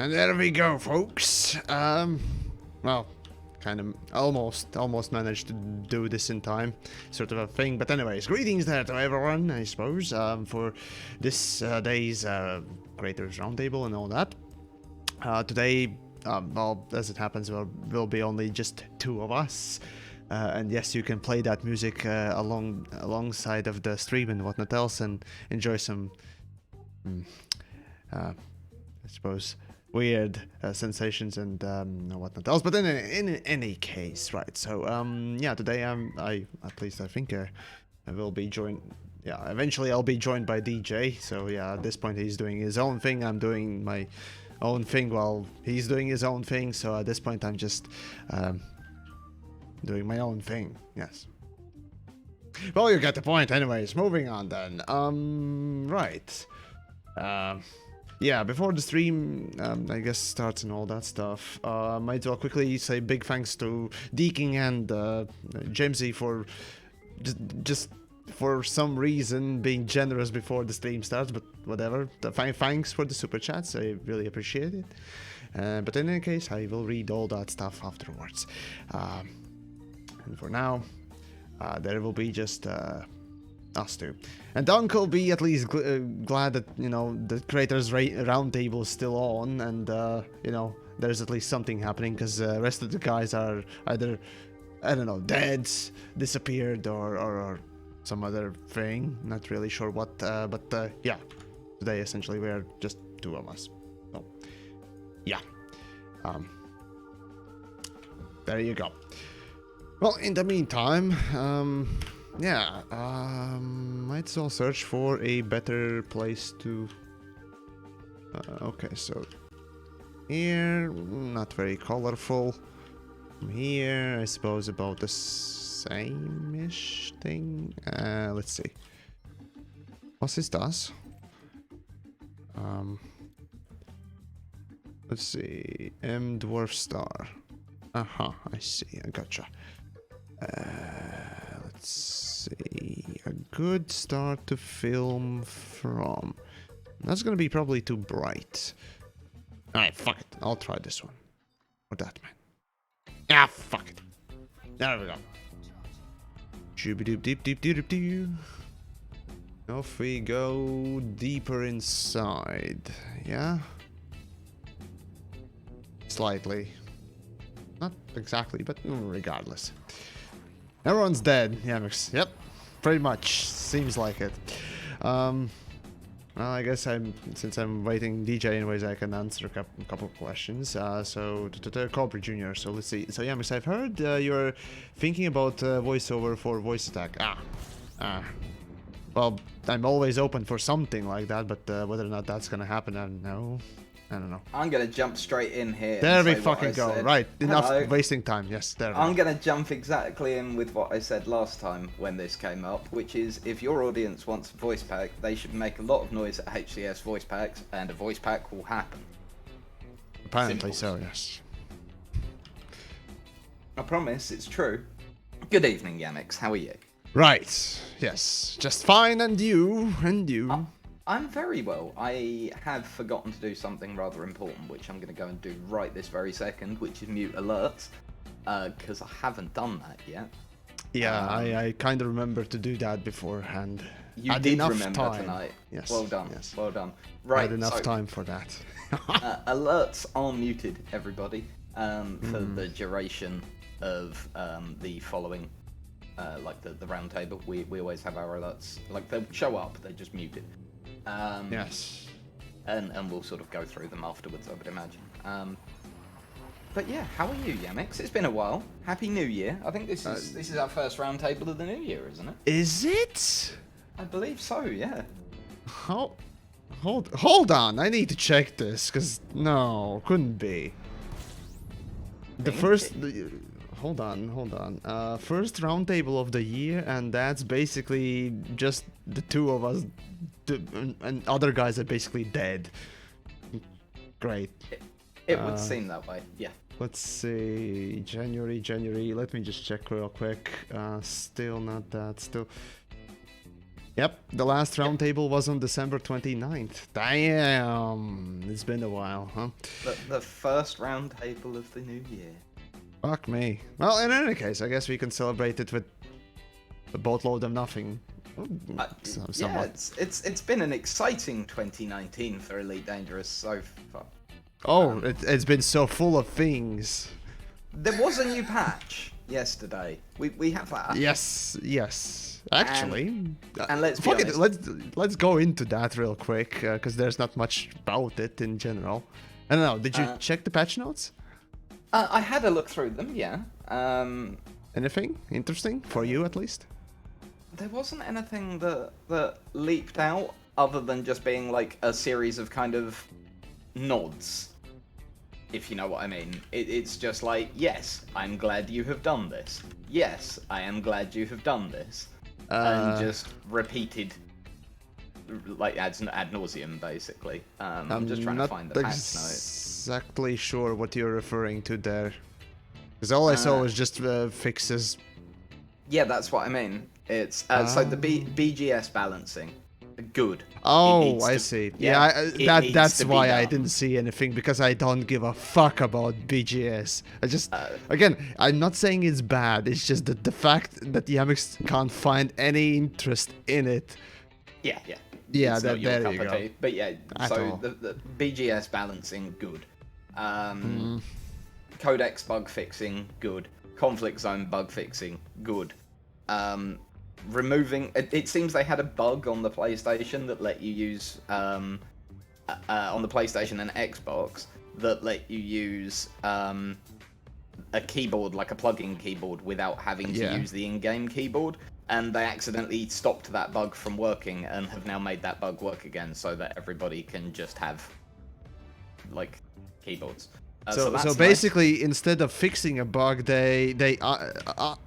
And there we go, folks. Well, kind of almost managed to do this in time, sort of a thing. But anyways, greetings there to everyone, I suppose, for this day's Creators Roundtable and all that. Today, well, as it happens, will be only just two of us. And yes, you can play that music alongside of the stream and whatnot else, and enjoy some, I suppose, weird sensations and whatnot else. But in any case, right? So yeah, today I think I will be joined. Yeah, eventually I'll be joined by DJ. So yeah, at this point he's doing his own thing. I'm doing my own thing while he's doing his own thing. So at this point I'm just doing my own thing. Yes. Well, you get the point. Anyways, moving on then. Right. Yeah, before the stream, I guess, starts and all that stuff, might as well quickly say big thanks to Deaking and Jamesy for just for some reason being generous before the stream starts, but whatever. Thanks for the super chats, I really appreciate it. But in any case, I will read all that stuff afterwards. And for now, there will be just us two. And Uncle B at least glad that, you know, the Creators Roundtable is still on, and, you know, there's at least something happening, because the rest of the guys are either, I don't know, dead, disappeared, or some other thing. Not really sure what, but yeah, today essentially we're just two of us. So, yeah. There you go. Well, in the meantime, yeah, might as well search for a better place to... okay, so... Here, not very colorful. Here, I suppose about the same-ish thing. Let's see. Was ist das? Let's see. Dwarf Star. Aha, I see, I gotcha. Let's see, a good start to film from. That's gonna be probably too bright. Alright, fuck it. I'll try this one. Or that, man. Ah, fuck it. There we go. Shooby-doop-deep-deep-deep-deep. Off we go deeper inside. Yeah? Slightly. Not exactly, but regardless. Everyone's dead, Yamiks. Yep, pretty much. Seems like it. Well, I guess since I'm waiting DJ anyways, I can answer a couple of questions. So, Cobra Jr., so let's see. So, Yamiks, I've heard you're thinking about voiceover for voice attack. Well, I'm always open for something like that, but whether or not that's gonna happen, I don't know. I'm gonna jump straight in here. There we fucking go. Said. Right, enough Hello. wasting time. Yes, there we go. I'm gonna jump exactly in with what I said last time when this came up, which is if your audience wants a voice pack, they should make a lot of noise at HCS voice packs, and a voice pack will happen. Apparently Simple. so, yes. I promise, it's true. Good evening, Yamiks. How are you? Right. Yes. Just fine, and you? I'm very well. I have forgotten to do something rather important, which I'm going to go and do right this very second, which is mute alerts, because I haven't done that yet. Yeah, I kind of remember to do that beforehand. You had did enough remember time. tonight. Yes. Well done. Yes. Well done. Right. Had enough time for that. Alerts are muted, everybody, for the duration of the following, like the round table. We always have our alerts. Like, they'll show up, they're just muted. Yes. And we'll sort of go through them afterwards, I would imagine. But yeah, how are you, Yamiks? It's been a while. Happy New Year. I think this is our first round table of the new year, isn't it? Is it? I believe so, yeah. Hold on. I need to check this, because no, couldn't be. The first... Hold on. First round table of the year, and that's basically just the two of us, and other guys are basically dead. Great. It would seem that way, yeah. Let's see, January. Let me just check real quick. Still not that. Still. Yep, the last roundtable was on December 29th. Damn, it's been a while, huh? The first roundtable of the new year. Fuck me. Well, in any case, I guess we can celebrate it with a boatload of nothing. Yeah, it's been an exciting 2019 for Elite Dangerous so far. Oh, it's been so full of things. There was a new patch yesterday. We have that. Yes. Actually, and let's be honest. Let's go into that real quick because there's not much about it in general. I don't know. Did you check the patch notes? I had a look through them. Yeah. Anything interesting for you at least? There wasn't anything that leaped out other than just being like a series of kind of nods, if you know what I mean. It's just like, yes, I'm glad you have done this. Yes, I am glad you have done this. And just repeated, like, ad nauseum, basically. I'm just trying to find the patch notes. Exactly sure what you're referring to there. Because all I saw was just fixes. Yeah, that's what I mean. It's so the BGS balancing, good. Oh, I see. Yeah, that's why I didn't see anything, because I don't give a fuck about BGS. I just, again, I'm not saying it's bad. It's just that the fact that Yamiks can't find any interest in it. Yeah. Yeah, there you go. Tea. But yeah, so the BGS balancing, good. Codex bug fixing, good. Conflict zone bug fixing, good. Removing, it seems they had a bug on the PlayStation that let you use on the PlayStation and Xbox that let you use a keyboard, like a plug-in keyboard, without having to use the in-game keyboard, and they accidentally stopped that bug from working and have now made that bug work again so that everybody can just have like keyboards. So basically, instead of fixing a bug, they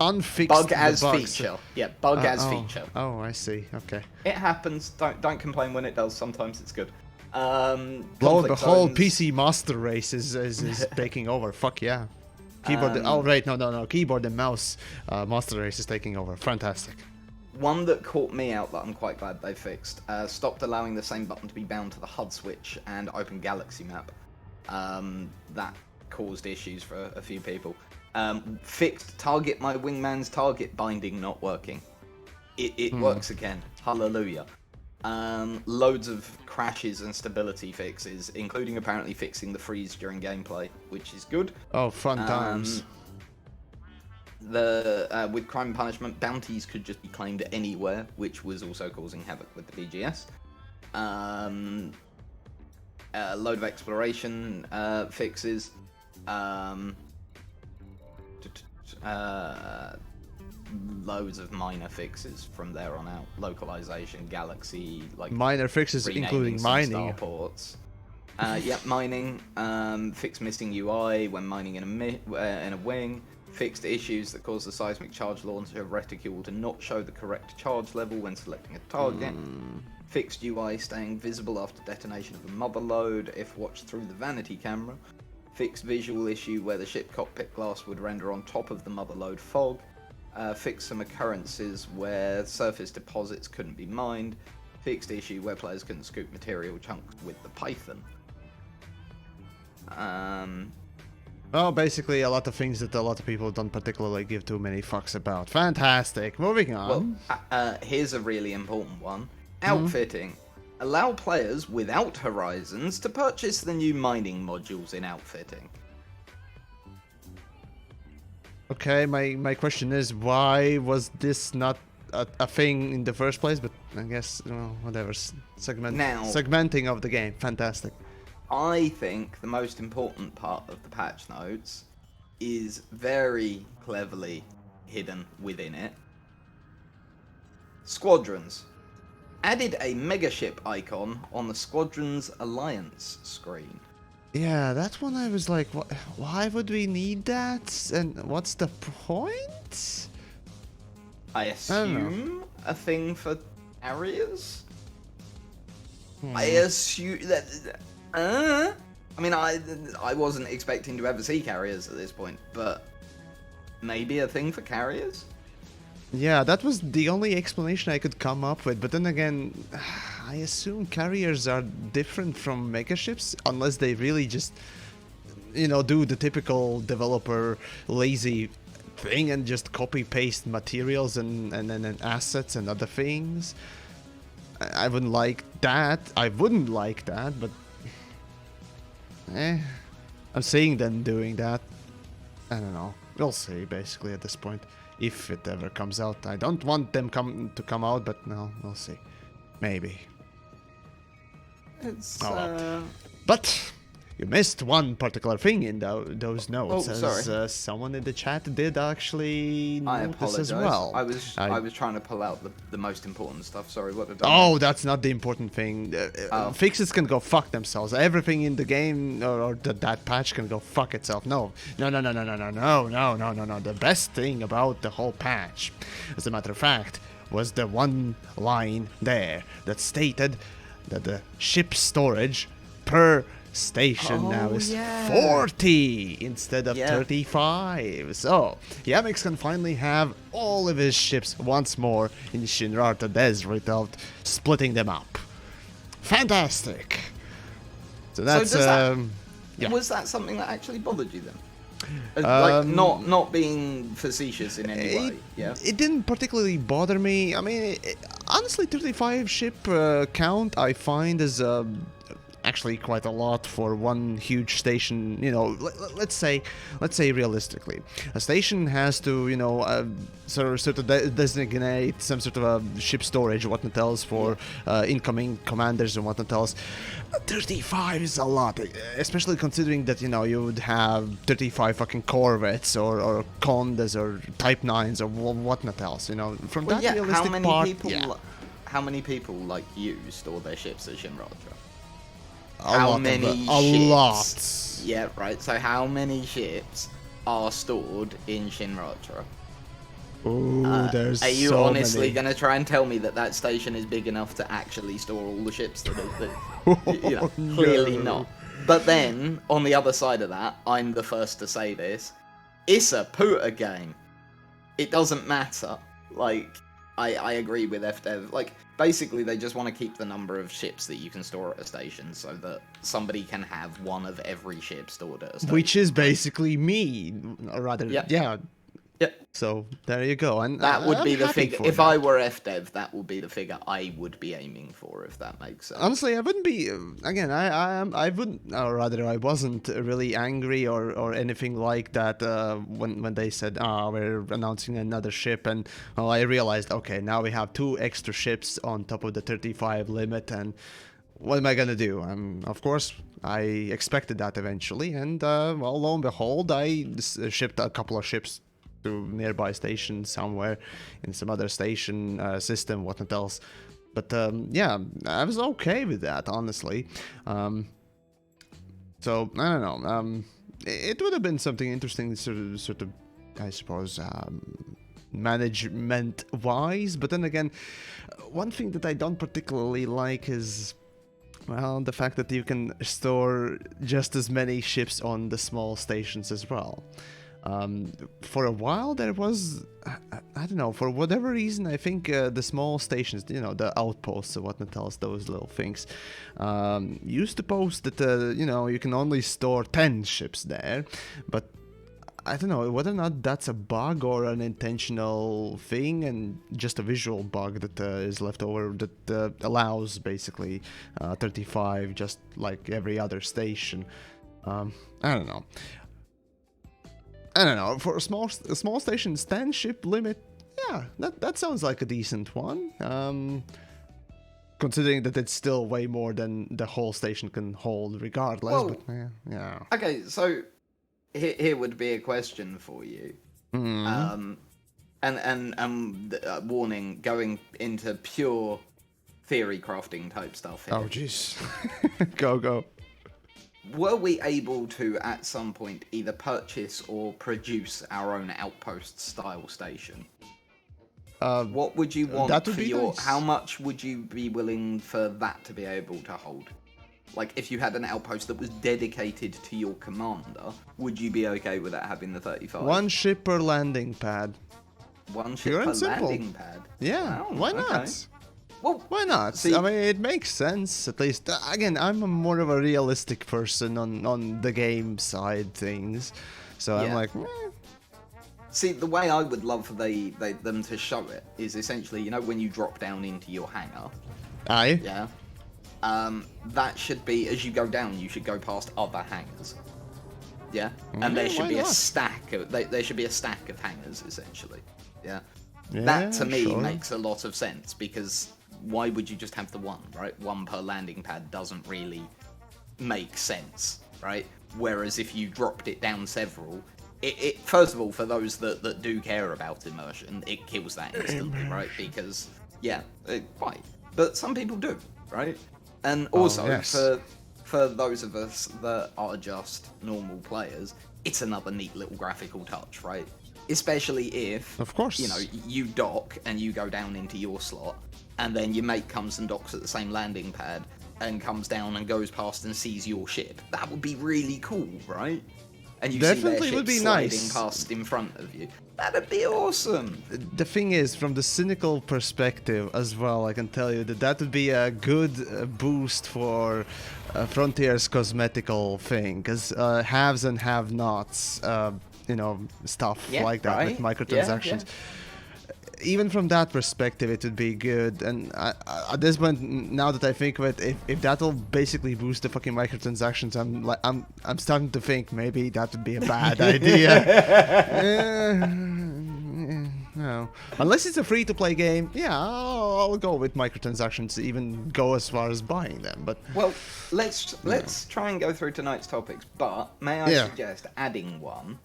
unfixed bug the as bugs. feature. Yeah, bug as feature. Oh, I see. Okay. It happens. Don't complain when it does. Sometimes it's good. The whole PC master race is taking over. Fuck yeah. Keyboard. Oh right, no. Keyboard and mouse master race is taking over. Fantastic. One that caught me out that I'm quite glad they fixed. Stopped allowing the same button to be bound to the HUD switch and Open Galaxy Map. That caused issues for a few people. Fixed target my wingman's target binding not working. It works again. Hallelujah. Loads of crashes and stability fixes, including apparently fixing the freeze during gameplay, which is good. Oh, fun times. With crime and punishment, bounties could just be claimed anywhere, which was also causing havoc with the BGS. A load of exploration fixes, loads of minor fixes from there on out. Localization, galaxy, like minor fixes including mining. Starports. Mining. Fixed missing UI when mining in a wing. Fixed issues that cause the seismic charge launcher reticule to not show the correct charge level when selecting a target. Fixed UI staying visible after detonation of a mother load if watched through the vanity camera. Fixed visual issue where the ship cockpit glass would render on top of the mother load fog. Fixed some occurrences where surface deposits couldn't be mined. Fixed issue where players couldn't scoop material chunks with the Python. Well, basically a lot of things that a lot of people don't particularly give too many fucks about. Fantastic. Moving on. Well, here's a really important one. Outfitting. Allow players without Horizons to purchase the new mining modules in outfitting. Okay, my question is, why was this not a thing in the first place? But I guess, whatever. Segmenting of the game. Fantastic. I think the most important part of the patch notes is very cleverly hidden within it. Squadrons. Added a megaship icon on the Squadrons Alliance screen. Yeah, that's when I was like, why would we need that? And what's the point? I assume a thing for carriers? I assume that... I mean, I wasn't expecting to ever see carriers at this point, but maybe a thing for carriers? Yeah, that was the only explanation I could come up with. But then again, I assume carriers are different from megaships unless they really just, do the typical developer lazy thing and just copy paste materials and assets and other things. I wouldn't like that. But I'm seeing them doing that. I don't know. We'll see, basically, at this point. If it ever comes out. I don't want them to come out, but no, we'll see. Maybe. It's, But you missed one particular thing in those notes. Oh, sorry. Someone in the chat did actually I notice apologize. as well. I was trying to pull out the most important stuff. Sorry, what did I Oh, miss? that's not the important thing. Fixes can go fuck themselves. Everything in the game or that patch can go fuck itself. No. The best thing about the whole patch, as a matter of fact, was the one line there that stated that the ship storage per station now is 40 instead of 35. So, DJTruthsayer can finally have all of his ships once more in Shinrarta Des without splitting them up. Fantastic! So that's, was that something that actually bothered you then? Like, not being facetious in any way, yeah? It didn't particularly bother me. I mean, honestly, 35 ship count I find is actually quite a lot for one huge station. Let's say realistically, a station has to sort of designate some sort of a ship storage or whatnot else for incoming commanders and whatnot else. 35 is a lot, especially considering that you would have 35 fucking corvettes or condas or type 9s or whatnot else. From that realistic how many people like you store their ships at Shinrarta? A lot. Yeah, right. So how many ships are stored in Shinrarta? Ooh, there's Are you so honestly many. gonna try and tell me that station is big enough to actually store all the ships that clearly not. But then, on the other side of that, I'm the first to say this. It's a Puta game. It doesn't matter. Like, I agree with FDev. Like, basically, they just want to keep the number of ships that you can store at a station so that somebody can have one of every ship stored at a station. Which is basically me, or rather, yeah. Yep. So there you go, and that would be the figure. If that. I were FDev, that would be the figure I would be aiming for, if that makes sense. Honestly, I wouldn't be. Again, I wouldn't, or rather, I wasn't really angry or anything like that when they said, we're announcing another ship, and I realized, okay, now we have 2 extra ships on top of the 35 limit, and what am I gonna do? Of course, I expected that eventually, and well, lo and behold, I shipped a couple of ships to nearby station somewhere in some other station system, whatnot else. But yeah, I was okay with that, honestly. So I don't know. It would have been something interesting, sort of, I suppose, management-wise. But then again, one thing that I don't particularly like is, well, the fact that you can store just as many ships on the small stations as well. For a while there was, I don't know, for whatever reason, I think the small stations, the outposts or whatnot else, those little things, used to post that, you can only store 10 ships there, but I don't know whether or not that's a bug or an intentional thing and just a visual bug that is left over that allows basically 35 just like every other station. I don't know. For a small station's 10 ship limit, yeah, that sounds like a decent one. Considering that it's still way more than the whole station can hold regardless. Well, but yeah. Okay, so here would be a question for you. Mm-hmm. Warning, going into pure theory crafting type stuff here. Oh jeez. Go. Were we able to, at some point, either purchase or produce our own outpost-style station? What would you want for your... Nice. How much would you be willing for that to be able to hold? Like, if you had an outpost that was dedicated to your commander, would you be okay with that having the 35? 1 ship per landing pad. One ship Pure per and simple. landing pad. Yeah, Wow, why okay. not? Well, Why not? see- I mean, it makes sense, at least. Again, I'm a more of a realistic person on the game side things. So I'm Yeah. like, See, the way I would love for them to show it is essentially, you know, when you drop down into your hangar, aye. yeah? That should be, as you go down, you should go past other hangars. Yeah? And there should why be a not? stack of, there should be a stack of hangars, essentially. Yeah? Yeah, That, to me, sure. makes a lot of sense, because why would you just have the one, right? One per landing pad doesn't really make sense, right? Whereas if you dropped it down several, it first of all, for those that do care about immersion, it kills that instantly, right? Because, yeah, why? But some people do, right? And also, yes. for those of us that are just normal players, it's another neat little graphical touch, right? Especially if, Of course. you know, you dock and you go down into your slot, and then your mate comes and docks at the same landing pad, and comes down and goes past and sees your ship. That would be really cool, right? And you see Definitely their ship would be sliding nice. past in front of you. That'd be awesome. The thing is, from the cynical perspective as well, I can tell you that would be a good boost for Frontier's cosmetical thing, because haves and have-nots, you know, stuff Yeah, like that with right. microtransactions. Yeah. Even from that perspective, it would be good. And at this point, now that I think of it, if that'll basically boost the fucking microtransactions, I'm starting to think maybe that would be a bad idea. No, unless it's a free-to-play game, yeah, I'll go with microtransactions. Even go as far as buying them. But Well, let's try and go through tonight's topics. But may I suggest adding one?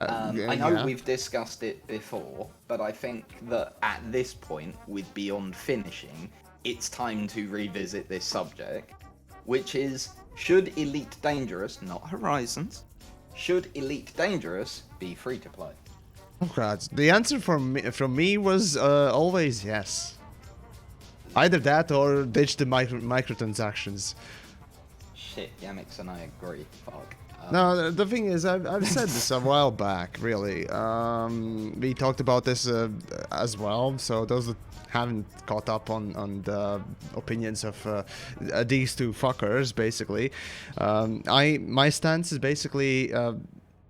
I know yeah. we've discussed it before, but I think that at this point, with Beyond finishing, it's time to revisit this subject, which is, should Elite Dangerous, not Horizons, should Elite Dangerous be free to play? Oh god, the answer from me was always yes. Either that or ditch the microtransactions. Shit, Yamiks and I agree. Fuck. No, the thing is, I've said this a while back, really. We talked about this as well, so those that haven't caught up on the opinions of these two fuckers, basically. My stance is basically...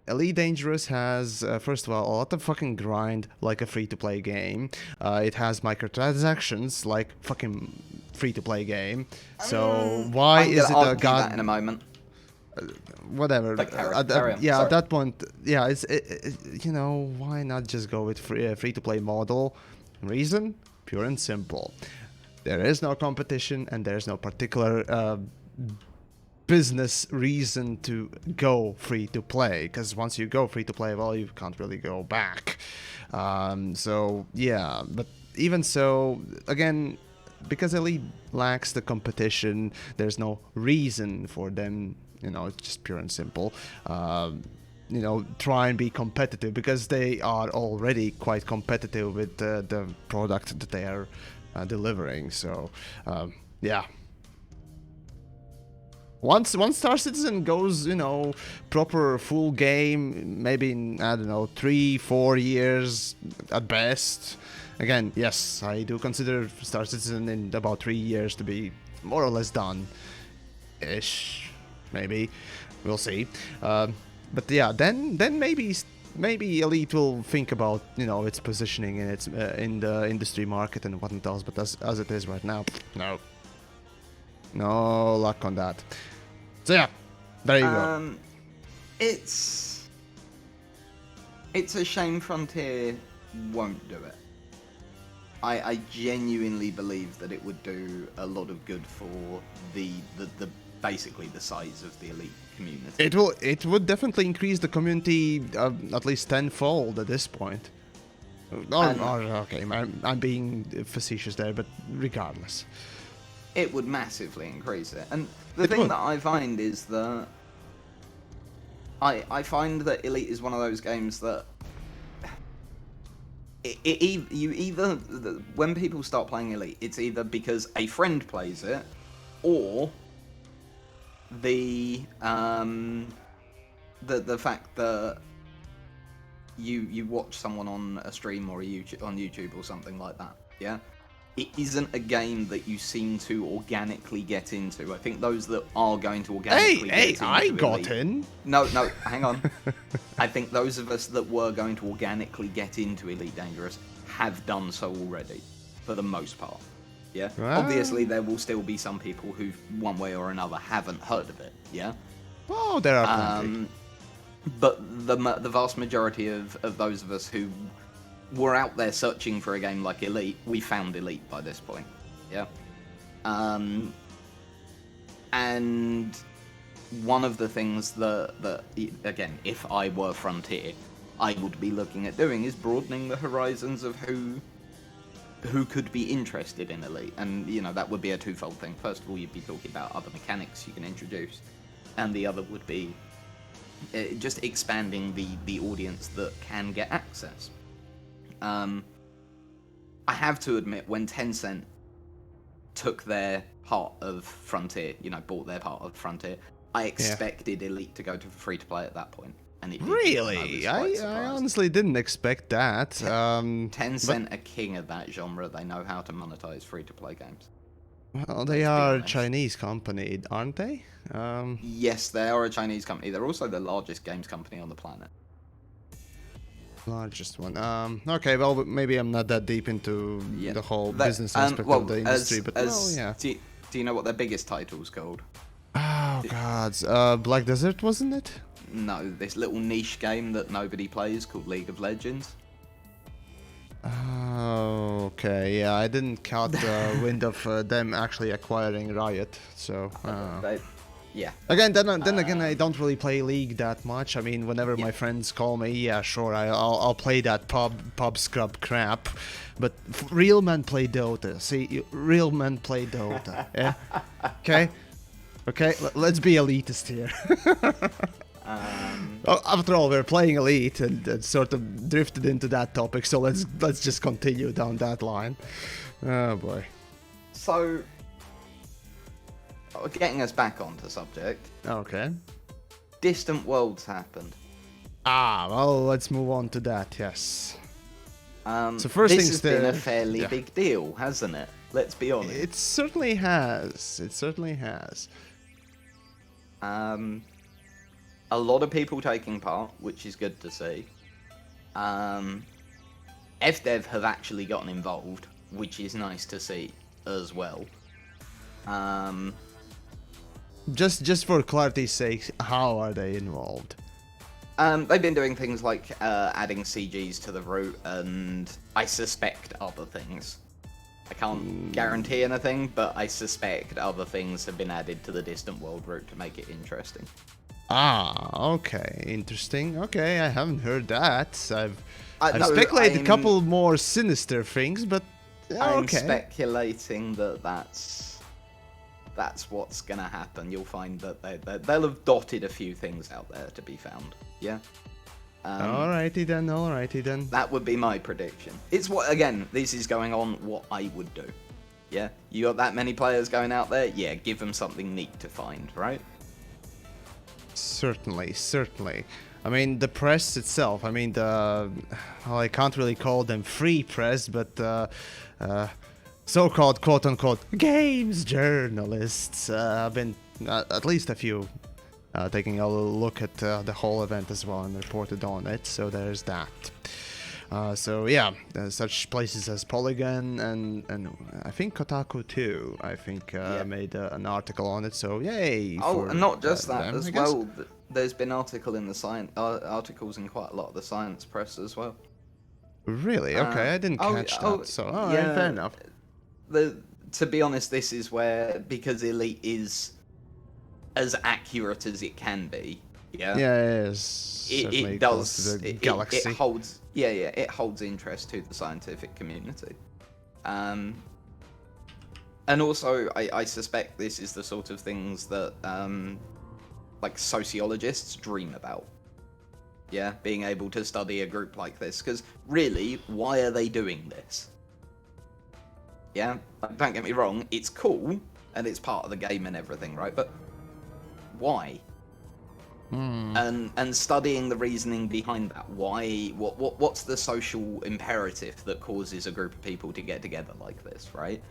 Elite Dangerous has, first of all, a lot of fucking grind, like a free-to-play game. It has microtransactions, like fucking free-to-play game. So why I'm is it gonna a argue that god... in a moment. Whatever. But carry on. Yeah, Sorry. at that point, yeah, you know, why not just go with free-to-play model? Reason? Pure and simple. There is no competition, and there's no particular business reason to go free-to-play. Because once you go free-to-play, well, you can't really go back. So yeah, but even so, again, because Elite lacks the competition, there's no reason for them. You know, it's just pure and simple. You know, try and be competitive, because they are already quite competitive with the product that they are delivering. So, yeah. Once Star Citizen goes, you know, proper full game, maybe in, I don't know, 3-4 years at best. Again, yes, I do consider Star Citizen in about 3 years to be more or less done-ish. Maybe, we'll see. But yeah, then maybe Elite will think about, you know, its positioning in its in the industry market and whatnot else. But as it is right now, no luck on that. So yeah, there you go. It's a shame Frontier won't do it. I genuinely believe that it would do a lot of good for the basically the size of the Elite community. It would definitely increase the community at least tenfold at this point. Okay, I'm being facetious there, but regardless. It would massively increase it. And the thing that I find is that I find that Elite is one of those games that when people start playing Elite, it's either because a friend plays it, or the fact that you watch someone on a stream or on YouTube or something like that, yeah? It isn't a game that you seem to organically get into. I think those that are going to organically get into I got Elite, in. No, hang on. I think those of us that were going to organically get into Elite Dangerous have done so already, for the most part. Yeah. Wow. Obviously, there will still be some people who, one way or another, haven't heard of it. Yeah. Oh, there are plenty. But the vast majority of those of us who were out there searching for a game like Elite, we found Elite by this point. Yeah. And one of the things that again, if I were Frontier, I would be looking at doing is broadening the horizons of who could be interested in Elite. And, you know, that would be a twofold thing. First of all, you'd be talking about other mechanics you can introduce. And the other would be just expanding the audience that can get access. I have to admit, when Tencent took their part of Frontier, you know, bought their part of Frontier, I expected Elite to go to free-to-play at that point. And it really? I honestly didn't expect that. Tencent are king of that genre. They know how to monetize free-to-play games. Well, they are a Chinese company, aren't they? Yes, they are a Chinese company. They're also the largest games company on the planet. Largest one. Okay, well, maybe I'm not that deep into the whole business aspect of the industry, but yeah. Do you know what their biggest title's called? Oh, God. Black Desert, wasn't it? No, this little niche game that nobody plays called League of Legends. Oh, okay. Yeah, I didn't count the wind of them actually acquiring Riot, so... Yeah. Again, again, I don't really play League that much. I mean, whenever my friends call me, yeah, sure, I'll play that pub scrub crap. But real men play Dota. See, real men play Dota. Yeah. Okay. Okay. Let's be elitist here. After all, we're playing Elite and sort of drifted into that topic. So let's just continue down that line. Oh boy. So. Getting us back onto subject. Okay. Distant Worlds happened. Well, let's move on to that, yes. So first this has been a fairly big deal, hasn't it? Let's be honest. It certainly has. It certainly has. A lot of people taking part, which is good to see. FDev have actually gotten involved, which is nice to see as well. Just for clarity's sake, how are they involved? They've been doing things like adding CGs to the route, and I suspect other things. I can't guarantee anything, but I suspect other things have been added to the Distant World route to make it interesting. Okay, interesting. Okay, I haven't heard that. I've speculated a couple more sinister things, but I'm speculating that's what's gonna happen. You'll find that they'll have dotted a few things out there to be found. Yeah. Alrighty then. That would be my prediction. It's what, again, this is going on what I would do. Yeah. You got that many players going out there? Yeah. Give them something neat to find, right? Certainly. I mean, the press itself. I mean, I can't really call them free press, but so-called quote-unquote games journalists have been at least a few taking a look at the whole event as well and reported on it, so there's that. So yeah, such places as Polygon and I think Kotaku too, made an article on it, so yay. And not just that as well. There's been articles in quite a lot of the science press as well. Really? Okay, I didn't catch that. So yeah, fair enough. To be honest, this is where, because Elite is as accurate as it can be. Yeah. Yeah, it does. It holds. Yeah. It holds interest to the scientific community. And also, I suspect this is the sort of things that like sociologists dream about. Yeah, being able to study a group like this, because really, why are they doing this? Yeah, don't get me wrong, it's cool, and it's part of the game and everything, right? But why? and studying the reasoning behind that. Why? What's the social imperative that causes a group of people to get together like this, right?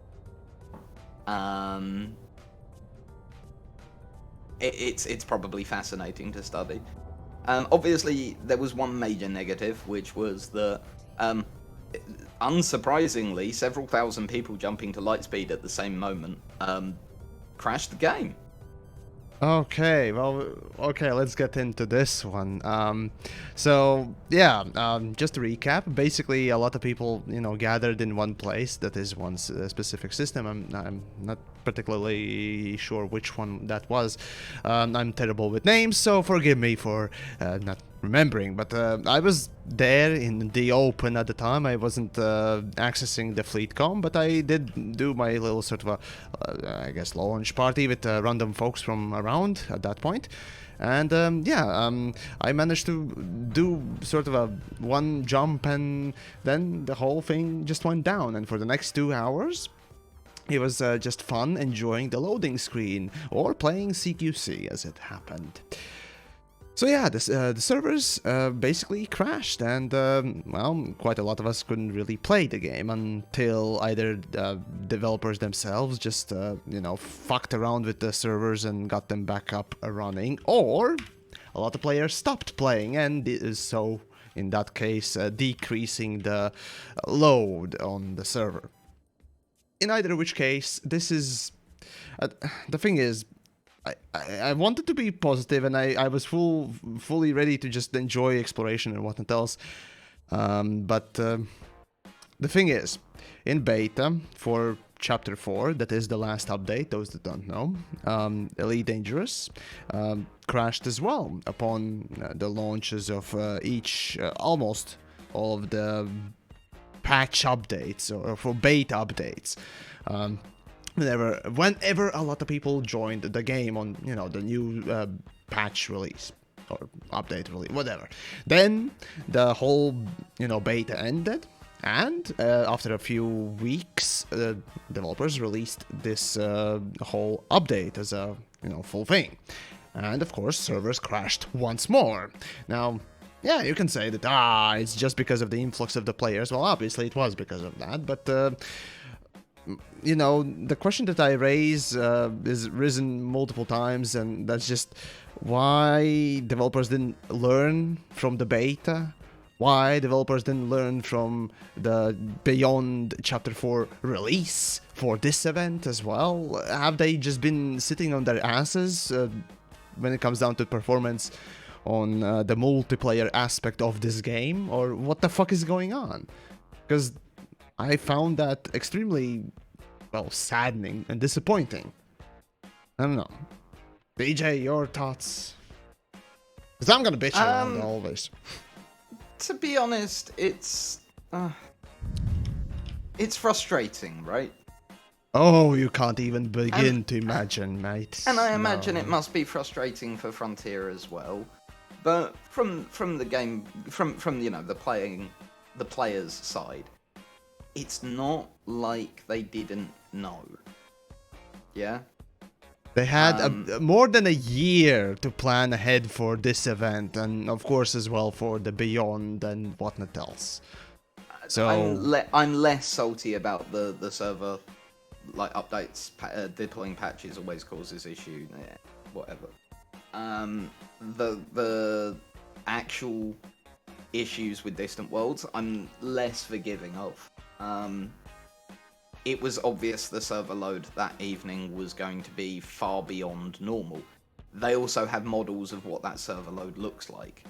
It's probably fascinating to study. Obviously, there was one major negative, which was that, unsurprisingly, several thousand people jumping to lightspeed at the same moment crashed the game. Okay, well, okay, let's get into this one. So, yeah, just to recap, basically a lot of people, gathered in one place. That is one specific system. I'm not particularly sure which one that was. I'm terrible with names, so forgive me for not remembering, but I was there in the open at the time. I wasn't accessing the fleet com, but I did do my little sort of I guess launch party with random folks from around at that point. And I managed to do sort of a one jump, and then the whole thing just went down. And for the next 2 hours, it was just fun enjoying the loading screen or playing CQC as it happened. So yeah, the servers basically crashed, and well, quite a lot of us couldn't really play the game until either developers themselves just fucked around with the servers and got them back up running, or a lot of players stopped playing, and so in that case decreasing the load on the server. In either which case, this is the thing is, I wanted to be positive, and I was fully ready to just enjoy exploration and whatnot else. But the thing is, in beta for Chapter 4, that is the last update, those that don't know, Elite Dangerous crashed as well upon the launches of almost all of the patch updates or for beta updates. Whenever a lot of people joined the game on, the new patch release or update release, whatever, then the whole, beta ended, and after a few weeks, developers released this whole update as a, full thing, and of course servers crashed once more. Now, yeah, you can say that it's just because of the influx of the players. Well, obviously it was because of that, but the question that I raise is risen multiple times, and that's just why developers didn't learn from the beta, why developers didn't learn from the Beyond Chapter 4 release for this event as well. Have they just been sitting on their asses when it comes down to performance on the multiplayer aspect of this game, or what the fuck is going on? Because I found that extremely, well, saddening and disappointing. I don't know. DJ, your thoughts? Because I'm gonna bitch around always. To be honest, it's frustrating, right? Oh, you can't even begin to imagine, mate. And I imagine it must be frustrating for Frontier as well. But from the game, from the players' side, it's not like they didn't know. Yeah? They had more than a year to plan ahead for this event, and of course as well for the Beyond and whatnot else. So I'm less salty about the server, like updates, deploying patches always causes issue. Yeah, whatever. The actual issues with Distant Worlds, I'm less forgiving of. It was obvious the server load that evening was going to be far beyond normal. They also have models of what that server load looks like.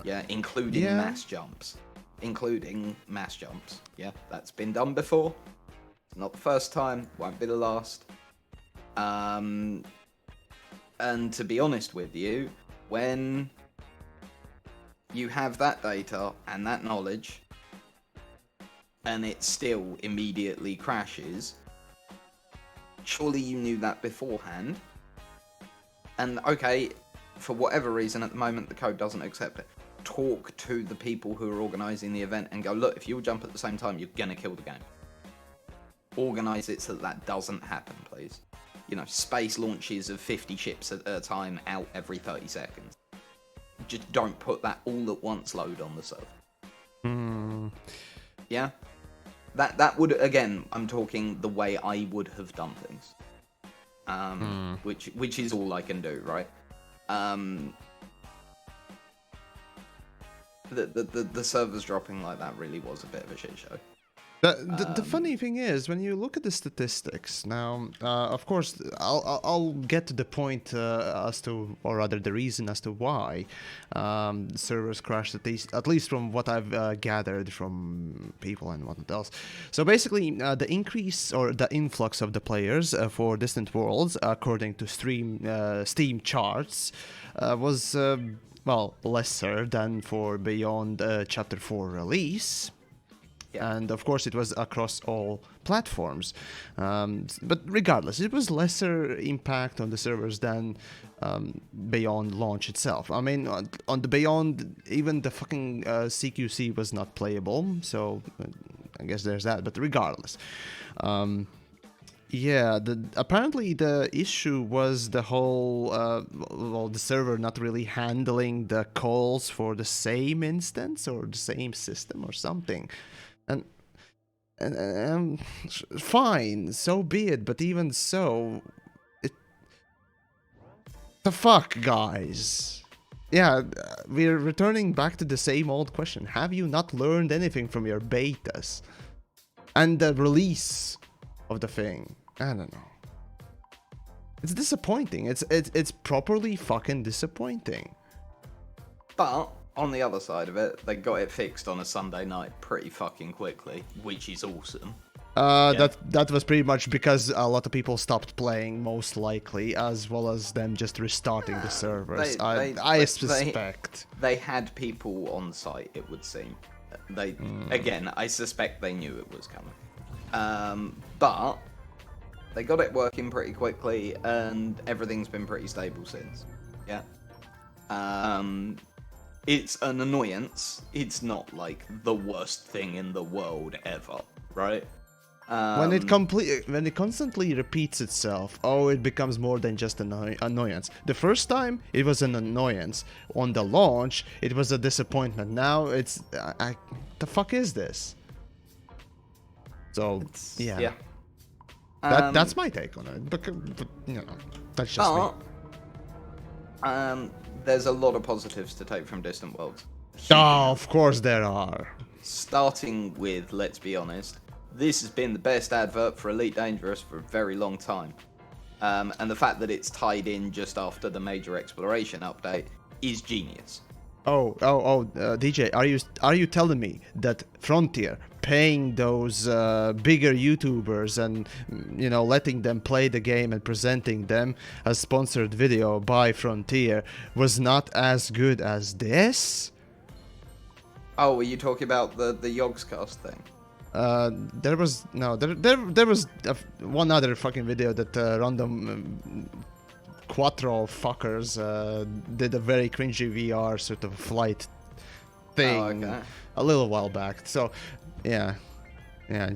Yeah, including mass jumps. Yeah, that's been done before. It's not the first time, won't be the last. And to be honest with you, when you have that data and that knowledge, and it still immediately crashes, surely you knew that beforehand. And okay, for whatever reason, at the moment the code doesn't accept it. Talk to the people who are organising the event and go, look, if you jump at the same time, you're gonna kill the game. Organise it so that doesn't happen, please. Space launches of 50 ships at a time out every 30 seconds. just don't put that all at once load on the server. Yeah, that would, again, I'm talking the way I would have done things, which is all I can do, right? The servers dropping like that really was a bit of a shit show. The funny thing is, when you look at the statistics now, of course, I'll get to the point as to, or rather, the reason as to why servers crashed. At least from what I've gathered from people and whatnot else. So basically, the increase or the influx of the players for Distant Worlds, according to Steam charts, was well, lesser than for Beyond Chapter 4 release. Yeah. And of course it was across all platforms, but regardless, it was lesser impact on the servers than Beyond launch itself. I mean, on the Beyond, even the fucking CQC was not playable, so I guess there's that, but regardless. Yeah, apparently the issue was the whole, well, the server not really handling the calls for the same instance or the same system or something. And fine, so be it, but even so, the fuck, guys? Yeah, we're returning back to the same old question. Have you not learned anything from your betas? And the release of the thing? I don't know. It's disappointing. It's properly fucking disappointing. But on the other side of it, they got it fixed on a Sunday night pretty fucking quickly, which is awesome. Yeah. That was pretty much because a lot of people stopped playing, most likely, as well as them just restarting the servers. I suspect they had people on site. It would seem. Again, I suspect they knew it was coming. But they got it working pretty quickly, and everything's been pretty stable since. Yeah. It's an annoyance. It's not like the worst thing in the world ever, right? When it constantly repeats itself, it becomes more than just an annoyance. The first time it was an annoyance. On the launch, it was a disappointment. Now it's the fuck is this? So yeah. That's my take on it. But you know, that's just me. There's a lot of positives to take from Distant Worlds. Oh, of course there are. Starting with, let's be honest, this has been the best advert for Elite Dangerous for a very long time. And the fact that it's tied in just after the major exploration update is genius. DJ, are you telling me that Frontier paying those bigger YouTubers and, you know, letting them play the game and presenting them as sponsored video by Frontier was not as good as this? Oh, were you talking about the Yogscast thing? There was one other fucking video that random Quattro fuckers did a very cringy VR sort of flight thing a little while back. So yeah, yeah.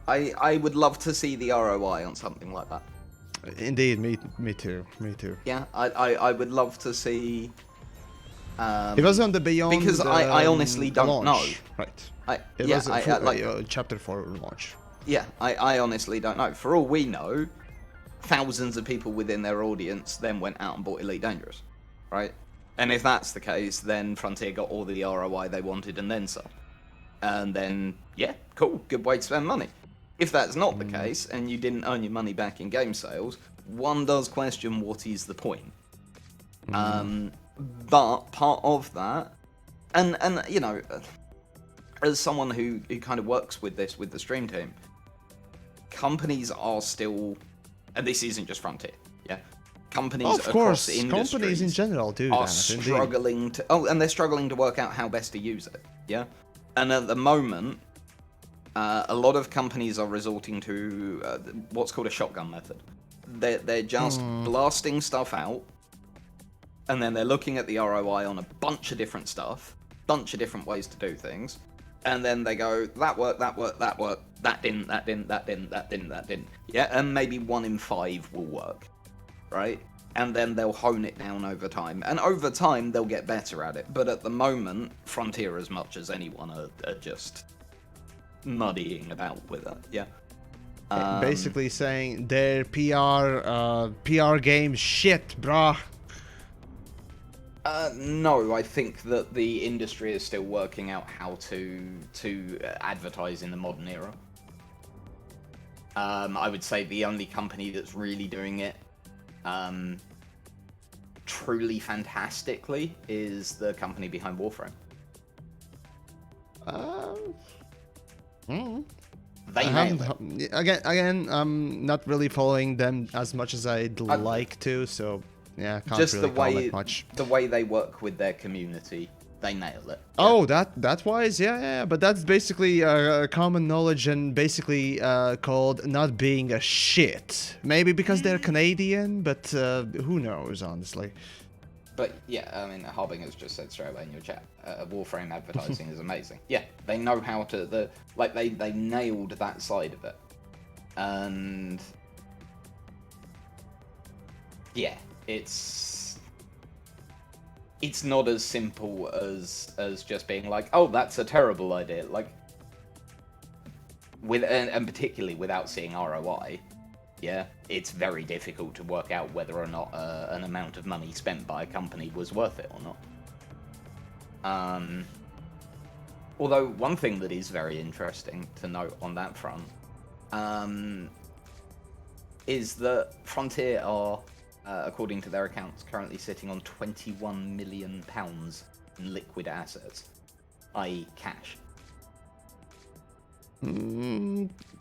I would love to see the ROI on something like that. Indeed, me too. Yeah, I would love to see. It was on the Beyond because I honestly don't launch. know. Right. It was like Chapter 4 launch. Yeah, I honestly don't know. For all we know, thousands of people within their audience then went out and bought Elite Dangerous, right? And if that's the case, then Frontier got all the ROI they wanted and then some. And then, yeah, cool, good way to spend money. If that's not the case, and you didn't earn your money back in game sales, one does question what is the point. But part of that, and you know, as someone who kind of works with this with the stream team, companies are still, and this isn't just Frontier, yeah. Companies across industries, companies in general are struggling to. Oh, and they're struggling to work out how best to use it, yeah. And at the moment, a lot of companies are resorting to what's called a shotgun method. They're just blasting stuff out, and then they're looking at the ROI on a bunch of different stuff, bunch of different ways to do things, and then they go, that worked, that didn't. Yeah, and maybe 1 in 5 will work, right? and then they'll hone it down over time. And over time, they'll get better at it. But at the moment, Frontier, as much as anyone, are just muddying about with it. Yeah. Basically saying their PR game shit, brah. No, I think that the industry is still working out how to advertise in the modern era. I would say the only company that's really doing it truly fantastically is the company behind Warframe. They nailed it. Again, I'm not really following them as much as I'd like to, so yeah, can't just really comment much. The way they work with their community, they nail it. Oh, that wise, yeah, but that's basically common knowledge and basically called not being a shit. Maybe because they're Canadian, but who knows, honestly. But yeah, I mean, Harbinger's just said straight away in your chat, Warframe advertising is amazing. Yeah, they know how to, they nailed that side of it. And yeah, it's not as simple as just being like, oh, that's a terrible idea. Like, and particularly without seeing ROI, yeah, it's very difficult to work out whether or not an amount of money spent by a company was worth it or not. Although one thing that is very interesting to note on that front is that Frontier are, according to their accounts, currently sitting on £21 million in liquid assets, i.e. cash.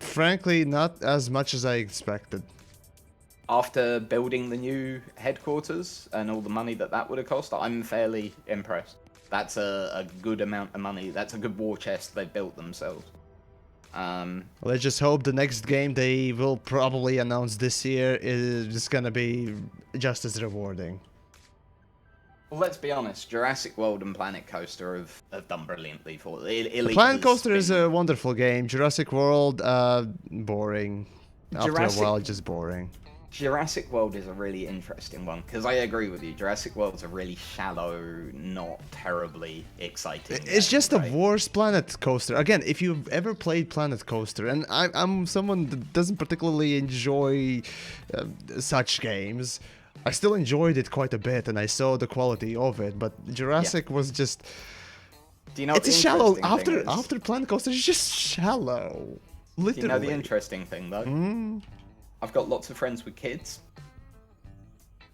Frankly, not as much as I expected. After building the new headquarters and all the money that would have cost, I'm fairly impressed. That's a good amount of money. That's a good war chest they built themselves. Let's just hope the next game they will probably announce this year is just gonna be just as rewarding. Well, let's be honest, Jurassic World and Planet Coaster have done brilliantly for it. Planet Coaster is a wonderful game. Jurassic World, boring. After a while, just boring. Jurassic World is a really interesting one, because I agree with you. Jurassic World's a really shallow, not terribly exciting It's game, just right? a worse Planet Coaster. Again, if you've ever played Planet Coaster, and I'm someone that doesn't particularly enjoy such games, I still enjoyed it quite a bit, and I saw the quality of it. But Jurassic was just. Do you know it's a shallow. After Planet Coaster, it's just shallow. Literally. Do you know the interesting thing though? I've got lots of friends with kids,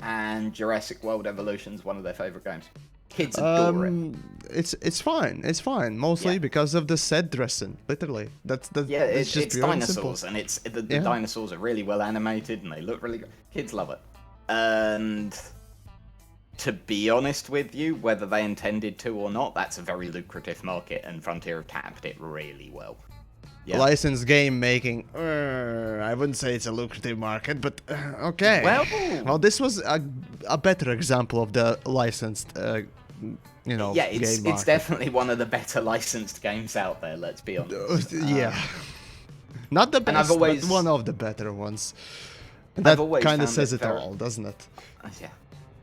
and Jurassic World Evolution's one of their favorite games. Kids adore it. It's fine. Mostly because of the set dressing. Literally, that's yeah. It's just it's dinosaurs, and the dinosaurs are really well animated, and they look really good. Kids love it. And to be honest with you, whether they intended to or not, that's a very lucrative market, and Frontier have tapped it really well. Yeah. Licensed game making. I wouldn't say it's a lucrative market, but okay. Well, this was a better example of the licensed, Yeah, game it's definitely one of the better licensed games out there. Let's be honest. Yeah, not the best, but one of the better ones. That kind of says it all, doesn't it? Yeah,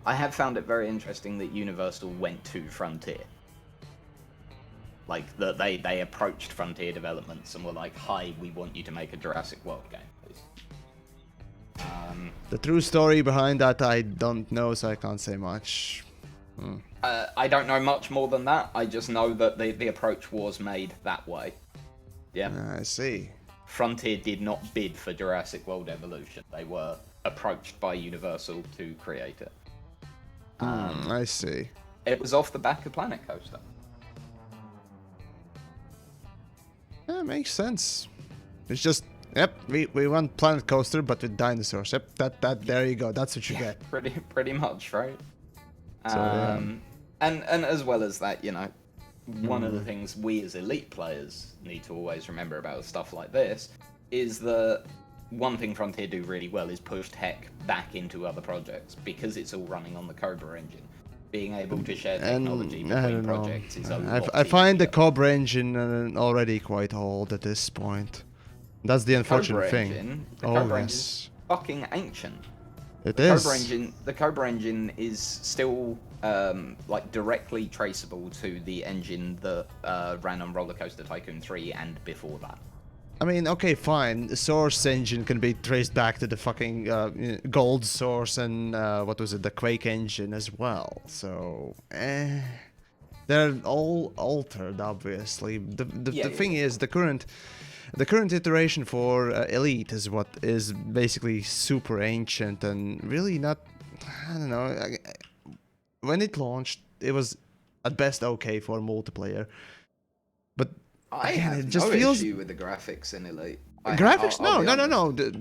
I have found it very interesting that Universal went to Frontier. Like, that they approached Frontier Developments and were like, hi, we want you to make a Jurassic World game, please. The true story behind that I don't know, so I can't say much. I don't know much more than that. I just know that the approach was made that way. Yeah. I see. Frontier did not bid for Jurassic World Evolution. They were approached by Universal to create it. I see. It was off the back of Planet Coaster. Yeah, makes sense. It's just, yep, we want Planet Coaster, but with dinosaurs. Yep, that there you go. That's what you get. Pretty much, right? So, yeah. And as well as that, one of the things we as elite players need to always remember about stuff like this is that one thing Frontier do really well is push tech back into other projects, because it's all running on the Cobra engine. Being able to share technology between projects is a lot I find the Cobra engine already quite old at this point. That's the unfortunate thing. The Cobra engine is fucking ancient. It is. The Cobra engine is still like directly traceable to the engine that ran on Roller Coaster Tycoon 3 and before that. I mean, okay, fine. The source engine can be traced back to the fucking Gold Source and what was it, the Quake engine as well. So, they're all altered, obviously. The thing is, the current iteration for Elite is what is basically super ancient and really not. I don't know. When it launched, it was at best okay for multiplayer, but I again, have it just no feels. issue with the graphics in Elite. Graphics? I'll be honest. No. The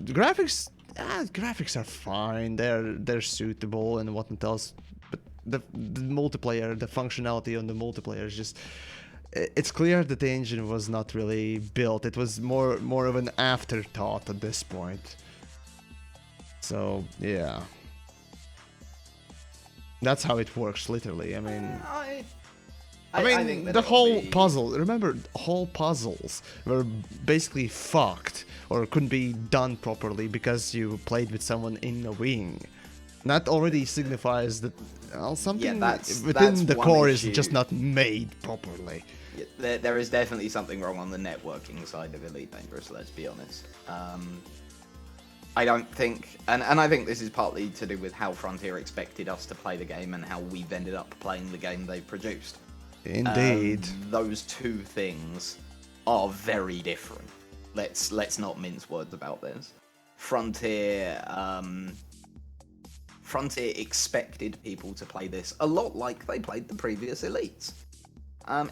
graphics are fine. They're suitable and whatnot else. But the multiplayer, the functionality on the multiplayer is just. It's clear that the engine was not really built. It was more of an afterthought at this point. So yeah, that's how it works, literally. I mean. I mean, think that the it'll whole be- puzzle, remember, whole puzzles were basically fucked or couldn't be done properly because you played with someone in a wing. That already signifies that something that's within the one core issue. is just not made properly. There is definitely something wrong on the networking side of Elite Dangerous, let's be honest. I don't think, and I think this is partly to do with how Frontier expected us to play the game and how we've ended up playing the game they produced. Indeed. Those two things are very different. Let's not mince words about this. Frontier expected people to play this a lot like they played the previous Elites,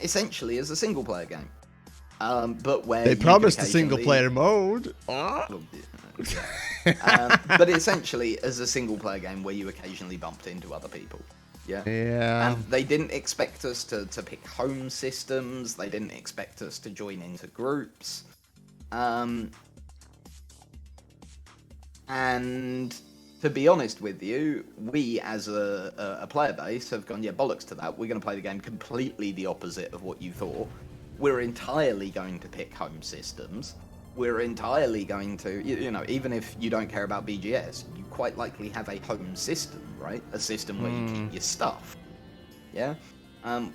essentially as a single player game. But where They you promised a could single player mode. but essentially as a single player game where you occasionally bumped into other people. Yeah. And they didn't expect us to pick home systems. They didn't expect us to join into groups. And to be honest with you, we as a player base have gone, yeah, bollocks to that. We're going to play the game completely the opposite of what you thought. We're entirely going to pick home systems. We're entirely going to, you know, even if you don't care about BGS, you quite likely have a home system, right? A system where you keep your stuff. Yeah?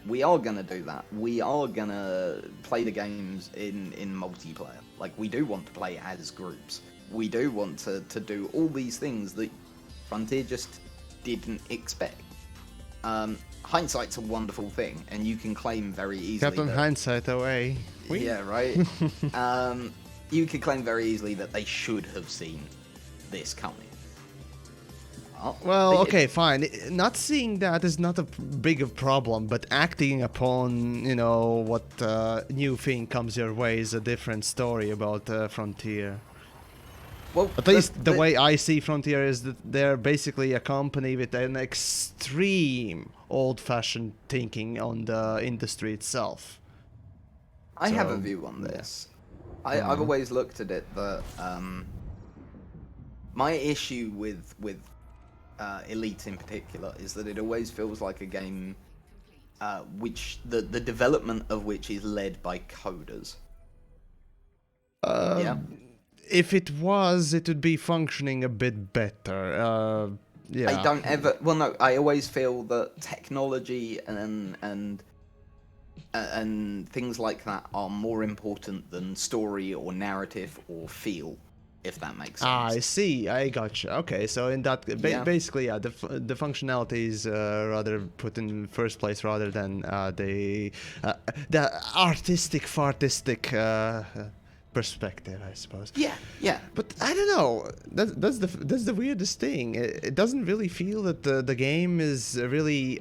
We are going to do that. We are going to play the games in multiplayer. Like, we do want to play as groups. We do want to do all these things that Frontier just didn't expect. Hindsight's a wonderful thing, and you can claim very easily Captain that, Hindsight away. yeah, right? You can claim very easily that they should have seen this coming. Well, okay, fine. Not seeing that is not a big of problem, but acting upon, you know, what new thing comes your way is a different story about Frontier. Well, At least the way I see Frontier is that they're basically a company with an extreme old-fashioned thinking on the industry itself. I have a So, view on this. I've always looked at it that my issue with Elite in particular is that it always feels like a game which the development of which is led by coders. Yeah. If it was, it would be functioning a bit better. Yeah. I don't ever. Well, no. I always feel that technology and things like that are more important than story or narrative or feel, if that makes sense. I see. I gotcha. Okay, so in that, basically, yeah, the functionality is rather put in first place rather than the artistic perspective, I suppose. Yeah, yeah. But I don't know. That's the weirdest thing. It doesn't really feel that the game is really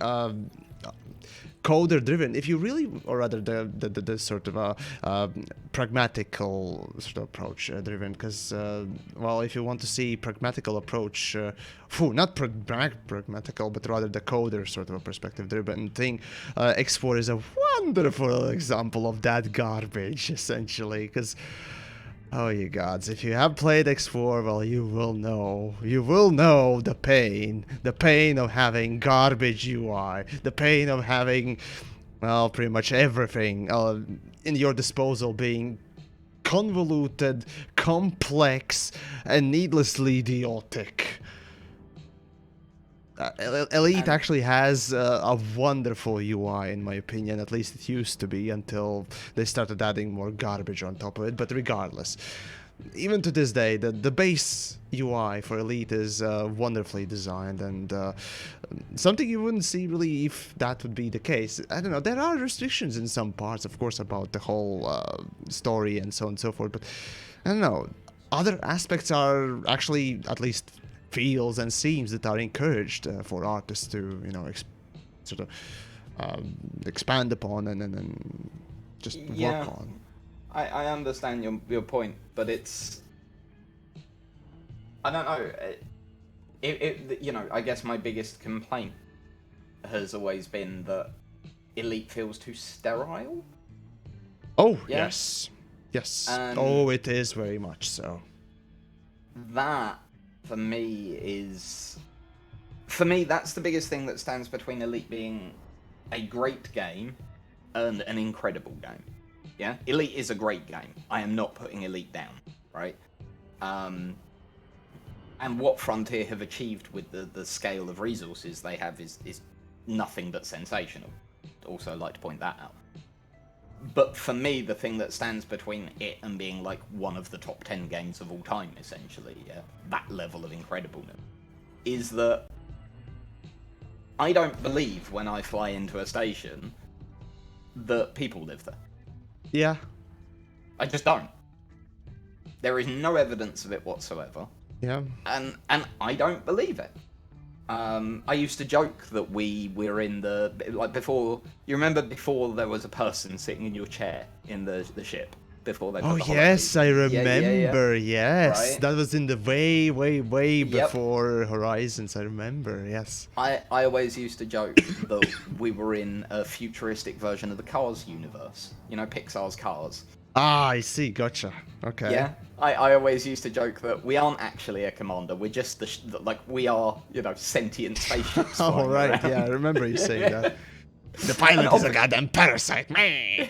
coder driven. If you really, or rather the sort of pragmatical sort of approach driven, because well, if you want to see pragmatical approach, not pragmatical, but rather the coder sort of a perspective driven thing, X4 is a wonderful example of that garbage, essentially, because oh, you gods, if you have played X4, well, you will know the pain of having garbage UI, the pain of having, well, pretty much everything in your disposal being convoluted, complex, and needlessly idiotic. Elite And- actually has a wonderful UI, in my opinion. At least it used to be until they started adding more garbage on top of it. But regardless, even to this day, the base UI for Elite is wonderfully designed, and something you wouldn't see really if that would be the case. I don't know. There are restrictions in some parts, of course, about the whole story and so on and so forth. But I don't know. Other aspects are actually, at least, feels and seems that are encouraged for artists to, you know, sort of expand upon and just work on. I understand your point, but it's, I don't know. You know, I guess my biggest complaint has always been that Elite feels too sterile. Oh, Yeah? yes. Oh, it is very much so. That, for me, that's the biggest thing that stands between Elite being a great game and an incredible game. Yeah? Elite is a great game. I am not putting Elite down, right? And what Frontier have achieved with the scale of resources they have is nothing but sensational. Also like to point that out. But for me, the thing that stands between it and being like one of the top 10 games of all time, essentially, that level of incredibleness, is that I don't believe when I fly into a station that people live there. Yeah. I just don't. There is no evidence of it whatsoever. Yeah. And I don't believe it. I used to joke that we were in the, like, before, you remember before there was a person sitting in your chair in the ship? Before they put Oh, the yes, I holocaust. remember, yes. Right? That was in the way Yep. before Horizons, I remember, yes. I always used to joke that we were in a futuristic version of the Cars universe. You know, Pixar's Cars. Ah, I see, gotcha. Okay. Yeah, I always used to joke that we aren't actually a commander. We're just like we are, you know, sentient spaceships. Oh, right, around. yeah, I remember you saying that. The pilot is a goddamn parasite, man.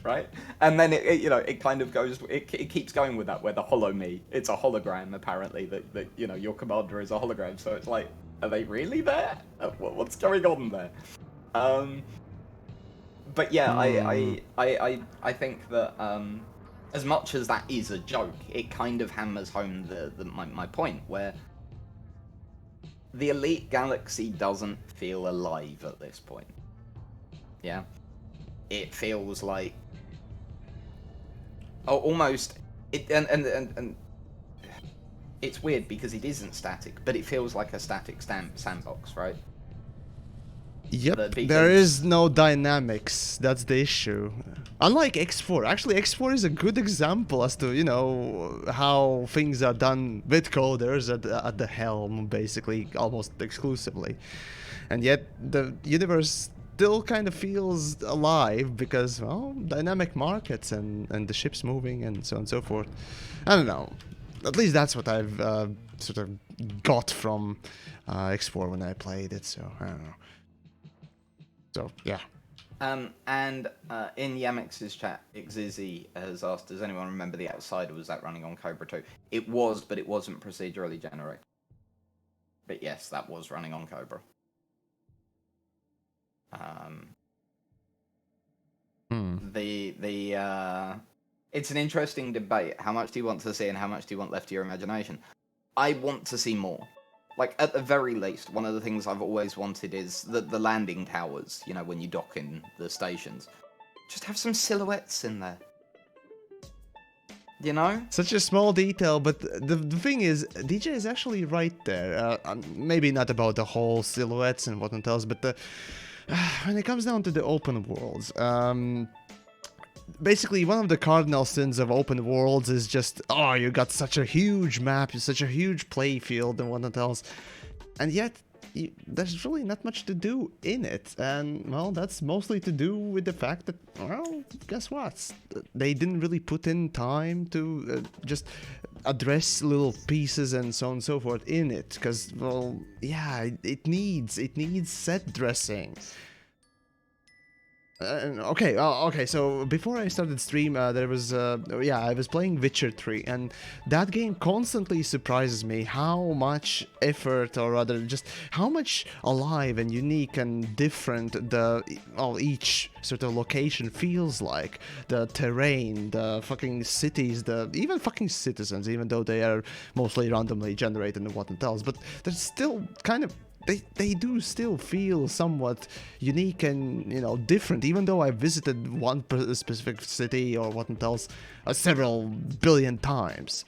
Right, and then it you know, it kind of goes, it keeps going with that, where the holo me, it's a hologram apparently, that you know, your commander is a hologram. So it's like, are they really there? What's going on there? But yeah, I think that as much as that is a joke, it kind of hammers home my point, where the Elite Galaxy doesn't feel alive at this point. Yeah, it feels like almost it, and it's weird because it isn't static, but it feels like a static sandbox, right? Yep, there is no dynamics, that's the issue. Unlike X4, actually X4 is a good example as to, you know, how things are done with coders at the helm, basically, almost exclusively. And yet, the universe still kind of feels alive because, well, dynamic markets and the ships moving and so on and so forth. I don't know. At least that's what I've sort of got from X4 when I played it, so I don't know. So, yeah. And in Yamiks' chat, Ixizzy has asked, does anyone remember The Outsider? Was that running on Cobra 2? It was, but it wasn't procedurally generated. But yes, that was running on Cobra. It's an interesting debate. How much do you want to see and how much do you want left to your imagination? I want to see more. Like, at the very least, one of the things I've always wanted is the landing towers, you know, when you dock in the stations. Just have some silhouettes in there. You know? Such a small detail, but the thing is, DJ is actually right there. Maybe not about the whole silhouettes and whatnot else, but when it comes down to the open worlds, basically one of the cardinal sins of open worlds is just, oh, you got such a huge map, such a huge play field and whatnot else, and yet there's really not much to do in it. And well, that's mostly to do with the fact that, well, guess what, they didn't really put in time to just address little pieces and so on and so forth in it, because, well, yeah, it needs set dressing. Okay. So before I started stream, there was I was playing Witcher 3, and that game constantly surprises me how much effort, or rather, just how much alive and unique and different each sort of location feels like. The terrain, the fucking cities, the even fucking citizens, even though they are mostly randomly generated and whatnot else, but they're still kind of. They do still feel somewhat unique and, different, even though I visited one specific city or whatnot else several billion times.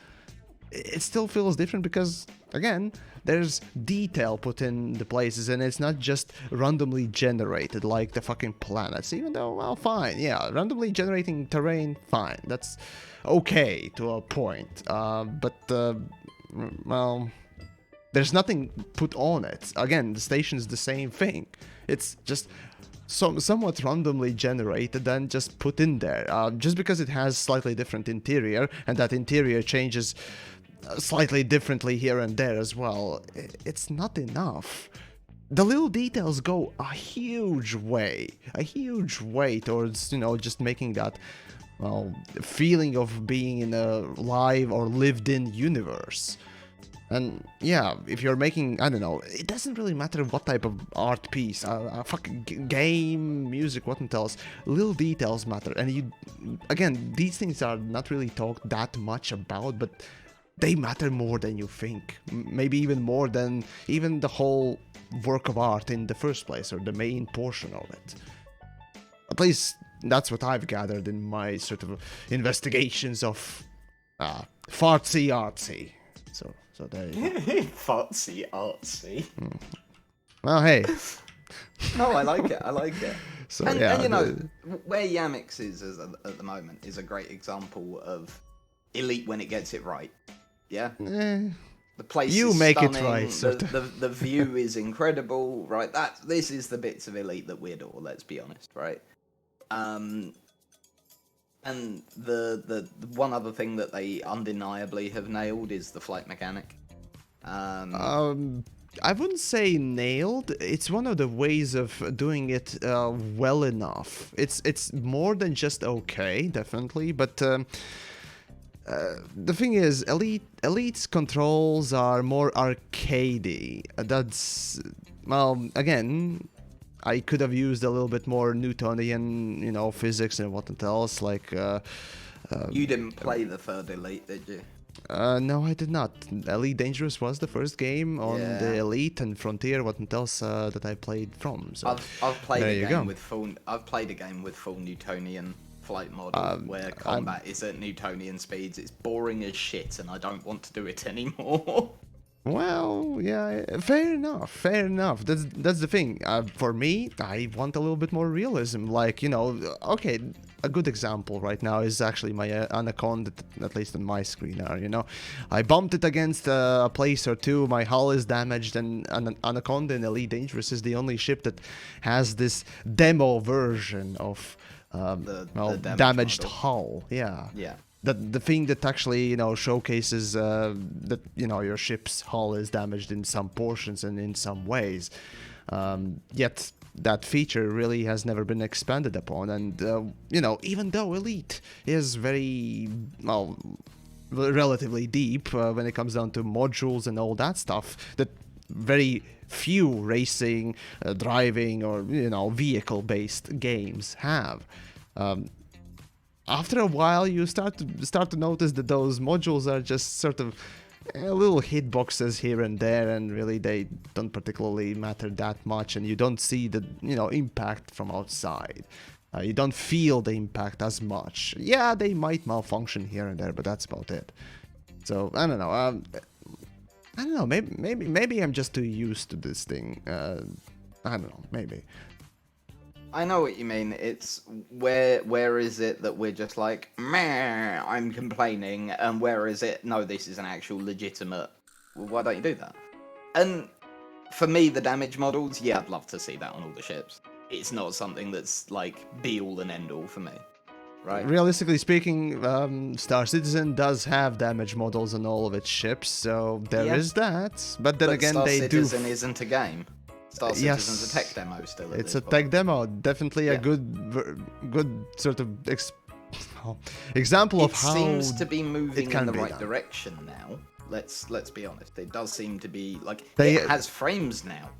It still feels different because, again, there's detail put in the places, and it's not just randomly generated like the fucking planets, even though, well, fine, yeah, randomly generating terrain, fine, that's okay to a point, well... There's nothing put on it. Again, the station's the same thing. It's just somewhat randomly generated and just put in there. Just because it has slightly different interior, and that interior changes slightly differently here and there as well, it's not enough. The little details go a huge way towards, just making that, well, feeling of being in a live or lived-in universe. And yeah, if you're making, I don't know, it doesn't really matter what type of art piece, a fucking game, music, whatnot else, little details matter. And again, these things are not really talked that much about, but they matter more than you think. Maybe even more than even the whole work of art in the first place, or the main portion of it. At least that's what I've gathered in my sort of investigations of fartsy artsy. So there you go. Fartsy artsy. Well, hey. No, I like it. So, and where Yamiks is at the moment is a great example of Elite when it gets it right. Yeah? The place is make stunning, it right. The view is incredible, right? This is the bits of Elite that we adore, let's be honest, right? And the one other thing that they undeniably have nailed is the flight mechanic. I wouldn't say nailed. It's one of the ways of doing it well enough. It's more than just okay, definitely. But the thing is, Elite's controls are more arcadey. That's, well, again, I could have used a little bit more Newtonian, physics and whatnot else, like... you didn't play the third Elite, did you? No, I did not. Elite Dangerous was the first game on the Elite and Frontier, whatnot else that I played from. So I've played a game with full Newtonian flight model where combat is at Newtonian speeds. It's boring as shit, and I don't want to do it anymore. Well, yeah, fair enough. That's the thing. For me, I want a little bit more realism. Like, okay, a good example right now is actually my Anaconda, at least on my screen now, I bumped it against a place or two, my hull is damaged, and an Anaconda in Elite Dangerous is the only ship that has this demo version of the damaged hull. Yeah. The thing that actually, showcases that, your ship's hull is damaged in some portions and in some ways. Yet that feature really has never been expanded upon. And, even though Elite is very, well, relatively deep when it comes down to modules and all that stuff, that very few racing, driving, or, vehicle-based games have. After a while, you start to notice that those modules are just sort of little hitboxes here and there, and really they don't particularly matter that much, and you don't see the impact from outside. You don't feel the impact as much. Yeah, they might malfunction here and there, but that's about it. So I don't know. I don't know. Maybe I'm just too used to this thing. I don't know. Maybe. I know what you mean. It's where is it that we're just like, meh, I'm complaining, and where is it, no, this is an actual legitimate, well, why don't you do that? And for me, the damage models, yeah, I'd love to see that on all the ships. It's not something that's like be all and end all for me, right? Realistically speaking, Star Citizen does have damage models on all of its ships, so there is that. But then again, Star they Citizen isn't a game. Star Citizen's a tech demo still. It's a tech demo. Definitely a good sort of example of how it seems to be moving in the right done. direction now. Let's be honest. It does seem to be like They- it has frames now.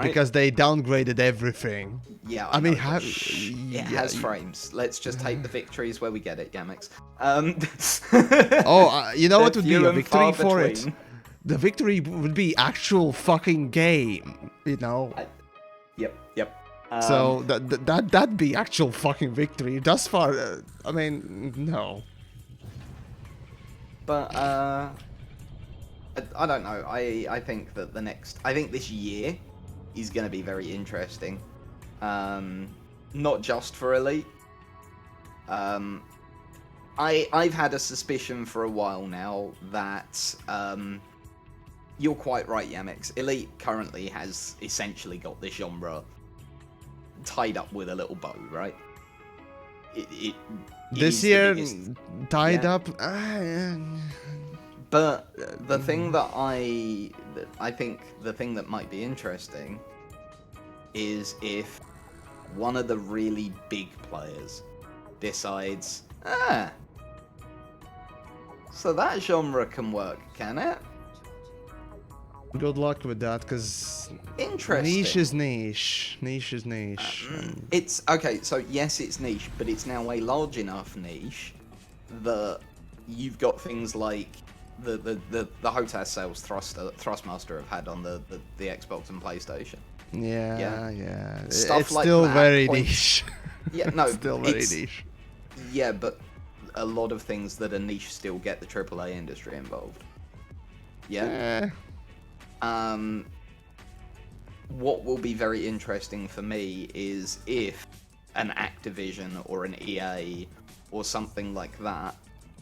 Because they downgraded everything. Yeah, I mean, it has frames. Let's just take the victories where we get it, Yamiks. You know what would be few a and victory far for it? between. The victory would be actual fucking game, you know? Yep. So that'd be actual fucking victory. Thus far, I mean, no. But I don't know. I think that this year is going to be very interesting. Not just for Elite. I've had a suspicion for a while now that you're quite right, Yamiks. Elite currently has essentially got this genre tied up with a little bow, right? It This is the year, biggest- tied yeah. up. But the thing that I think the thing that might be interesting is if one of the really big players decides, so that genre can work, can it? Good luck with that, because Interesting. niche is niche. Niche is niche. It's okay. So yes, it's niche, but it's now a large enough niche that you've got things like the HOTAS sales Thrustmaster have had on the Xbox and PlayStation. Yeah. Stuff It's like still that very points- niche. Yeah, no, Still very it's- niche. Yeah, but a lot of things that are niche still get the AAA industry involved. Yeah. What will be very interesting for me is if an Activision or an EA or something like that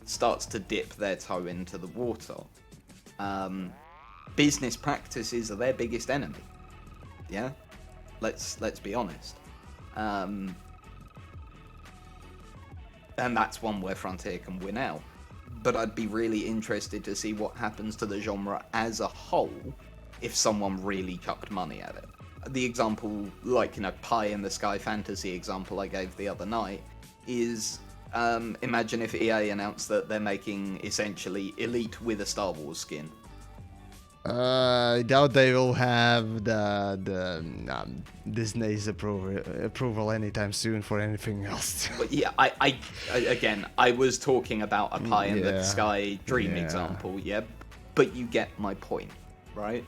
starts to dip their toe into the water. Business practices are their biggest enemy. Yeah, let's be honest. And that's one where Frontier can win out. But I'd be really interested to see what happens to the genre as a whole if someone really chucked money at it. The example, like, pie in the sky fantasy example I gave the other night is, imagine if EA announced that they're making essentially Elite with a Star Wars skin. I doubt they will have the Disney's approval anytime soon for anything else. But yeah, I was talking about a pie in the Yeah. sky dream Yeah. example, yeah? But you get my point, right?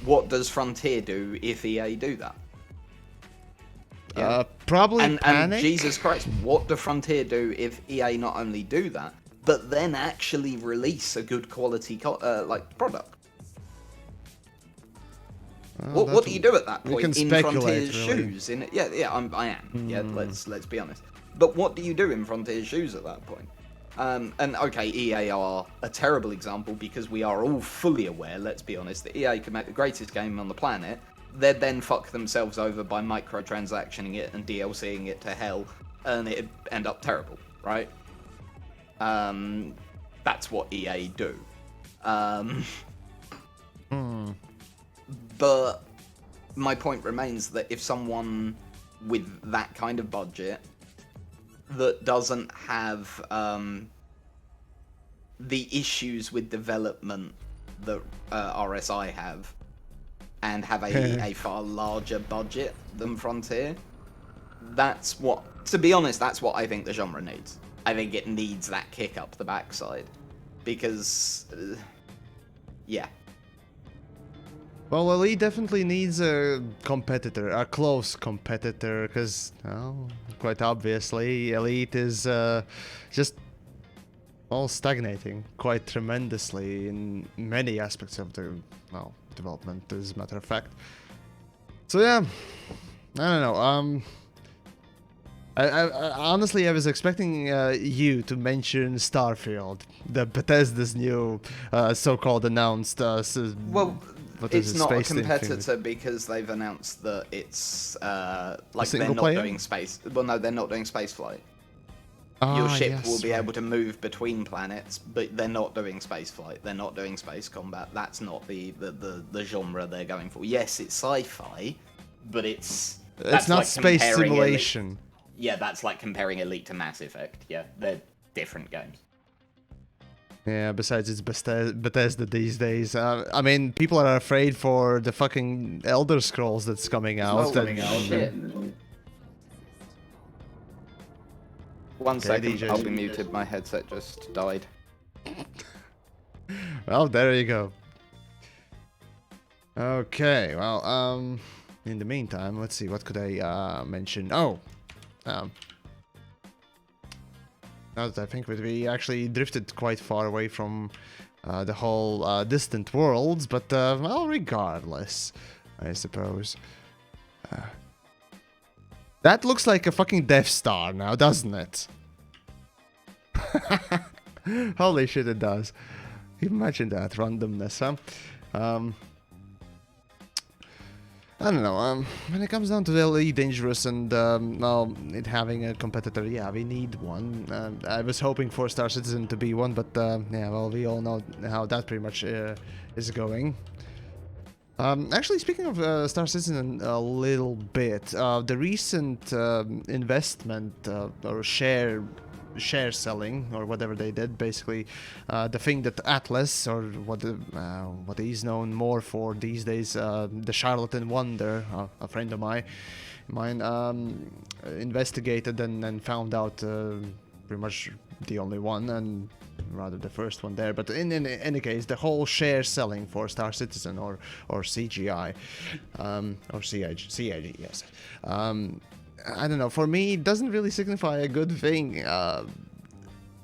What does Frontier do if EA do that? Yeah. Probably And panic. Jesus Christ, what do Frontier do if EA not only do that, but then actually release a good quality product? What do you do at that we point can in speculate, Frontier's really. shoes? I am. Yeah, let's be honest. But what do you do in Frontier's shoes at that point? And okay, EA are a terrible example because we are all fully aware, let's be honest, that EA can make the greatest game on the planet. They'd then fuck themselves over by microtransactioning it and DLCing it to hell, and it'd end up terrible, right? That's what EA do. But my point remains that if someone with that kind of budget that doesn't have the issues with development that RSI have, and have a far larger budget than Frontier, to be honest, that's what I think the genre needs. I think it needs that kick up the backside. Because, yeah. Well, Elite definitely needs a competitor, a close competitor, because, quite obviously, Elite is just all stagnating quite tremendously in many aspects of the development, as a matter of fact. So yeah, I don't know. I honestly, I was expecting you to mention Starfield, the Bethesda's new so-called announced. Well, it's not a Space competitor Infinite. because they've announced that it's like they're single not player? doing space. Well, no, they're not doing spaceflight. Your Ah, ship yes, will be right. able to move between planets, but they're not doing space flight. They're not doing space combat. That's not the genre they're going for. Yes, it's sci-fi, but It's that's not like space comparing Elite. simulation. Yeah, that's like comparing Elite to Mass Effect. Yeah, they're different games. Yeah, besides it's Bethesda these days. I mean, people are afraid for the fucking Elder Scrolls that's coming out. Shit. One Okay, second, DJ. I'll be muted. My headset just died. Well, there you go. Okay, well, in the meantime, let's see, what could I mention? Oh, now that I think of it, we actually drifted quite far away from the whole distant worlds, but, well, regardless, I suppose. That looks like a fucking Death Star now, doesn't it? Holy shit, it does. Imagine that randomness, huh? I don't know, when it comes down to the Elite Dangerous and, well, it having a competitor, yeah, we need one. I was hoping for Star Citizen to be one, but, yeah, well, we all know how that pretty much is going. Actually, speaking of Star Citizen a little bit, the recent investment or share selling or whatever they did, basically the thing that Atlas, or what he's known more for these days, the Charlatan Wonder, a friend of mine investigated and found out pretty much the only one, and rather the first one there. But in any case, the whole share selling for Star Citizen or CGI or CIG, yes. I don't know. For me, it doesn't really signify a good thing.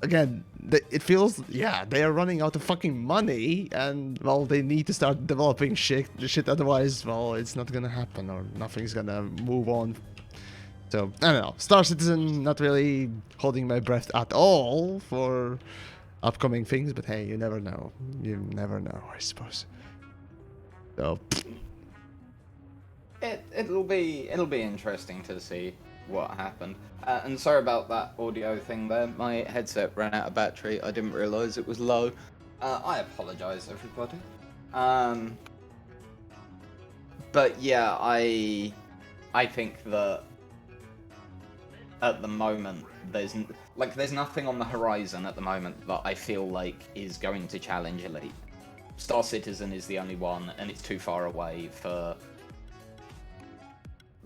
Again, it feels, yeah, they are running out of fucking money, and, well, they need to start developing shit. Otherwise, well, it's not gonna happen, or nothing's gonna move on. So, I don't know. Star Citizen, not really holding my breath at all for upcoming things, but hey, you never know. You never know, I suppose. So, It'll be interesting to see what happened. And sorry about that audio thing there. My headset ran out of battery. I didn't realise it was low. I apologise, everybody. But yeah, I think that at the moment there's nothing on the horizon at the moment that I feel like is going to challenge Elite. Star Citizen is the only one, and it's too far away for,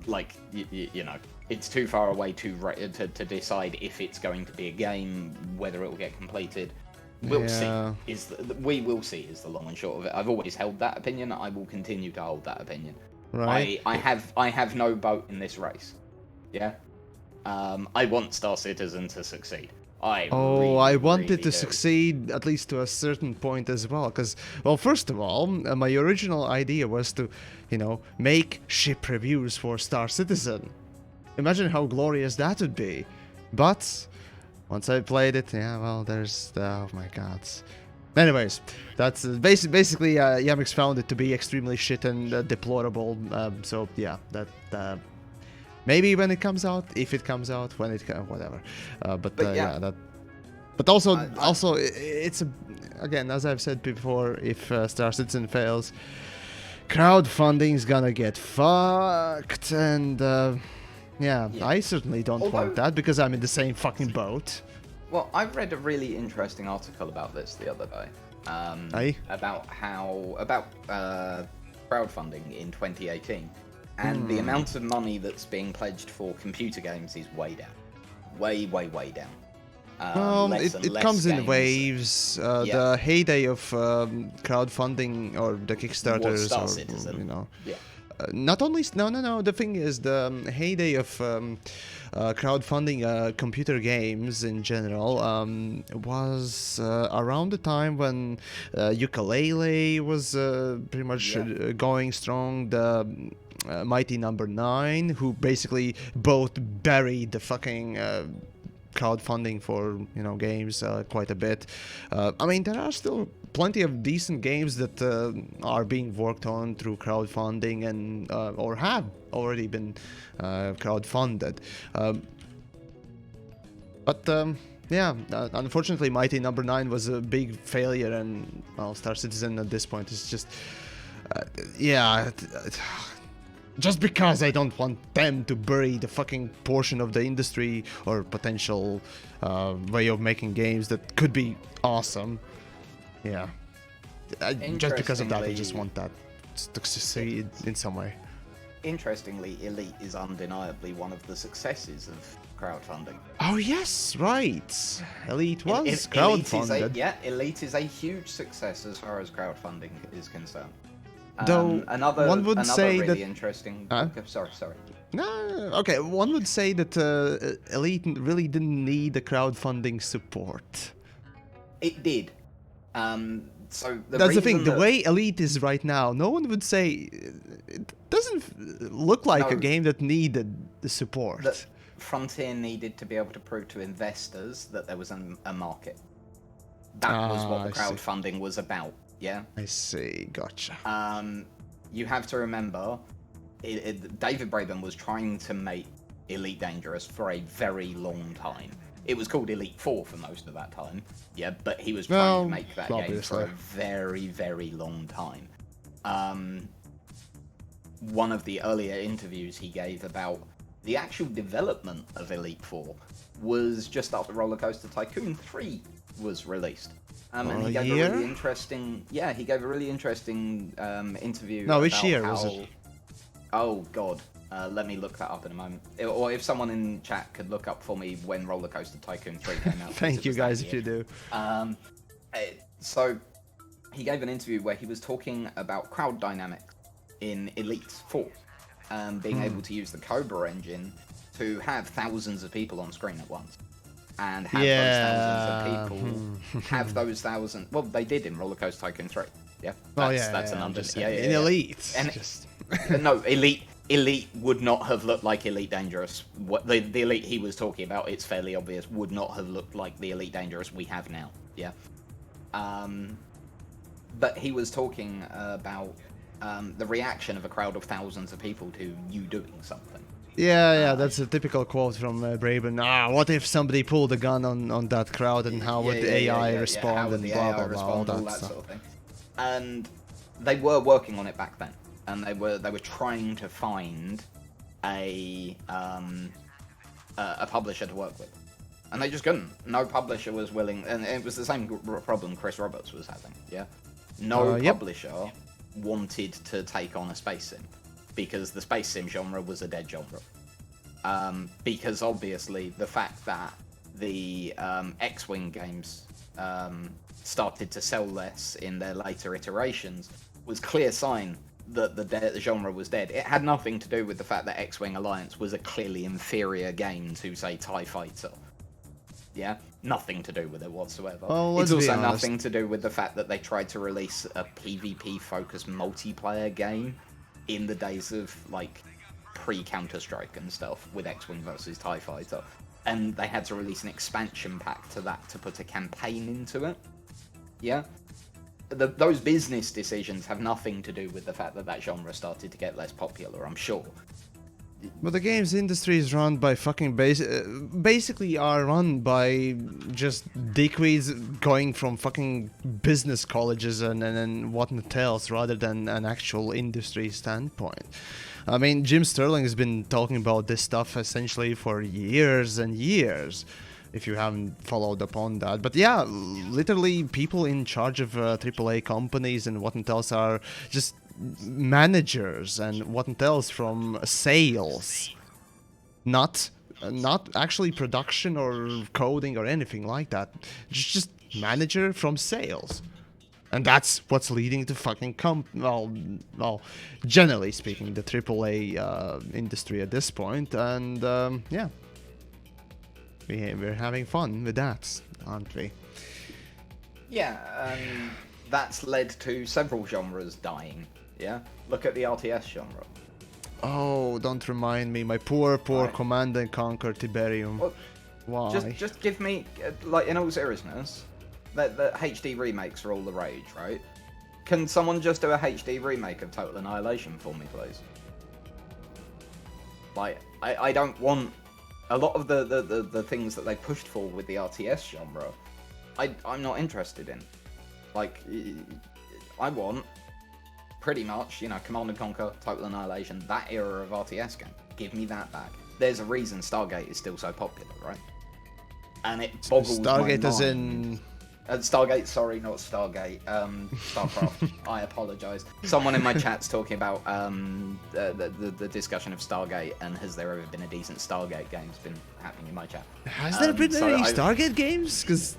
like, you know, it's too far away to decide if it's going to be a game, whether it will get completed. We'll see. We will see is the long and short of it. I've always held that opinion. I will continue to hold that opinion. right. I have no boat in this race. Yeah. I want Star Citizen to succeed. I wanted really to do. succeed at least to a certain point as well, because, well, first of all, my original idea was to, you know, make ship reviews for Star Citizen. Imagine how glorious that would be. But once I played it, yeah, well, there's the, oh my god. Anyways, that's basically Yamiks found it to be extremely shit and deplorable. So yeah, that. Maybe when it comes out, if it comes out, when it whatever. But yeah, that. But also, it's a, again, as I've said before, if Star Citizen fails, crowdfunding's gonna get fucked, and yeah, I certainly don't want that because I'm in the same fucking boat. Well, I read a really interesting article about this the other day. About crowdfunding in 2018. And the amount of money that's being pledged for computer games is way down. Way down. It comes in waves. The heyday of crowdfunding or the Kickstarters, Star Citizen. You know. Yeah. Not only no. The thing is, the heyday of crowdfunding computer games in general was around the time when Ukulele was pretty much going strong. The Mighty Number 9, who basically both buried the fucking crowdfunding for, you know, games quite a bit. I mean, there are still plenty of decent games that are being worked on through crowdfunding and or have already been crowdfunded. But yeah, unfortunately, Mighty Number 9 was a big failure, and well, Star Citizen at this point is just, yeah. Just because I don't want them to bury the fucking portion of the industry or potential way of making games that could be awesome. Yeah. Just because of that, I just want that to succeed in some way. Interestingly, Elite is undeniably one of the successes of crowdfunding. Oh yes, right. Elite was crowdfunded. Elite is a huge success as far as crowdfunding is concerned. Though one would say really that interesting. Okay, sorry. No, okay. One would say that Elite really didn't need the crowdfunding support. It did. So that's the thing. The way Elite is right now, no one would say it doesn't look like a game that needed the support. Frontier needed to be able to prove to investors that there was a market. That was what the crowdfunding was about. Yeah. I see. Gotcha. You have to remember, David Braben was trying to make Elite Dangerous for a very long time. It was called Elite 4 for most of that time. Yeah, but he was trying to make that game for a very, very long time. One of the earlier interviews he gave about the actual development of Elite 4 was just after Roller Coaster Tycoon 3 was released. And he gave a really interesting, interview. No, which year was it? Oh God, let me look that up in a moment. Or if someone in chat could look up for me when Roller Coaster Tycoon 3 came out. Thank you guys if you do. So he gave an interview where he was talking about crowd dynamics in Elite 4, being able to use the Cobra engine to have thousands of people on screen at once. And have those thousands of people well, they did in Roller Coaster Tycoon 3. Yeah. That's an understatement. In Elite. And no, Elite would not have looked like Elite Dangerous. The Elite he was talking about, it's fairly obvious, would not have looked like the Elite Dangerous we have now. Yeah. But he was talking about the reaction of a crowd of thousands of people to you doing something. Yeah, that's a typical quote from Braben. What if somebody pulled a gun on that crowd, and how would the AI respond, and blah, blah, blah, all that stuff. Sort of thing. And they were working on it back then, and they were trying to find a publisher to work with, and they just couldn't. No publisher was willing, and it was the same problem Chris Roberts was having. Yeah, no publisher wanted to take on a space sim, because the space sim genre was a dead genre. Because obviously the fact that the X-Wing games started to sell less in their later iterations was clear sign that the genre was dead. It had nothing to do with the fact that X-Wing Alliance was a clearly inferior game to, say, TIE Fighter. Yeah? Nothing to do with it whatsoever. Well, it's also nothing to do with the fact that they tried to release a PvP-focused multiplayer game in the days of, like, pre-Counter-Strike and stuff with X-Wing versus TIE Fighter. And they had to release an expansion pack to that to put a campaign into it. Yeah? Those business decisions have nothing to do with the fact that genre started to get less popular, I'm sure. But the games industry is run by fucking basically are run by just dickweeds going from fucking business colleges and whatnot else, rather than an actual industry standpoint. I mean, Jim Sterling has been talking about this stuff essentially for years and years, if you haven't followed up on that. But yeah, literally people in charge of AAA companies and whatnot else are just managers and whatnot else from sales, not actually production or coding or anything like that. Just manager from sales. And that's what's leading to fucking well, generally speaking, the AAA industry at this point. And yeah, we're having fun with that, aren't we? Yeah, that's led to several genres dying. Yeah, look at the RTS genre. Oh, don't remind me, my poor Command and Conquer Tiberium. Well, why? Just give me, like, in all seriousness, the HD remakes are all the rage, right? Can someone just do a HD remake of Total Annihilation for me, please? Like, I don't want a lot of the things that they pushed for with the RTS genre, I'm not interested in. Like, I want pretty much, you know, Command and Conquer, Total Annihilation, that era of RTS game. Give me that back. There's a reason Stargate is still so popular, right? And it boggles my mind. Stargate as in... Stargate, sorry, not Stargate. Starcraft. I apologise. Someone in my chat's talking about the discussion of Stargate, and has there ever been a decent Stargate game? It's been happening in my chat. Has there been any Stargate games? Because,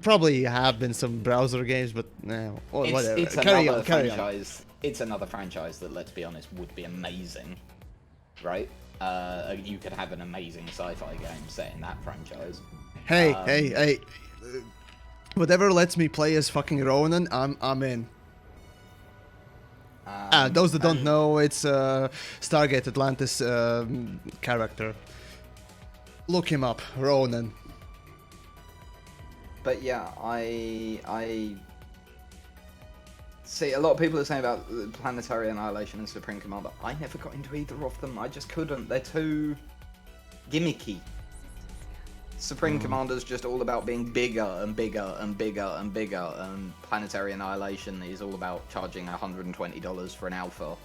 probably have been some browser games, but no, whatever. It's another franchise. It's another franchise that, let's be honest, would be amazing, right? You could have an amazing sci-fi game set in that franchise. Hey. Whatever lets me play as fucking Ronan, I'm in. Those that don't know, it's Stargate Atlantis character. Look him up, Ronan. But yeah, I see a lot of people are saying about Planetary Annihilation and Supreme Commander. I never got into either of them. I just couldn't. They're too gimmicky. Supreme Commander's just all about being bigger and bigger and bigger and bigger, and Planetary Annihilation is all about charging $120 for an alpha.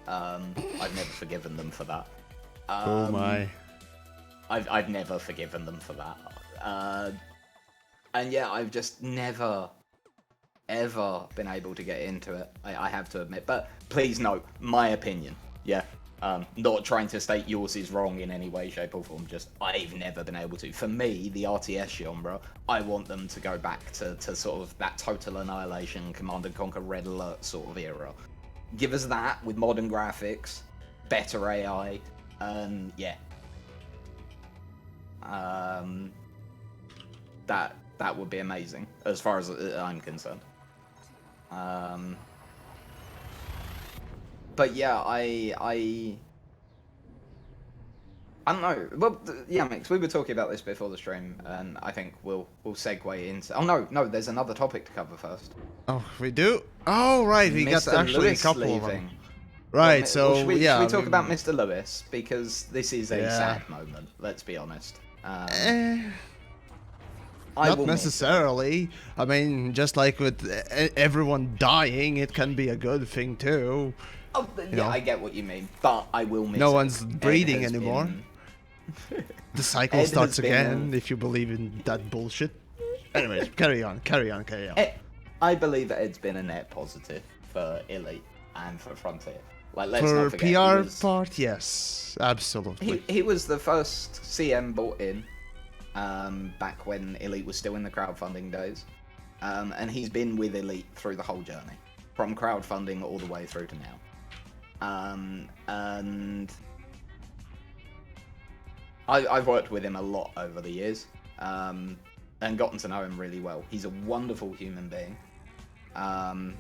I've never forgiven them for that. Oh my. I've never forgiven them for that. And yeah, I've just never, ever been able to get into it. I have to admit. But please note, my opinion. Yeah. Not trying to state yours is wrong in any way, shape or form, just I've never been able to. For me, the RTS genre, I want them to go back to sort of that Total Annihilation, Command and Conquer, Red Alert sort of era. Give us that with modern graphics, better AI, and yeah. That would be amazing, as far as I'm concerned. But yeah, I don't know. Well, Yamiks, we were talking about this before the stream, and I think we'll segue into. Oh no, there's another topic to cover first. Oh, we do? Oh right, we got actually a couple leaving. of them. Right, so should we yeah. talk about Mr. Lewis, because this is a sad moment. Let's be honest. Not necessarily. I mean, just like with everyone dying, it can be a good thing too. Oh, yeah, I get what you mean, but I will miss it. No one's breathing anymore. The cycle starts again, if you believe in that bullshit. Anyways, carry on. I believe that Ed's been a net positive for Elite and for Frontier. Like, let's for not forget, PR part, yes, absolutely. He was the first CM bought in back when Elite was still in the crowdfunding days. And he's been with Elite through the whole journey, from crowdfunding all the way through to now. And I've worked with him a lot over the years, and gotten to know him really well. He's a wonderful human being, and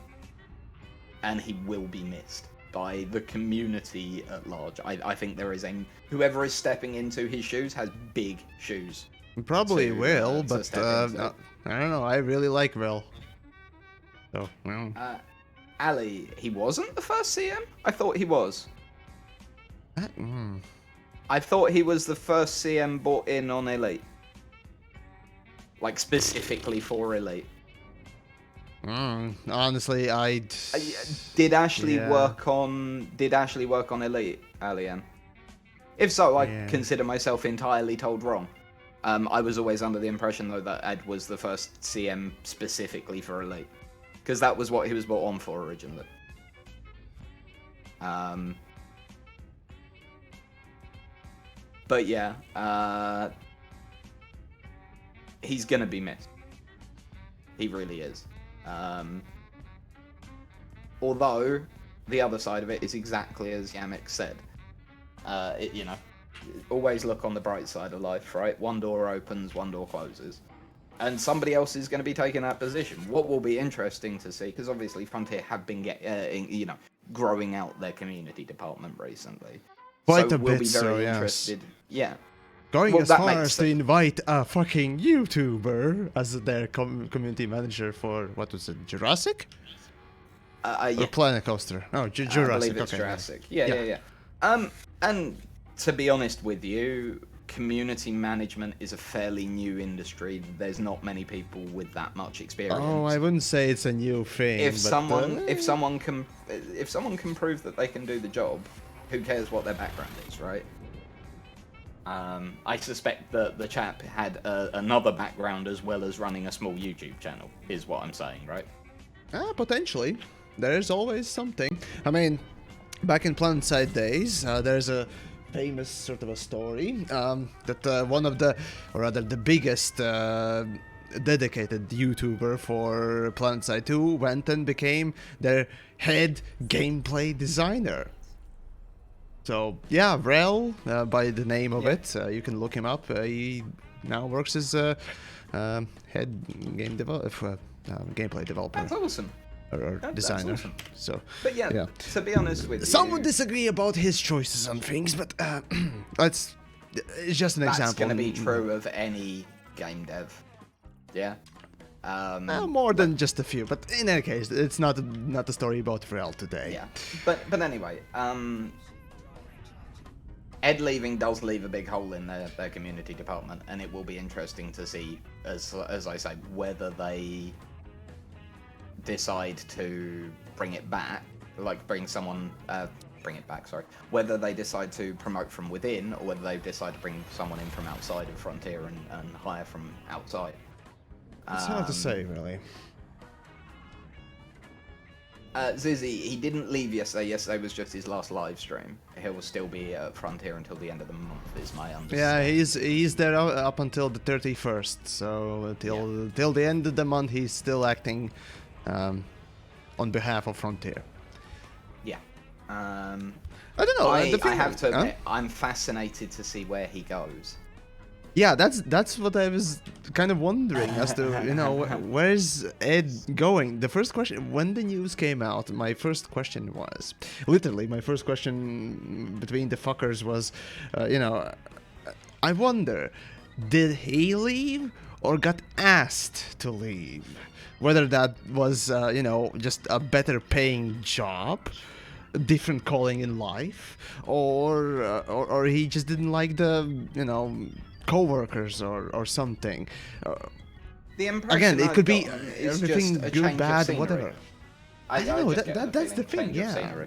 he will be missed by the community at large. I think there is whoever is stepping into his shoes has big shoes. Probably will, but I don't know. I really like Will. So, well. Ali, he wasn't the first CM? I thought he was. I thought he was the first CM bought in on Elite. Like, specifically for Elite. Honestly, Did Ashley work on Elite, Alien? If so, I consider myself entirely told wrong. I was always under the impression, though, that Ed was the first CM specifically for Elite. Because that was what he was brought on for originally. But yeah, he's gonna be missed. He really is. Although, the other side of it is exactly as Yamiks said. Always look on the bright side of life, right? One door opens, one door closes. And somebody else is going to be taking that position. What will be interesting to see, because obviously Frontier have been growing out their community department recently. Quite so a we'll bit, be very so interested. Yeah. Going as far as to invite a fucking YouTuber as their community manager for, what was it, Jurassic? Or Planet Coaster? Oh, Jurassic. I believe it's okay, Jurassic. Yeah. And To be honest with you, community management is a fairly new industry. There's not many people with that much experience. Oh, I wouldn't say it's a new thing. If but, someone can prove that they can do the job, who cares what their background is, right? I suspect that the chap had another background as well as running a small YouTube channel, is what I'm saying, right? Potentially. There's always something. I mean, back in PlanetSide days, there's a famous sort of a story that one of the, or rather the biggest dedicated YouTuber for PlanetSide 2 went and became their head gameplay designer. So yeah, Rel, by the name of it, you can look him up. He now works as a head gameplay developer. That's awesome. Or designer. That's awesome. So, but yeah, to be honest with you, some would disagree about his choices on things, but it's just an example. That's going to be true of any game dev. Yeah. More than just a few, but in any case, it's not a story about Rel today. Yeah, but anyway, Ed leaving does leave a big hole in their community department, and it will be interesting to see, as I say, whether they decide to bring it back, like bring it back, sorry. Whether they decide to promote from within, or whether they decide to bring someone in from outside of Frontier and hire from outside. It's hard to say, really. Zizzy, he didn't leave yesterday. Yesterday was just his last live stream. He'll still be at Frontier until the end of the month, is my understanding. Yeah, he's there up until the 31st, so till the end of the month he's still acting on behalf of Frontier. Yeah. I don't know. I have to admit, I'm fascinated to see where he goes. Yeah, that's what I was kind of wondering as to, where's Ed going? The first question, when the news came out, my first question was, literally, my first question between the fuckers was, I wonder, did he leave or got asked to leave? Whether that was, just a better paying job, different calling in life, or he just didn't like the, co-workers or something. The impression again, it could be is everything just a good, change bad, of whatever. I don't know. That's the thing. Yeah.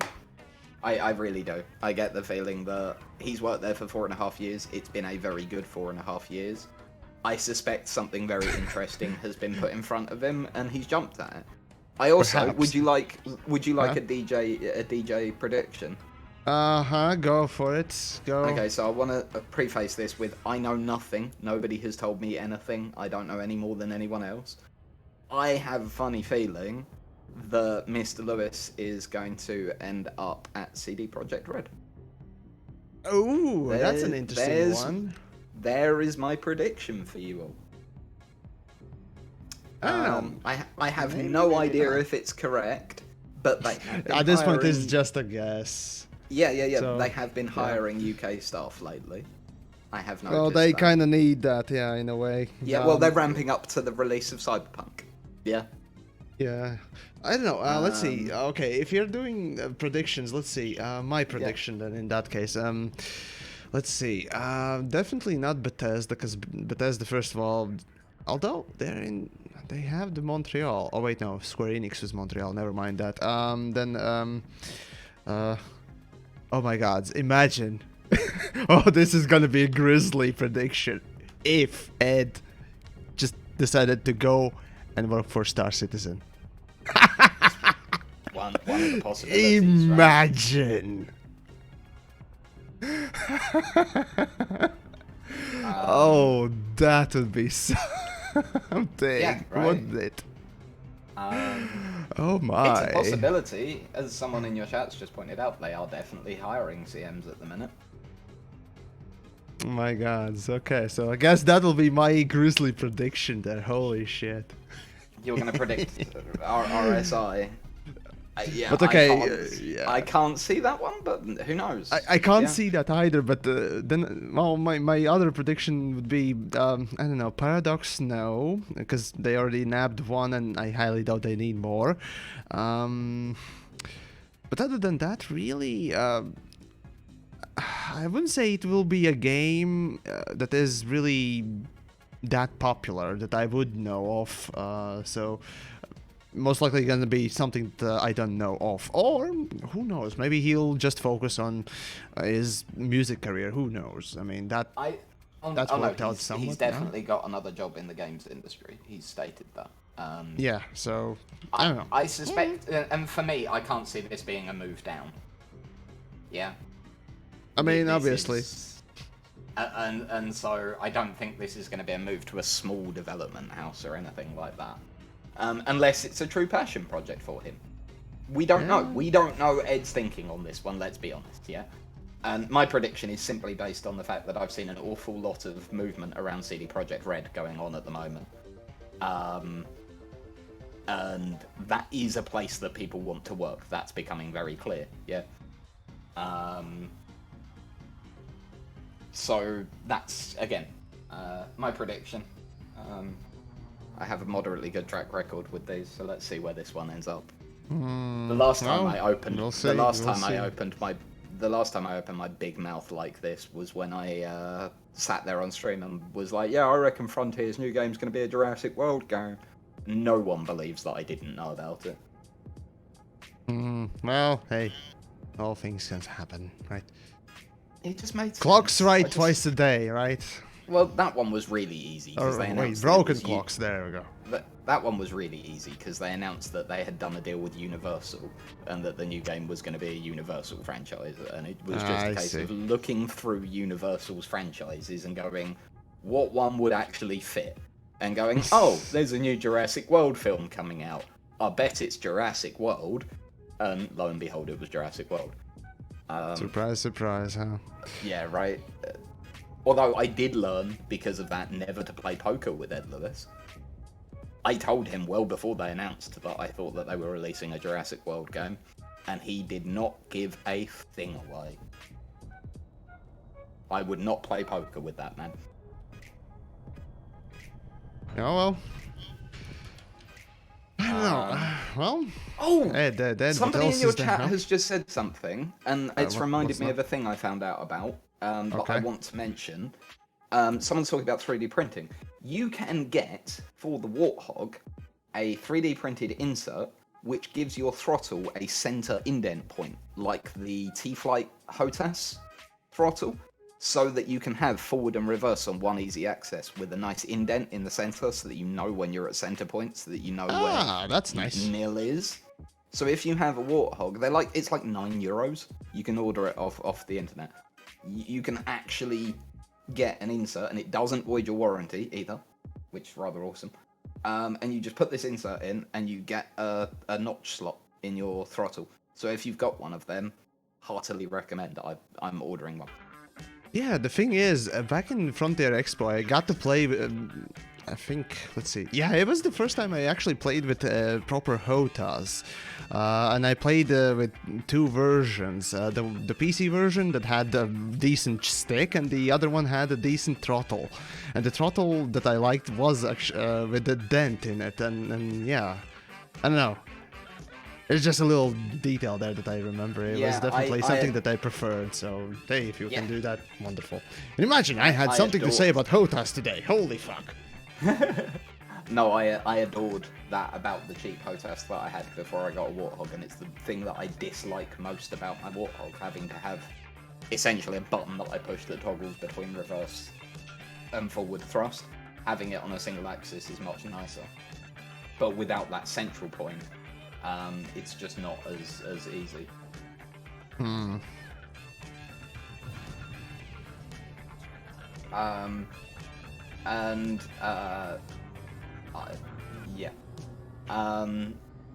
I really do. I get the feeling that he's worked there for 4.5 years. It's been a very good 4.5 years. I suspect something very interesting has been put in front of him, and he's jumped at it. I also Perhaps. Would you like a DJ prediction? Go for it. Go. Okay, so I want to preface this with I know nothing. Nobody has told me anything. I don't know any more than anyone else. I have a funny feeling that Mr. Lewis is going to end up at CD Projekt Red. Oh, that's an interesting one. There is my prediction for you all. I have no idea if it's correct, but they have been at this point it's just a guess. Yeah. So, they have been hiring UK staff lately. I have noticed. Well, they kind of need that, in a way. Yeah, well, they're ramping up to the release of Cyberpunk. Yeah. Yeah. I don't know. Let's see. Okay, if you're doing predictions, let's see. My prediction then in that case. Let's see. Definitely not Bethesda, because Bethesda, first of all, although they have the Montreal. Oh wait, no, Square Enix was Montreal. Never mind that. Oh my God! Imagine. Oh, this is gonna be a grisly prediction. If Ed just decided to go and work for Star Citizen. one of the possibilities. Imagine. Right? Oh, that would be something, wouldn't it? Oh my. It's a possibility. As someone in your chats just pointed out, they are definitely hiring CMs at the minute. Oh my God. Okay, so I guess that'll be my grisly prediction there. Holy shit. You're going to predict RSI. Yeah, but okay, I can't see that one, but who knows? I can't see that either, but then, well, my other prediction would be, I don't know, Paradox, no, because they already nabbed one, and I highly doubt they need more. But other than that, really, I wouldn't say it will be a game that is really that popular that I would know of. So most likely gonna be something that I don't know of, or who knows? Maybe he'll just focus on his music career. Who knows? I mean that's worked out somewhat. He's definitely got another job in the games industry. He's stated that. Yeah. So I don't know. I suspect, and for me, I can't see this being a move down. Yeah. I mean, obviously. And so I don't think this is going to be a move to a small development house or anything like that. Unless it's a true passion project for him. We don't know. We don't know Ed's thinking on this one, let's be honest, yeah? And my prediction is simply based on the fact that I've seen an awful lot of movement around CD Projekt Red going on at the moment. And that is a place that people want to work. That's becoming very clear, yeah? So that's, again, my prediction. I have a moderately good track record with these, so let's see where this one ends up. The last time I opened my big mouth like this was when I sat there on stream and was like, yeah, I reckon Frontier's new game's going to be a Jurassic World game. No one believes that I didn't know about it. Well, hey, all things can happen, right? It just made sense. Clocks right twice a day, right? Well, that one was really easy. Wait, broken clocks, there we go. That one was really easy because they announced that they had done a deal with Universal and that the new game was going to be a Universal franchise. And it was just a case of looking through Universal's franchises and going, what one would actually fit? And going, oh, there's a new Jurassic World film coming out. I bet it's Jurassic World. And lo and behold, it was Jurassic World. Surprise, surprise, huh? Yeah, right. Although I did learn, because of that, never to play poker with Ed Lewis. I told him well before they announced that I thought that they were releasing a Jurassic World game, and he did not give a thing away. I would not play poker with that man. Oh, well. I don't know. Well, somebody in your chat has just said something, and it's reminded me of a thing I found out about, that I want to mention. Someone's talking about 3D printing. You can get, for the Warthog, a 3D printed insert, which gives your throttle a center indent point, like the T-Flight HOTAS throttle, so that you can have forward and reverse on one easy access with a nice indent in the center, so that you know when you're at center point, so that you know where that's nice. nil is. So if you have a Warthog, it's like €9. You can order it off the internet. You can actually get an insert, and it doesn't void your warranty either, which is rather awesome. And you just put this insert in, and you get a notch slot in your throttle. So if you've got one of them, heartily recommend. I'm ordering one. Yeah, the thing is, back in Frontier Expo, I got to play, I think, let's see. Yeah, it was the first time I actually played with proper HOTAS. And I played with two versions. The PC version that had a decent stick, and the other one had a decent throttle. And the throttle that I liked was actually with the dent in it, and yeah, I don't know. It's just a little detail there that I remember. It was definitely something that I preferred. So, hey, if you can do that, wonderful. And imagine I had something to say about HOTAS today. Holy fuck. No, I adored that about the cheap HOTAS that I had before I got a Warthog, and it's the thing that I dislike most about my Warthog, having to have essentially a button that I push that toggles between reverse and forward thrust. Having it on a single axis is much nicer. But without that central point, it's just not as easy.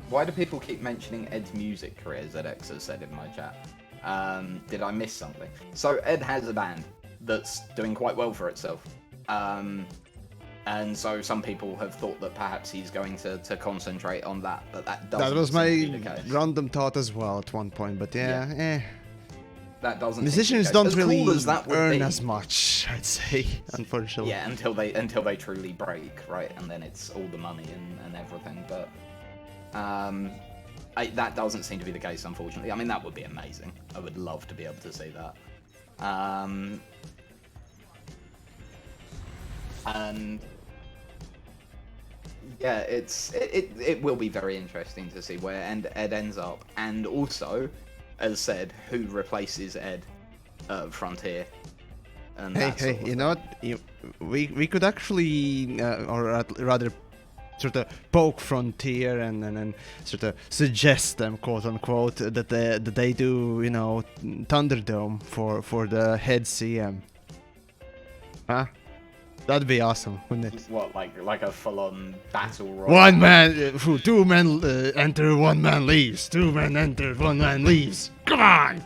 Why do people keep mentioning Ed's music career, ZX has said in my chat? Did I miss something? So Ed has a band that's doing quite well for itself. And so some people have thought that perhaps he's going to concentrate on that, but that doesn't was my seem to be the case. random thought as well at one point, but yeah. That doesn't. Musicians don't really cool earn as much, I'd say, unfortunately. Yeah, until they truly break, right? And then it's all the money and everything. But that doesn't seem to be the case, unfortunately. I mean, that would be amazing. I would love to be able to see that. And yeah, it will be very interesting to see where Ed ends up, and also, as said, who replaces Ed at Frontier. And Hey, you know what? We could actually, rather, sort of poke Frontier and sort of suggest them, quote unquote, that they do, you know, Thunderdome for the head CM. Huh? That'd be awesome, wouldn't it? What, like a full-on battle royale? One man, two men enter, one man leaves. Two men enter, one man leaves. Come on!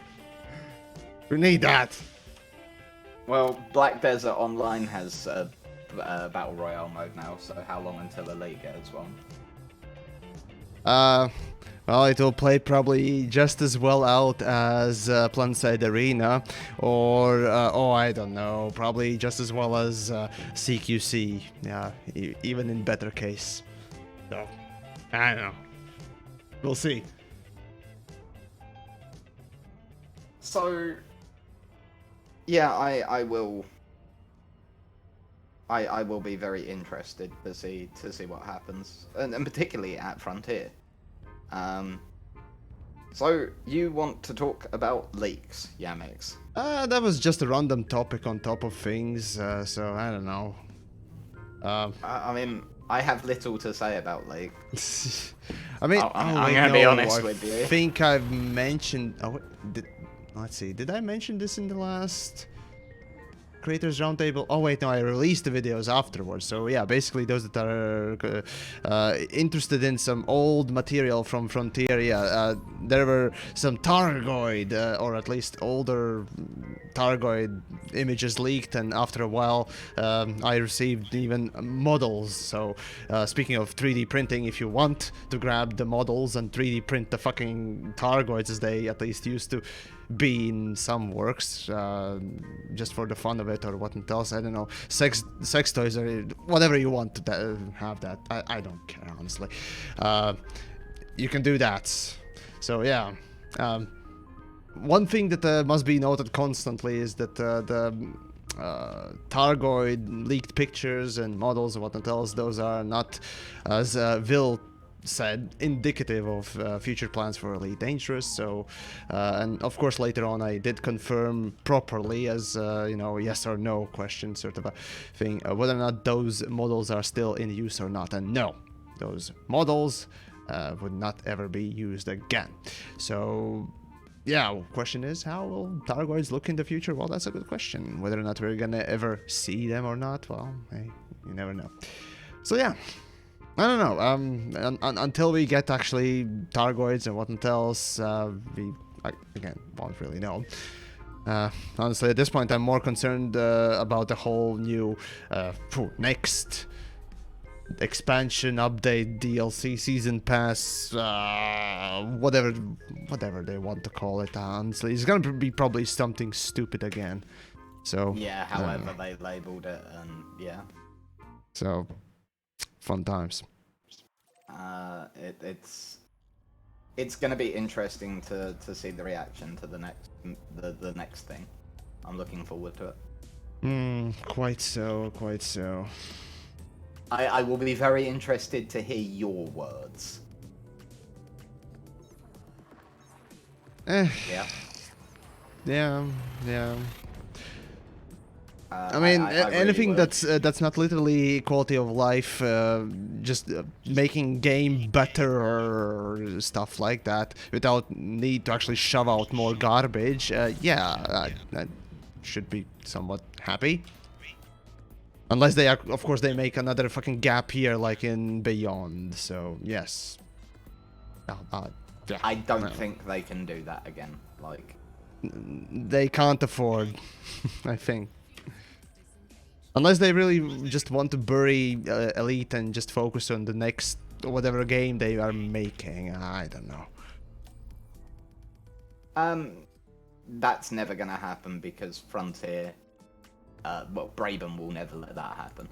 We need that. Well, Black Desert Online has a battle royale mode now, so how long until Elite gets one? Well, it will play probably just as well out as Planetside Arena, or I don't know, probably just as well as CQC. Yeah, even in better case. So, I don't know. We'll see. So, yeah, I will be very interested to see what happens, and particularly at Frontier. So you want to talk about leaks, Yamiks? That was just a random topic on top of things, so I don't know. I mean, I have little to say about leaks. I mean, I'm gonna be honest with you. I think I've mentioned. Let's see. Did I mention this in the last Creators Roundtable? Oh wait, no, I released the videos afterwards. So yeah, basically those that are interested in some old material from Frontier, yeah, there were some Targoid, or at least older Targoid images leaked, and after a while I received even models. So speaking of 3D printing, if you want to grab the models and 3D print the fucking Targoids, as they at least used to be in some works, just for the fun of it or what else, I don't know, sex toys or whatever you want to have that, I don't care, honestly. You can do that. So yeah, one thing that must be noted constantly is that the Targoid leaked pictures and models and what else, those are not, as Vil said, indicative of future plans for Elite Dangerous. So and of course later on I did confirm properly as you know, yes or no question sort of a thing, whether or not those models are still in use or not, and no, those models would not ever be used again. So yeah, question is, how will Targoids look in the future? Well, that's a good question. Whether or not we're gonna ever see them or not, well, hey, you never know. So yeah, I don't know. Until we get actually Targoids and what else, we again won't really know. Honestly, at this point, I'm more concerned about the whole new next expansion, update, DLC, season pass, whatever they want to call it. Honestly, it's gonna be probably something stupid again. So yeah, however they labeled it, and yeah. So fun times. It's gonna be interesting to see the reaction to the next thing. I'm looking forward to it. Quite so. I will be very interested to hear your words. Yeah. I mean, anything really that's not literally quality of life, just making game better or stuff like that, without need to actually shove out more garbage. Yeah, I should be somewhat happy. Unless they are, of course, they make another fucking gap here, like in Beyond. So yes. Yeah, I don't think they can do that again. Like, they can't afford, I think. Unless they really just want to bury Elite and just focus on the next whatever game they are making. I don't know. That's never gonna happen because Frontier, well, Braben will never let that happen.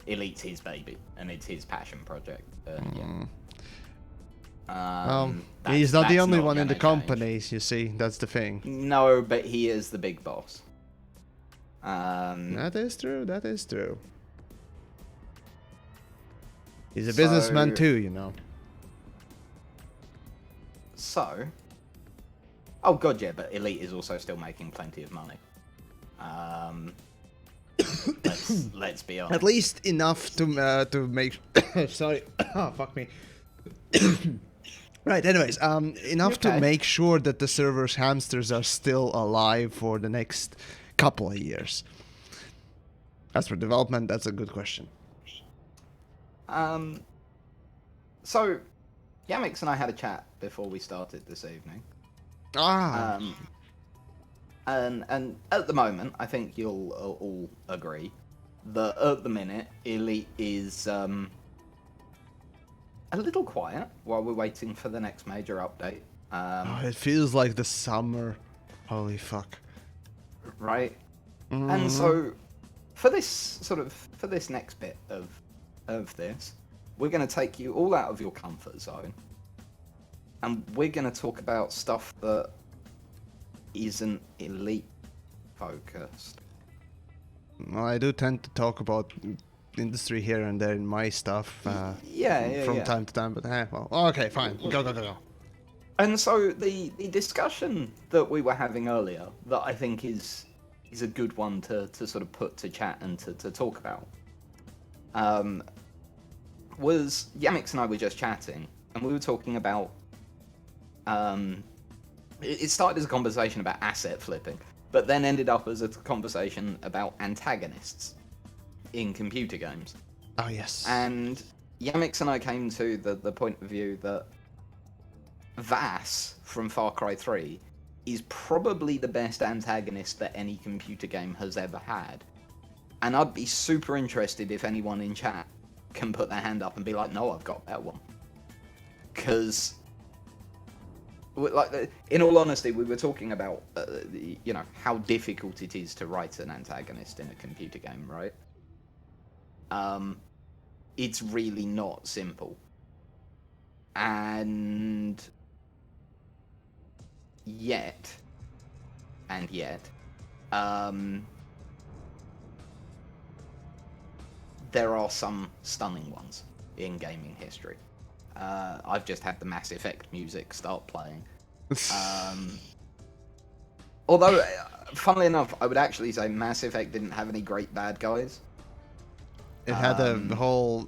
Elite's his baby, and it's his passion project. Yeah. He's not the that's only one in the gonna change. companies, you see. That's the thing. No, but he is the big boss. That is true. That is true. He's a businessman too, you know. So, oh god, yeah, but Elite is also still making plenty of money. Let's be honest. At least enough to make. Sorry, oh, fuck me. Right. Anyways, enough to make sure that the server's hamsters are still alive for the next couple of years. As for development, that's a good question. So, Yamiks and I had a chat before we started this evening. And at the moment, I think you'll all agree that at the minute, Elite is a little quiet while we're waiting for the next major update. It feels like the summer. Holy fuck. Right? And so, for this next bit of this, we're going to take you all out of your comfort zone, and we're going to talk about stuff that isn't Elite focused. Well, I do tend to talk about industry here and there in my stuff from time to time, but well, okay, fine. Go. And so the discussion that we were having earlier, that I think is a good one to sort of put to chat and to talk about, was Yamiks and I were just chatting, and we were talking about it started as a conversation about asset flipping, but then ended up as a conversation about antagonists in computer games. Oh, yes. And Yamiks and I came to the point of view that Vass from Far Cry 3 is probably the best antagonist that any computer game has ever had. And I'd be super interested if anyone in chat can put their hand up and be like, no, I've got that one. Because, like, in all honesty, we were talking about, how difficult it is to write an antagonist in a computer game, right? It's really not simple. And yet, there are some stunning ones in gaming history. I've just had the Mass Effect music start playing. Although, funnily enough, I would actually say Mass Effect didn't have any great bad guys. It had a whole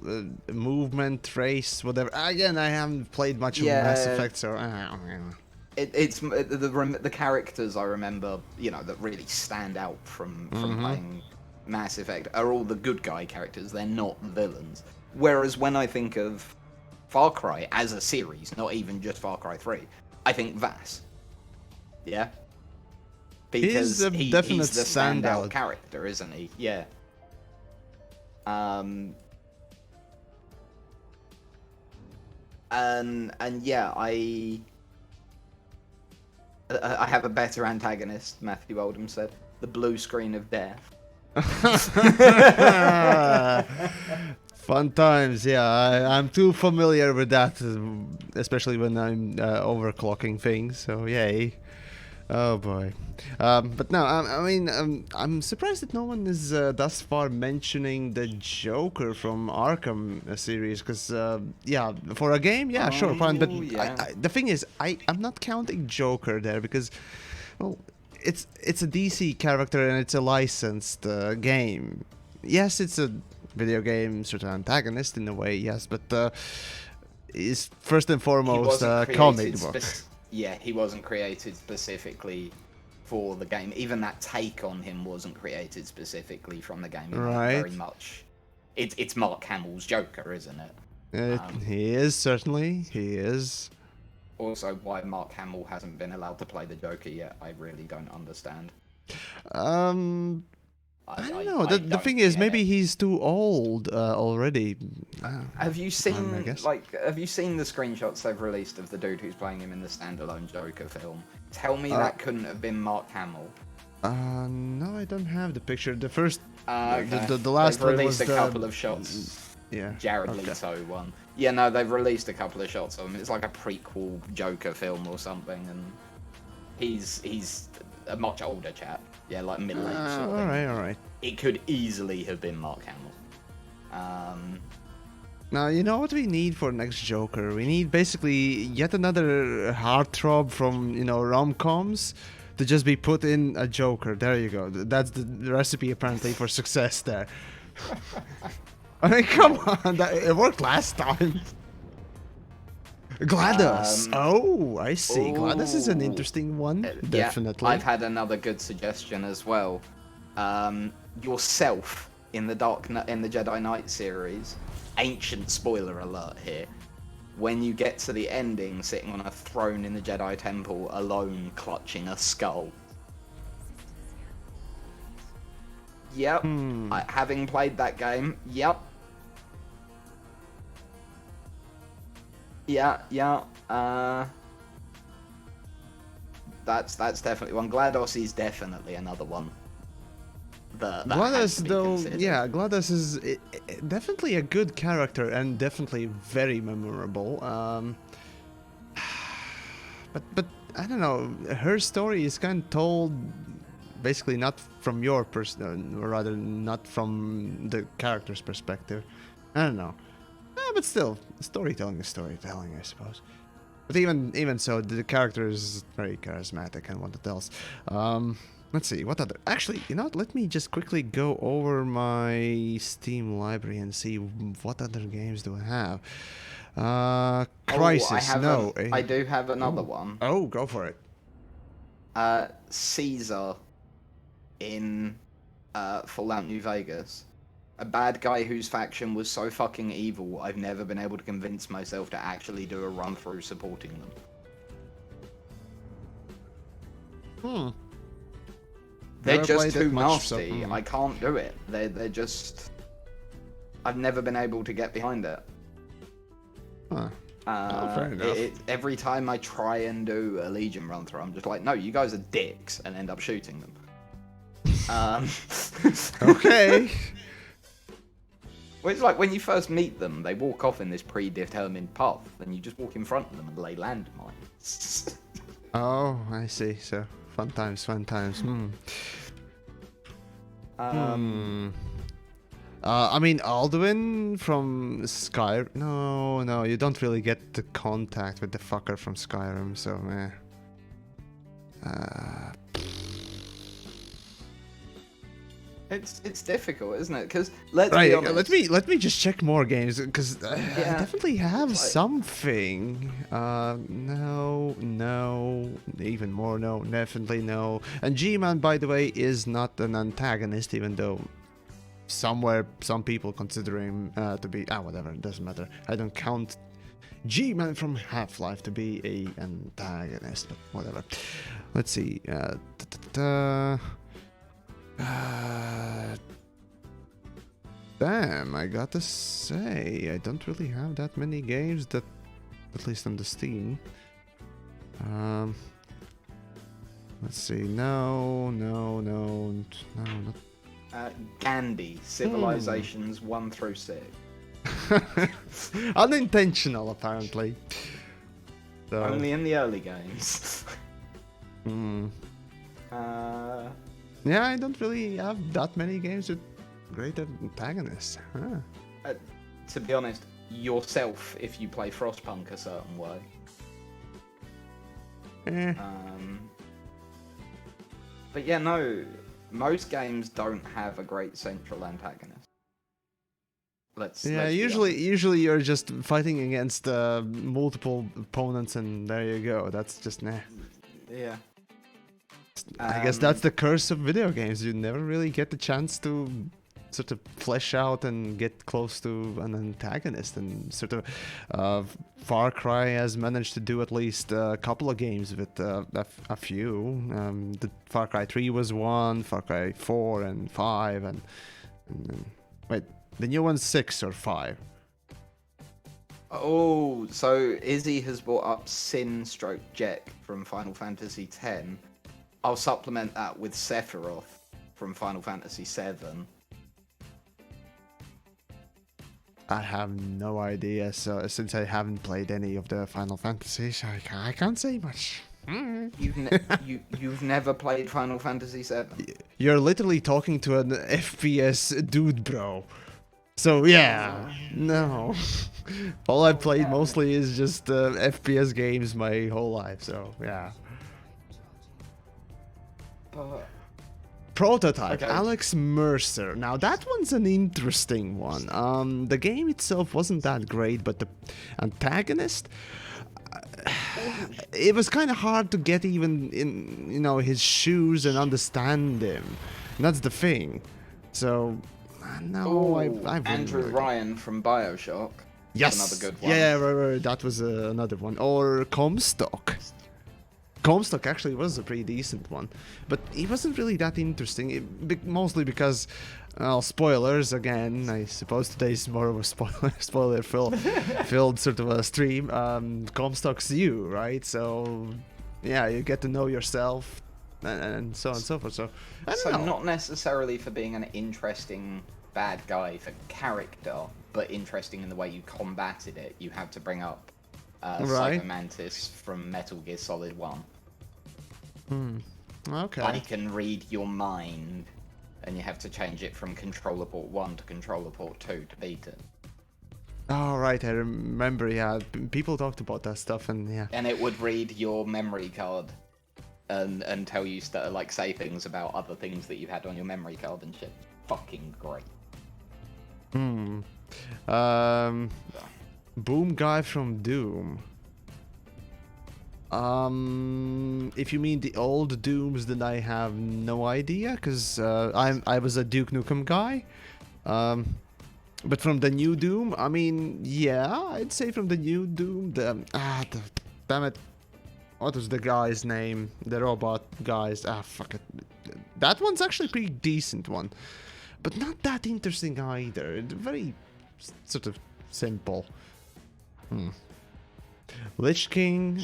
movement, race, whatever. Again, I haven't played much of Mass Effect, so... It's the characters I remember, that really stand out from playing Mass Effect are all the good guy characters. They're not villains. Whereas when I think of Far Cry as a series, not even just Far Cry 3, I think Vass. Yeah? Because he's a definite he's the standout character, isn't he? Yeah. And yeah, I have a better antagonist, Matthew Oldham said. The blue screen of death. Fun times, yeah. I'm too familiar with that, especially when I'm overclocking things, so yay. Oh boy. But no, I'm surprised that no one is thus far mentioning the Joker from Arkham series, because, yeah, for a game, yeah, sure, fine, but yeah. the thing is, I'm not counting Joker there, because, well, it's a DC character and it's a licensed game. Yes, it's a video game sort of antagonist in a way, yes, but is first and foremost a comic book. Yeah, he wasn't created specifically for the game. Even that take on him wasn't created specifically from the game. Right. Very much. It's Mark Hamill's Joker, isn't it? He is, certainly. He is. Also, why Mark Hamill hasn't been allowed to play the Joker yet, I really don't understand. I don't know. The thing is, maybe he's too old already. Have you seen Have you seen the screenshots they've released of the dude who's playing him in the standalone Joker film? Tell me that couldn't have been Mark Hamill. No, I don't have the picture. The first, okay. the last they've one released was a couple of shots. Yeah. Jared Okay. Leto one. Yeah, no, they've released a couple of shots of him. It's like a prequel Joker film or something, and he's a much older chap. Yeah, like middle-aged sort of thing. All right. It could easily have been Mark Hamill. Now, you know what we need for next Joker? We need basically yet another heartthrob from, rom-coms to just be put in a Joker. There you go. That's the recipe, apparently, for success there. I mean, come on. It worked last time. GLaDOS. Oh, I see. GLaDOS is an interesting one. Definitely. Yeah, I've had another good suggestion as well. Yourself in the Jedi Knight series. Ancient spoiler alert here. When you get to the ending, sitting on a throne in the Jedi Temple, alone, clutching a skull. Yep. Having played that game, yep. Yeah. That's definitely one. GLaDOS is definitely another one. GLaDOS, though, yeah, GLaDOS is definitely a good character and definitely very memorable. But I don't know, her story is kind of told basically not from your or rather not from the character's perspective. I don't know, but still, storytelling is storytelling, I suppose. But even so, the character is very charismatic and what else. Let's see, what other... Actually, you know what? Let me just quickly go over my Steam library and see what other games do I have. Crisis, no. I do have another one. Oh, go for it. Caesar in Fallout New Vegas. A bad guy whose faction was so fucking evil, I've never been able to convince myself to actually do a run-through supporting them. They're just too nasty. I can't do it. They're just... I've never been able to get behind it. Huh. Fair enough. Every time I try and do a Legion run through, I'm just like, no, you guys are dicks, and end up shooting them. Okay. Well, it's like when you first meet them, they walk off in this predetermined path, and you just walk in front of them and lay landmines. Oh, I see. So, fun times. I mean, Alduin from Skyrim. No, you don't really get the contact with the fucker from Skyrim, so meh. It's difficult, isn't it? Because let's be honest. Let me just check more games because I definitely have something. No, even more no, definitely no. And G-Man, by the way, is not an antagonist, even though somewhere some people consider him to be whatever, it doesn't matter. I don't count G-Man from Half-Life to be a antagonist, but whatever. Let's see. Damn, I gotta say, I don't really have that many games that, at least on the Steam. Let's see. No, not. Gandhi, Civilizations 1 through 6. Unintentional, apparently. So. Only in the early games. Yeah, I don't really have that many games with great antagonists. Huh. To be honest, yourself, if you play Frostpunk a certain way. But yeah, no, most games don't have a great central antagonist. Let's usually you're just fighting against multiple opponents, and there you go. That's just nah. Yeah. I guess that's the curse of video games. You never really get the chance to sort of flesh out and get close to an antagonist, and sort of Far Cry has managed to do at least a couple of games with a few. The Far Cry 3 was one, Far Cry 4 and 5, and wait, the new one's 6 or 5. Oh, so Izzy has brought up Sin/Jack from Final Fantasy X. I'll supplement that with Sephiroth from Final Fantasy VII. I have no idea. So since I haven't played any of the Final Fantasies, I can't say much. You've never played Final Fantasy VII? You're literally talking to an FPS dude, bro. So yeah, no. All I've played mostly is just FPS games my whole life. So yeah. Prototype, Okay. Alex Mercer. Now that one's an interesting one. The game itself wasn't that great, but the antagonist, it was kind of hard to get even in, you know, his shoes and understand him. And that's the thing. So, no, I wouldn't Andrew really. Ryan from BioShock. Yes. Another good one. Yeah, right. That was another one. Or Comstock. Comstock actually was a pretty decent one, but he wasn't really that interesting, mostly because, well, spoilers again, I suppose today's more of a spoiler-filled sort of a stream. Comstock's you, right? So, yeah, you get to know yourself, and so on and so forth, so, I don't know. Not necessarily for being an interesting bad guy for character, but interesting in the way you combated it. You have to bring up Right. Cyber Mantis from Metal Gear Solid 1. Okay. I can read your mind, and you have to change it from controller port 1 to controller port 2 to beat it. Oh, right, I remember, yeah, people talked about that stuff, and yeah. And it would read your memory card and tell you like say things about other things that you had on your memory card and shit. Fucking great. Boom guy from Doom. If you mean the old Dooms, then I have no idea, because I was a Duke Nukem guy. But from the new Doom, I mean, yeah, I'd say from the new Doom, damn it, what was the guy's name? The robot guys, fuck it. That one's actually a pretty decent one, but not that interesting either. Very sort of simple. Lich King,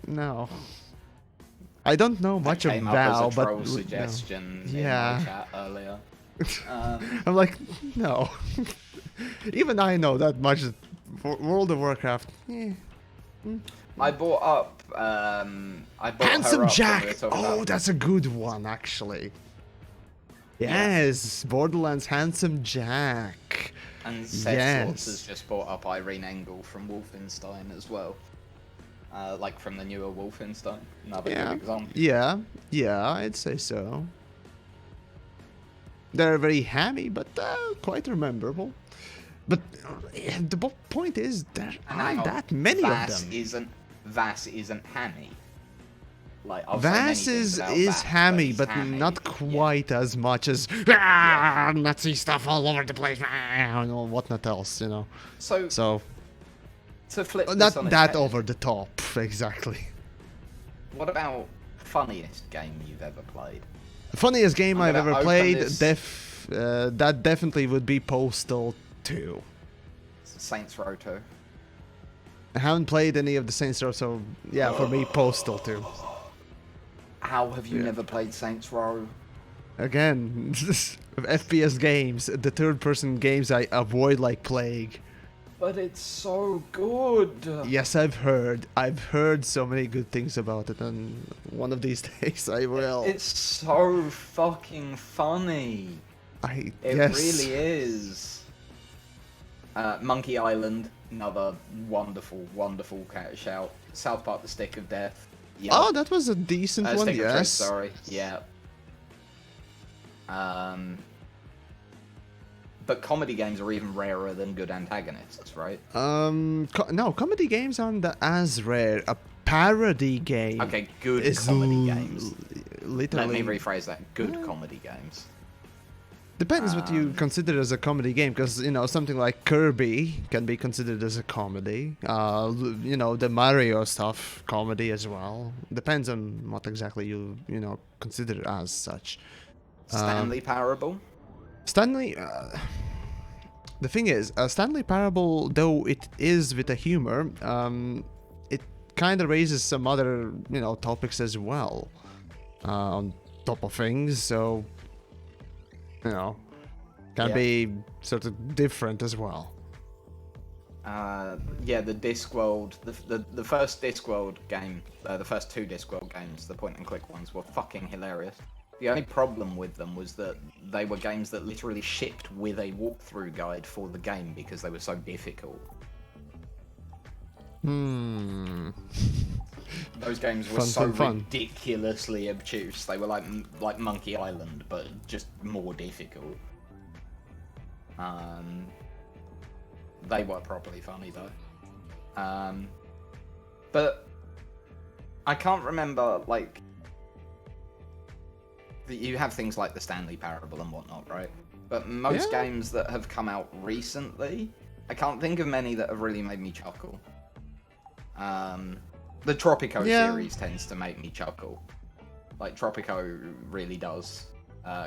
no. I don't know much Came about up WoW, as a troll but suggestion in yeah. my chat earlier. I'm like, no. Even I know that much. World of Warcraft. I bought up. I bought Handsome her up when Jack. we were talking Oh, about- that's a good one, actually. Yes, Borderlands Handsome Jack. And Seth Yes. Swartz has just brought up Irene Engel from Wolfenstein as well. Like from the newer Wolfenstein. Another good example. Yeah, I'd say so. They're very hammy, but quite rememberable. But the point is, there aren't that many of them. Vass isn't hammy. Like, Vass is hammy, but not quite as much as Nazi stuff all over the place, and whatnot else, you know. So to flip this not on its that head, over the top, exactly. What about funniest game you've ever played? Funniest game I've gonna ever open played, this- that definitely would be Postal 2. Saints Row 2. I haven't played any of the Saints Row, so yeah, for me, Postal 2. How have you never played Saints Row? Again, FPS games, the third-person games I avoid like plague. But it's so good. Yes, I've heard so many good things about it, and one of these days I will. It's so fucking funny. It yes. really is. Monkey Island, another wonderful, wonderful shout. South Park: The Stick of Death. Yeah. Oh, that was a decent one, Stick of Truth, yes. sorry. Yeah. But comedy games are even rarer than good antagonists, right? No, comedy games aren't as rare. A parody game. Okay, good is comedy games. Literally. Let me rephrase that. Good comedy games. Depends what you consider as a comedy game, because, you know, something like Kirby can be considered as a comedy. You know, the Mario stuff, comedy as well. Depends on what exactly you consider as such. Stanley Parable? Stanley... the thing is, Stanley Parable, though it is with a humor, it kind of raises some other, topics as well. On top of things, so... can Yeah. be sort of different as well. Yeah, the Discworld, the first Discworld game, the first 2 Discworld games, the point and click ones, were fucking hilarious. The only problem with them was that they were games that literally shipped with a walkthrough guide for the game because they were so difficult. Those games were so ridiculously obtuse. They were like Monkey Island, but just more difficult. They were properly funny though. But I can't remember, like, you have things like the Stanley Parable and whatnot, right? But most games that have come out recently, I can't think of many that have really made me chuckle. The Tropico series tends to make me chuckle. Like, Tropico really does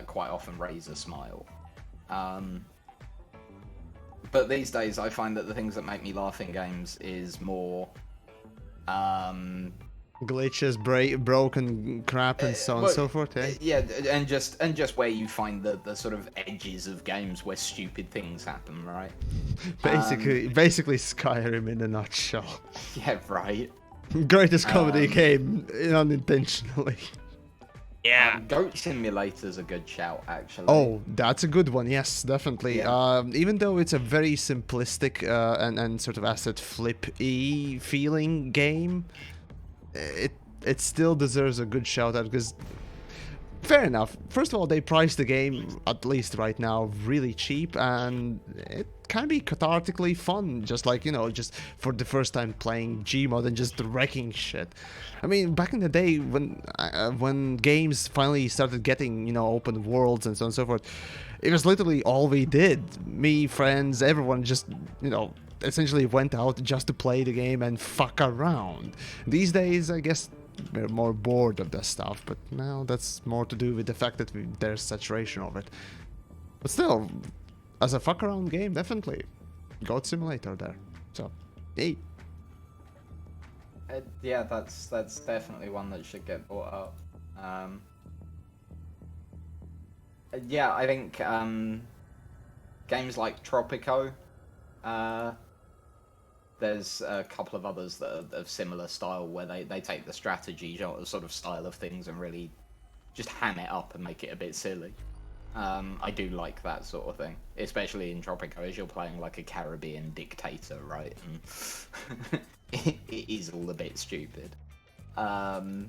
quite often raise a smile. But these days, I find that the things that make me laugh in games is more glitches, broken crap, and so on and so forth. Yeah, and just where you find the sort of edges of games where stupid things happen, right? Basically Skyrim in a nutshell. Yeah, right. Greatest comedy came unintentionally. Yeah, Goat Simulator's a good shout, actually. Oh, that's a good one. Yes, definitely. Yeah. Even though it's a very simplistic and sort of asset flip-y feeling game, it still deserves a good shout out because, fair enough. First of all, they priced the game, at least right now, really cheap, and it can be cathartically fun, just like, you know, just for the first time playing Gmod and just wrecking shit. I mean, back in the day when games finally started getting, you know, open worlds and so on and so forth, it was literally all we did. Me, friends, everyone just, you know, essentially went out just to play the game and fuck around. These days, I guess we're more bored of this stuff, but now that's more to do with the fact that there's saturation of it. But still, as a fuck around game, definitely Goat Simulator there. So, hey. Yeah, that's definitely one that should get brought up. Yeah, I think games like Tropico. There's a couple of others that are of similar style where they take the strategy sort of style of things and really just ham it up and make it a bit silly. I do like that sort of thing, especially in Tropico as you're playing like a Caribbean dictator, right? And it is all a bit stupid. But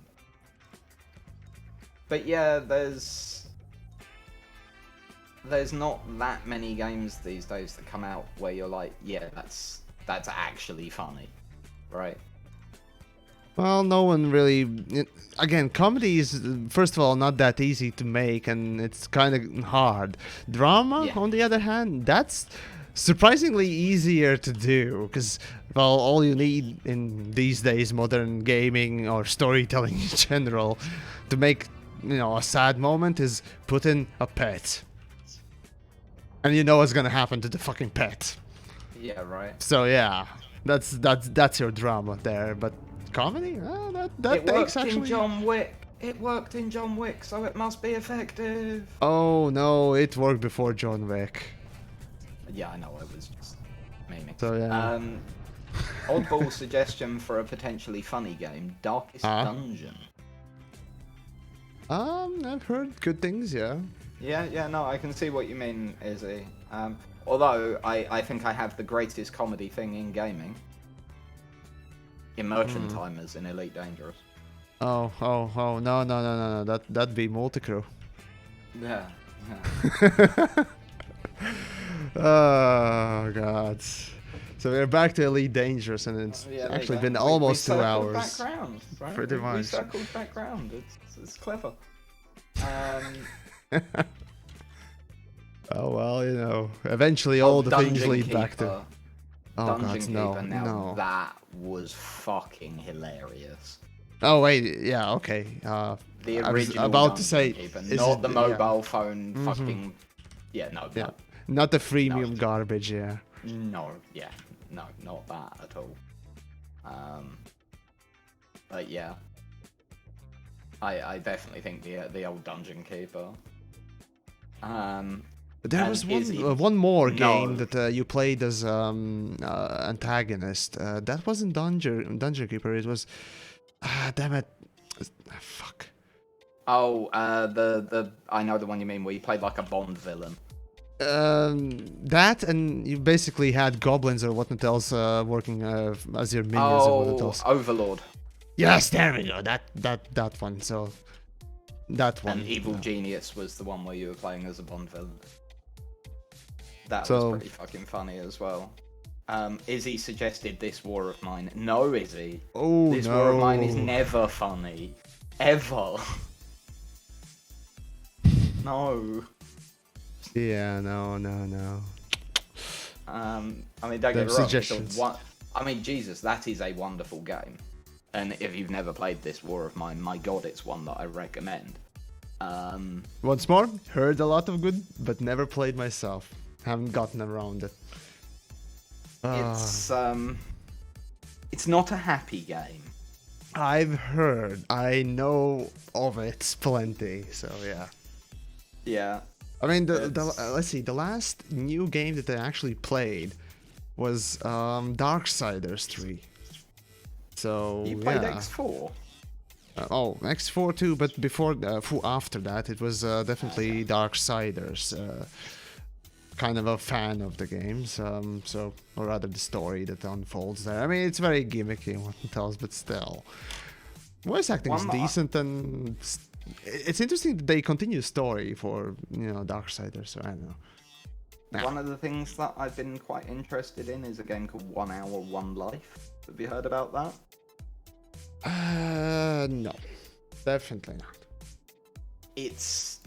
yeah, there's not that many games these days that come out where you're like, yeah, that's actually funny, right? Well, no one really... Again, comedy is, first of all, not that easy to make, and it's kind of hard. Drama, on the other hand, that's surprisingly easier to do, because, well, all you need in these days, modern gaming or storytelling in general, to make, you know, a sad moment is put in a pet. And you know what's gonna happen to the fucking pet. Yeah, right. So yeah, that's your drama there, but comedy? That takes actually... in John Wick. It worked in John Wick, so it must be effective. Oh no, it worked before John Wick. Yeah, I know, it was just miming. So yeah. Oddball suggestion for a potentially funny game, Darkest Dungeon. I've heard good things, yeah. Yeah, no, I can see what you mean, Izzy. Although, I think I have the greatest comedy thing in gaming. Immersion timers in Elite Dangerous. Oh, no, that'd be multi-crew. Yeah. Oh, God. So we're back to Elite Dangerous, and it's actually been almost 2 hours. Background, right? Pretty much. We circled background. It's clever. Oh, well, you know, eventually all the things lead back to... Oh, Dungeon God, Keeper, no. That was fucking hilarious. Oh, wait, yeah, okay. The I was original about to Dungeon say... Keeper, not the mobile phone fucking... Yeah, no. Not the freemium garbage, yeah. No, not that at all. But yeah. I definitely think the old Dungeon Keeper. There And was is he- one more No. game that you played as antagonist. That wasn't Dungeon Keeper. It was, damn it, fuck. Oh, the I know the one you mean, where you played like a Bond villain. That, and you basically had goblins or whatnot else working as your minions or whatnot Oh, else. Overlord. Yes, there we go. That one. So that one. And Evil Genius was the one where you were playing as a Bond villain. That So- was pretty fucking funny as well. Izzy suggested this War of Mine. No, Izzy. Oh This no. War of Mine is never funny. Ever. No. Yeah, no. I mean, don't get Them me wrong. suggestions. I mean, Jesus, that is a wonderful game. And if you've never played this War of Mine, my God, it's one that I recommend. Once more, heard a lot of good, but never played myself. Haven't gotten around it. It's not a happy game. I've heard. I know of it plenty. So yeah. Yeah. I mean, let's see. The last new game that I actually played was Darksiders 3. So You played yeah. X4? X4 too, but after that, it was definitely Darksiders. Kind of a fan of the games, or rather the story that unfolds there. I mean, it's very gimmicky and what it tells, but still, voice acting is decent, and it's interesting that they continue story for Darksiders. So I don't know. Nah. One of the things that I've been quite interested in is a game called 1 Hour, 1 Life. Have you heard about that? No, definitely not. It's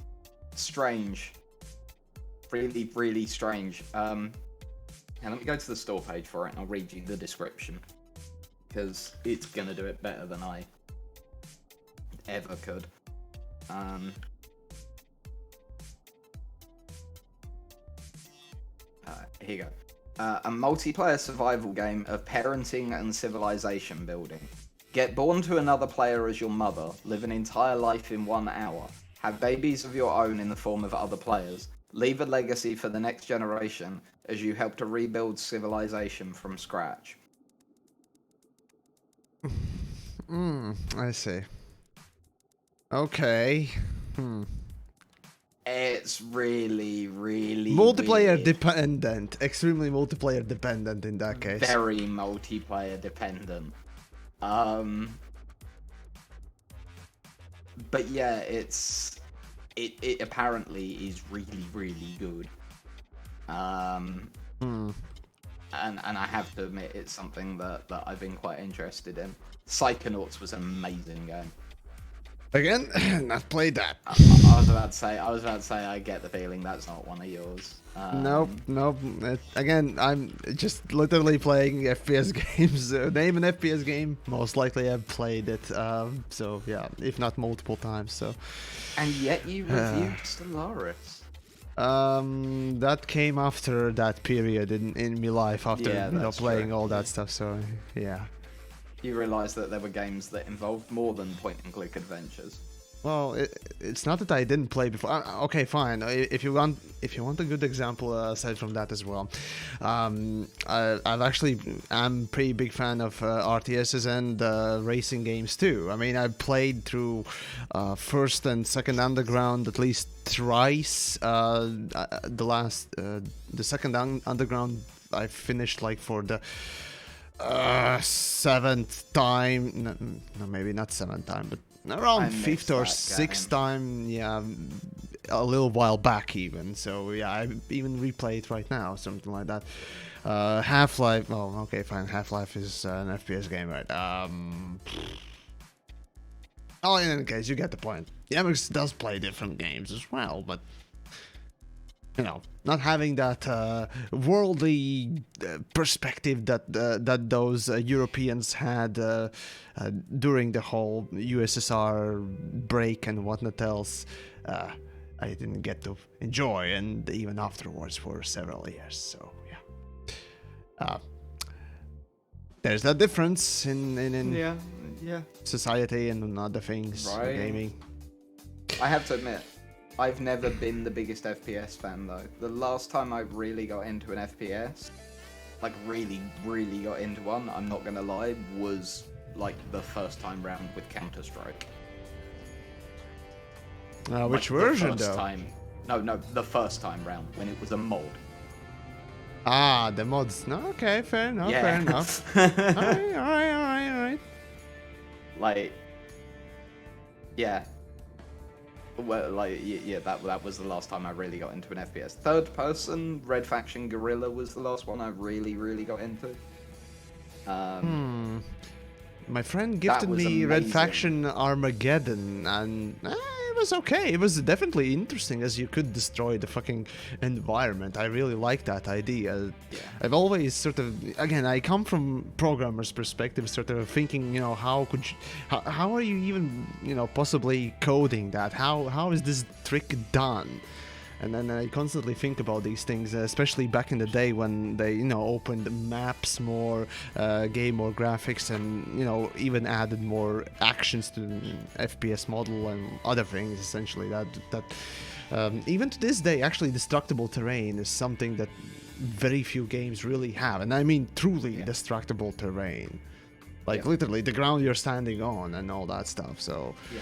strange. Really, really strange. And let me go to the store page for it and I'll read you the description. Because it's going to do it better than I ever could. Here you go. A multiplayer survival game of parenting and civilization building. Get born to another player as your mother, live an entire life in 1 hour, have babies of your own in the form of other players, leave a legacy for the next generation as you help to rebuild civilization from scratch. I see. Okay. It's really, really Multiplayer weird. dependent. Extremely multiplayer dependent in that case. Very multiplayer dependent. But yeah, it apparently is really, really good. And I have to admit, it's something that I've been quite interested in. Psychonauts was an amazing game. Again, not played that. I was about to say, I get the feeling that's not one of yours. Nope. Again, I'm just literally playing FPS games. Name an FPS game, most likely I've played it. So yeah, if not multiple times. So. And yet you reviewed Stellaris. That came after that period in my life, after playing true. all that stuff. So yeah. You realised that there were games that involved more than point-and-click adventures. Well, it's not that I didn't play before. Okay, fine. If you want a good example aside from that as well, I'm pretty big fan of RTSs and racing games too. I mean, I played through first and second Underground at least thrice. The second Underground I finished like for the seventh time. No, maybe not seventh time, but around fifth or sixth time, yeah, a little while back even. So yeah, I even replay it right now, something like that. Half-Life, oh, okay, fine. Half-Life is an FPS game, right? Oh, in any case, you get the point. DJTruthsayer does play different games as well, but not having that worldly perspective that those Europeans had during the whole USSR break and whatnot else, I didn't get to enjoy, and even afterwards for several years. So yeah, there's that difference in society and other things, right. gaming. I have to admit, I've never been the biggest FPS fan though. The last time I really got into an FPS, like really got into one, I'm not gonna lie, was like the first time round with Counter-Strike. Which Like, version the first though? Time, no, the first time round when it was a mod. Ah, the mods. No, okay, fair enough, fair enough. Alright. Like, yeah. Well, like, yeah, that was the last time I really got into an FPS. Third person, Red Faction Guerrilla was the last one I really got into. My friend gifted me Red amazing. Faction Armageddon, and it was okay. It was definitely interesting as you could destroy the fucking environment. I really like that idea. Yeah. I've always sort of, again, I come from programmer's perspective, sort of thinking, how could you, how are you even, possibly coding that? How is this trick done? And then I constantly think about these things, especially back in the day when they, opened maps more, gave more graphics, and even added more actions to the FPS model and other things. Essentially, that even to this day, actually, destructible terrain is something that very few games really have, and I mean truly destructible terrain, like literally the ground you're standing on and all that stuff. So. Yeah.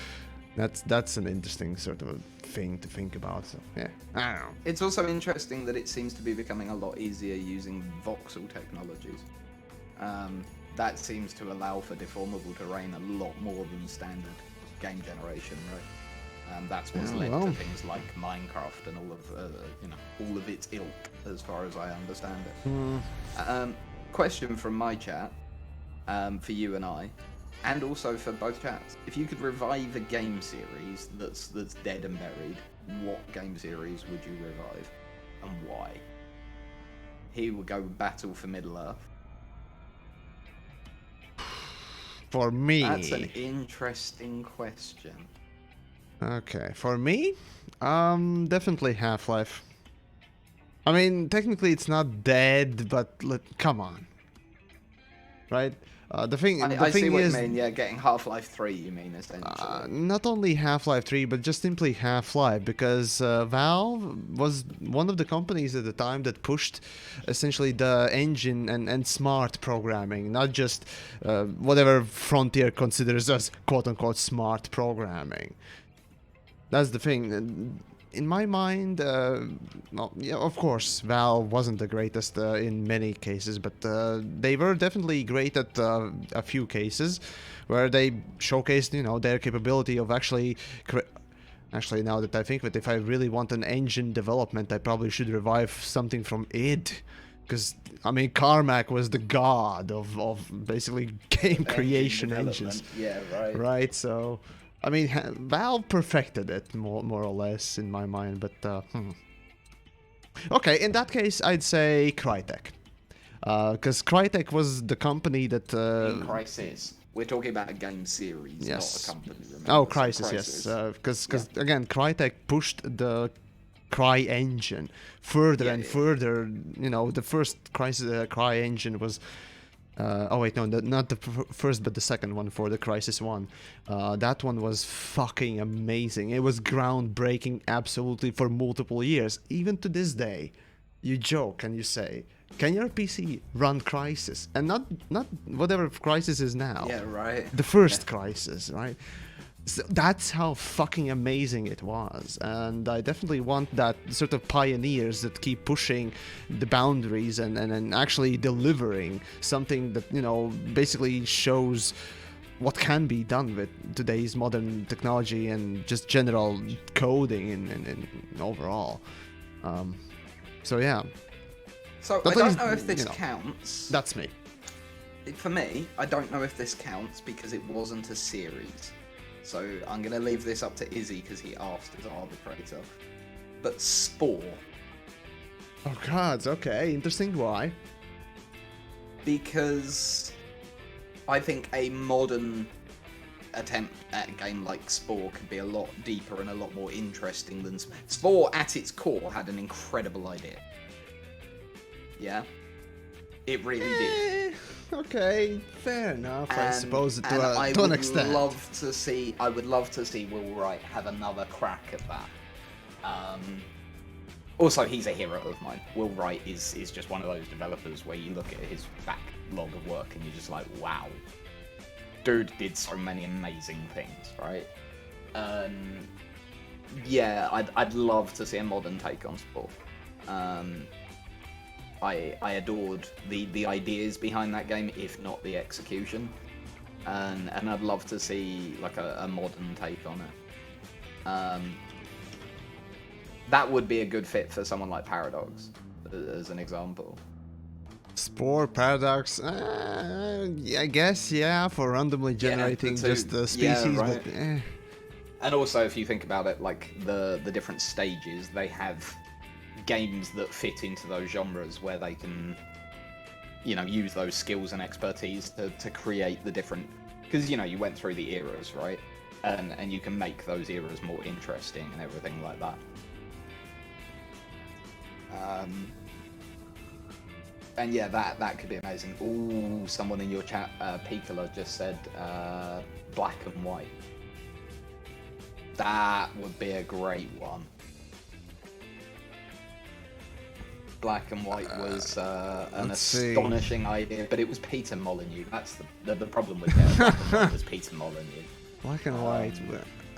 That's an interesting sort of thing to think about. So yeah, I don't know. It's also interesting that it seems to be becoming a lot easier using voxel technologies. That seems to allow for deformable terrain a lot more than standard game generation, right? That's what's led to things like Minecraft and all of its ilk, as far as I understand it. Question from my chat for you and I. And also for both chats, if you could revive a game series that's dead and buried, what game series would you revive, and why? Here we go, Battle for Middle-earth. For me... That's an interesting question. Okay, for me, definitely Half-Life. I mean, technically it's not dead, but come on. Right? The thing see what is, you mean, yeah, getting Half-Life 3, you mean, essentially. Not only Half-Life 3, but just simply Half-Life, because Valve was one of the companies at the time that pushed essentially the engine and smart programming, not just whatever Frontier considers as quote-unquote smart programming. That's the thing. In my mind, of course, Valve wasn't the greatest in many cases, but they were definitely great at a few cases where they showcased, their capability of actually... Actually, now that I think of it, if I really want an engine development, I probably should revive something from id. Because, I mean, Carmack was the god of basically game creation engines. Yeah, right. Right, so... I mean, Valve perfected it, more or less, in my mind, but, Okay, in that case, I'd say Crytek. Because Crytek was the company that... In Crysis. We're talking about a game series, not a company, remember? Oh, Crysis, yes. Because again, Crytek pushed the Cry engine further and further. The first Cry engine was... oh wait, no, not the first, but the second one for the Crysis 1. That one was fucking amazing. It was groundbreaking absolutely for multiple years. Even to this day, you joke and you say, can your PC run Crysis? And not whatever Crysis is now. Yeah, right. The first Crysis, right? So that's how fucking amazing it was, and I definitely want that sort of pioneers that keep pushing the boundaries and actually delivering something that, basically shows what can be done with today's modern technology and just general coding and overall. So yeah. So I don't know if this counts. That's me. For me, I don't know if this counts because it wasn't a series. So I'm going to leave this up to Izzy because he asked as arbitrator. But Spore. Oh god, okay, interesting. Why? Because I think a modern attempt at a game like Spore could be a lot deeper and a lot more interesting than... Spore, at its core, had an incredible idea. Yeah? It really did. Okay, fair enough. I suppose to an extent. I would love to see Will Wright have another crack at that. Also, he's a hero of mine. Will Wright is just one of those developers where you look at his backlog of work and you're just like, wow. Dude did so many amazing things, right? Yeah, I'd love to see a modern take on sport. I adored the ideas behind that game, if not the execution. And I'd love to see like a modern take on it. That would be a good fit for someone like Paradox, as an example. Spore, Paradox, I guess, yeah, for randomly generating just the species, yeah, right. but And also, if you think about it, like the different stages, they have games that fit into those genres where they can, you know, use those skills and expertise to create the different... Because, you know, you went through the eras, right? And you can make those eras more interesting and everything like that. And yeah, that could be amazing. Ooh, someone in your chat, Piccola, just said black and white. That would be a great one. Black and white was an astonishing idea, but it was Peter Molyneux. That's the problem with that. Black and white was Peter Molyneux. Black and white.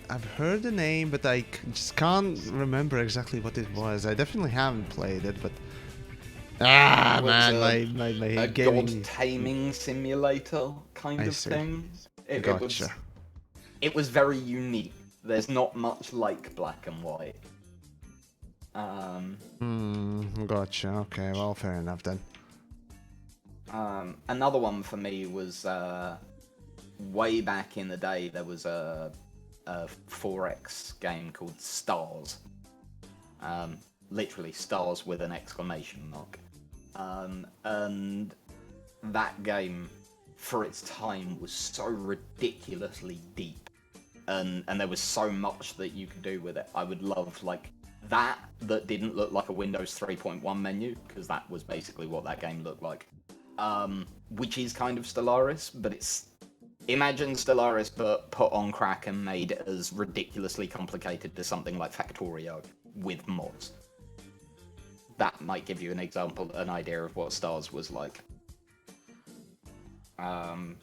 I've heard the name, but I just can't remember exactly what it was. I definitely haven't played it, but man, my gaming... god taming simulator kind of thing. Gotcha. It was very unique. There's not much like black and white. Gotcha. Okay, well, fair enough then. Another one for me was way back in the day. There was a 4X game called Stars. Literally Stars with an exclamation mark. And that game, for its time, was so ridiculously deep. And there was so much that you could do with it. I would love, like, that didn't look like a Windows 3.1 menu, because that was basically what that game looked like. Which is kind of Stellaris, but it's... Imagine Stellaris, but put on crack and made as ridiculously complicated as something like Factorio with mods. That might give you an idea of what Stars was like. I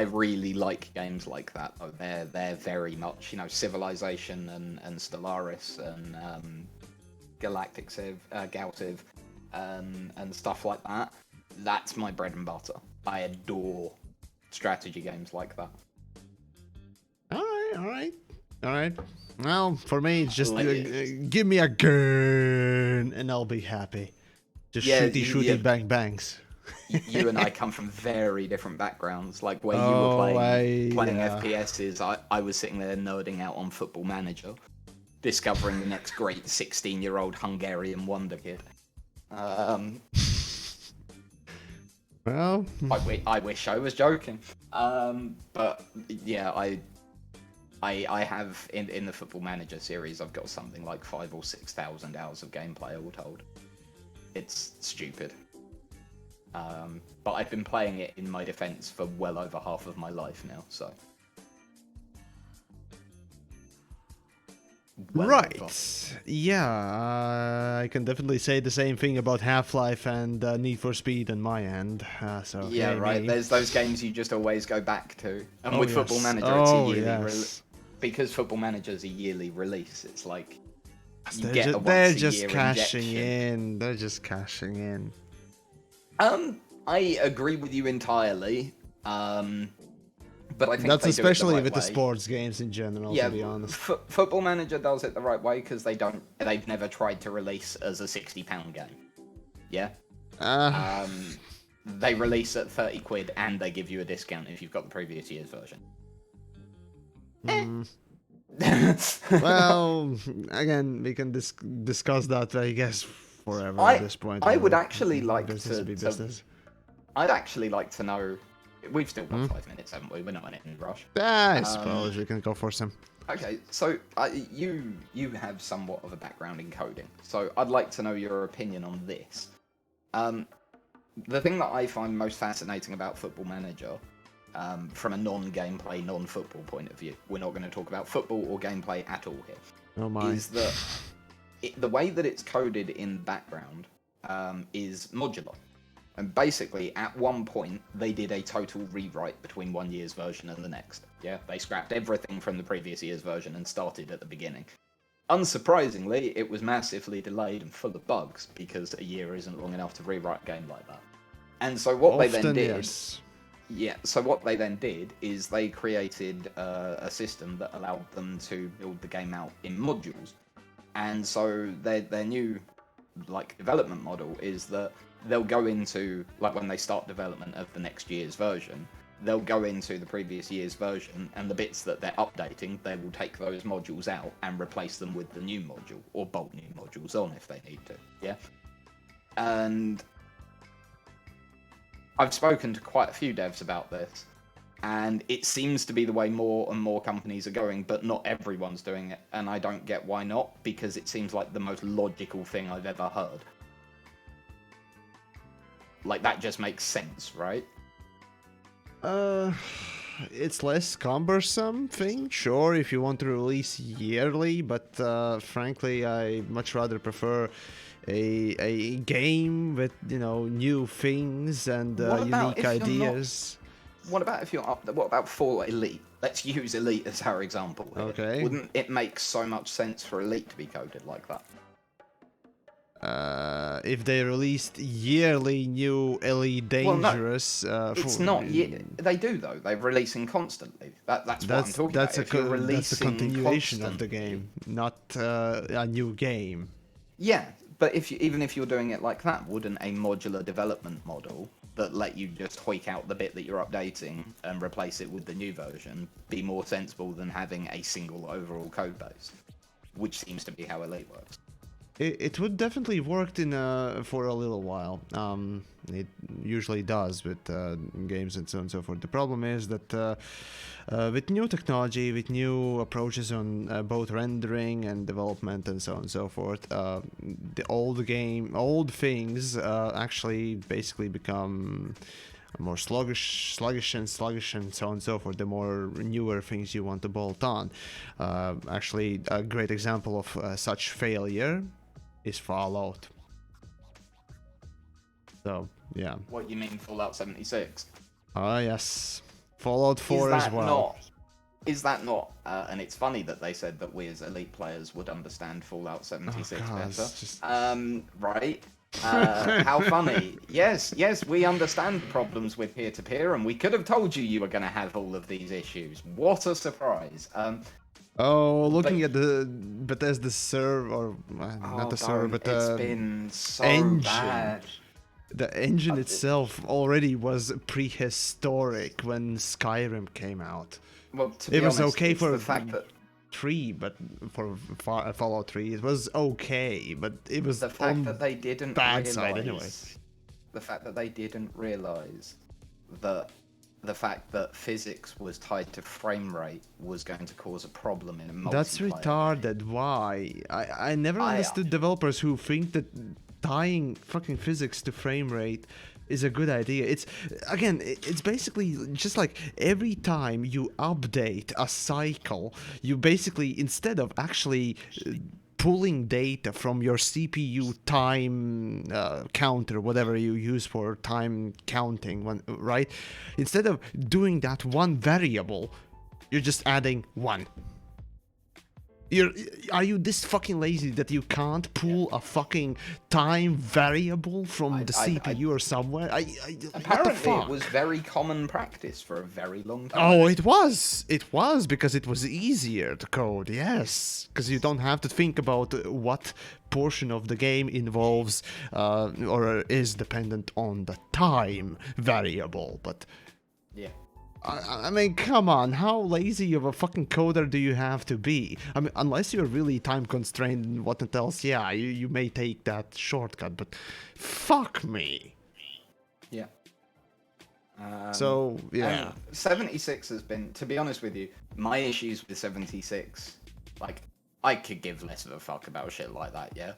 really like games like that. They're very much, you know, Civilization and Stellaris and Galactic Civ, Galciv, and stuff like that. That's my bread and butter. I adore strategy games like that. Alright. Well, for me, it's just give me a gun and I'll be happy. Just shooty bang bangs. You and I come from very different backgrounds. Like where you were playing FPSs, I was sitting there nerding out on Football Manager, discovering the next great 16-year-old Hungarian wonder kid. Well, I wish I was joking. But yeah, I have in the Football Manager series, I've got something like 5,000 or 6,000 hours of gameplay all told. It's stupid. But I've been playing it in my defense for well over half of my life now, so. Right. Yeah, I can definitely say the same thing about Half-Life and Need for Speed on my end. So yeah, right. Me. There's those games you just always go back to. And with Football Manager, it's a yearly because Football Manager's a yearly release. It's like they're just cashing in. They're just cashing in. I agree with you entirely. But I think that's especially with the sports games in general. Yeah, to be honest, Football Manager does it the right way because they've never tried to release as a £60 game. Yeah. They release at 30 quid and they give you a discount if you've got the previous year's version. Well, again, we can discuss that, I guess, forever at this point. I would actually like I'd actually like to know. We've still got 5 minutes, haven't we? We're not in any rush. I suppose we can go for some. Okay, so you have somewhat of a background in coding, so I'd like to know your opinion on this. The thing that I find most fascinating about Football Manager, from a non-gameplay, non-football point of view. We're not going to talk about football or gameplay at all here. Oh my. Is that the way that it's coded in the background is modular. And basically, at one point, they did a total rewrite between one year's version and the next. Yeah, they scrapped everything from the previous year's version and started at the beginning. Unsurprisingly, it was massively delayed and full of bugs, because a year isn't long enough to rewrite a game like that. And so what they then did... Yes. Yeah, so what they then did is they created a system that allowed them to build the game out in modules. And so their new development model is that they'll go into, when they start development of the next year's version, they'll go into the previous year's version, and the bits that they're updating, they will take those modules out and replace them with the new module, or bolt new modules on if they need to, yeah? And I've spoken to quite a few devs about this, and it seems to be the way more and more companies are going, but not everyone's doing it, and I don't get why not, because it seems like the most logical thing I've ever heard. That just makes sense, right? It's less cumbersome thing, sure, if you want to release yearly, but frankly, I much rather prefer a game with, new things and unique ideas. What about if you're up? What about for Elite? Let's use Elite as our example here. Okay. Wouldn't it make so much sense for Elite to be coded like that? If they released yearly new Elite Dangerous... it's not... They do, though. They're releasing constantly. That's what I'm talking about. That's a continuation of the game, not a new game. Yeah, but even if you're doing it like that, wouldn't a modular development model that let you just hoik out the bit that you're updating and replace it with the new version be more sensible than having a single overall code base? Which seems to be how Elite works. It would definitely work for a little while. It usually does with games and so on and so forth. The problem is that with new technology, with new approaches on both rendering and development and so on and so forth, the old things actually basically become more sluggish and so on and so forth, the more newer things you want to bolt on. Actually, a great example of such failure is Fallout. So, yeah. What, you mean Fallout 76? Yes. Fallout 4 as well. Is that not, and it's funny that they said that we as Elite players would understand Fallout 76 better. Right? How funny. Yes, we understand problems with peer-to-peer, and we could have told you were going to have all of these issues. What a surprise. Looking at the Bethesda server, or not the server, but the it's been so engine. Bad. The engine itself already was prehistoric when Skyrim came out. Well, to be honest, okay for the fact that 3, but for Fallout 3 it was okay, but it was the fact that they didn't bad side anyway. The fact that they didn't realize that the fact that physics was tied to frame rate was going to cause a problem in a multiplayer. That's retarded. Why? I never understood developers who think that tying fucking physics to frame rate is a good idea. It's basically just like every time you update a cycle, you basically, instead of actually pulling data from your CPU time counter, whatever you use for time counting, right? Instead of doing that one variable, you're just adding one. Are you this fucking lazy that you can't pull a fucking time variable from the CPU or somewhere? Apparently it was very common practice for a very long time. Oh, it was because it was easier to code, yes. Because you don't have to think about what portion of the game involves or is dependent on the time variable, but... Yeah. I mean, come on, how lazy of a fucking coder do you have to be? I mean, unless you're really time constrained and what else, yeah, you may take that shortcut, but fuck me. Yeah. So, yeah. 76 has been, to be honest with you, my issues with 76, I could give less of a fuck about shit like that, yeah?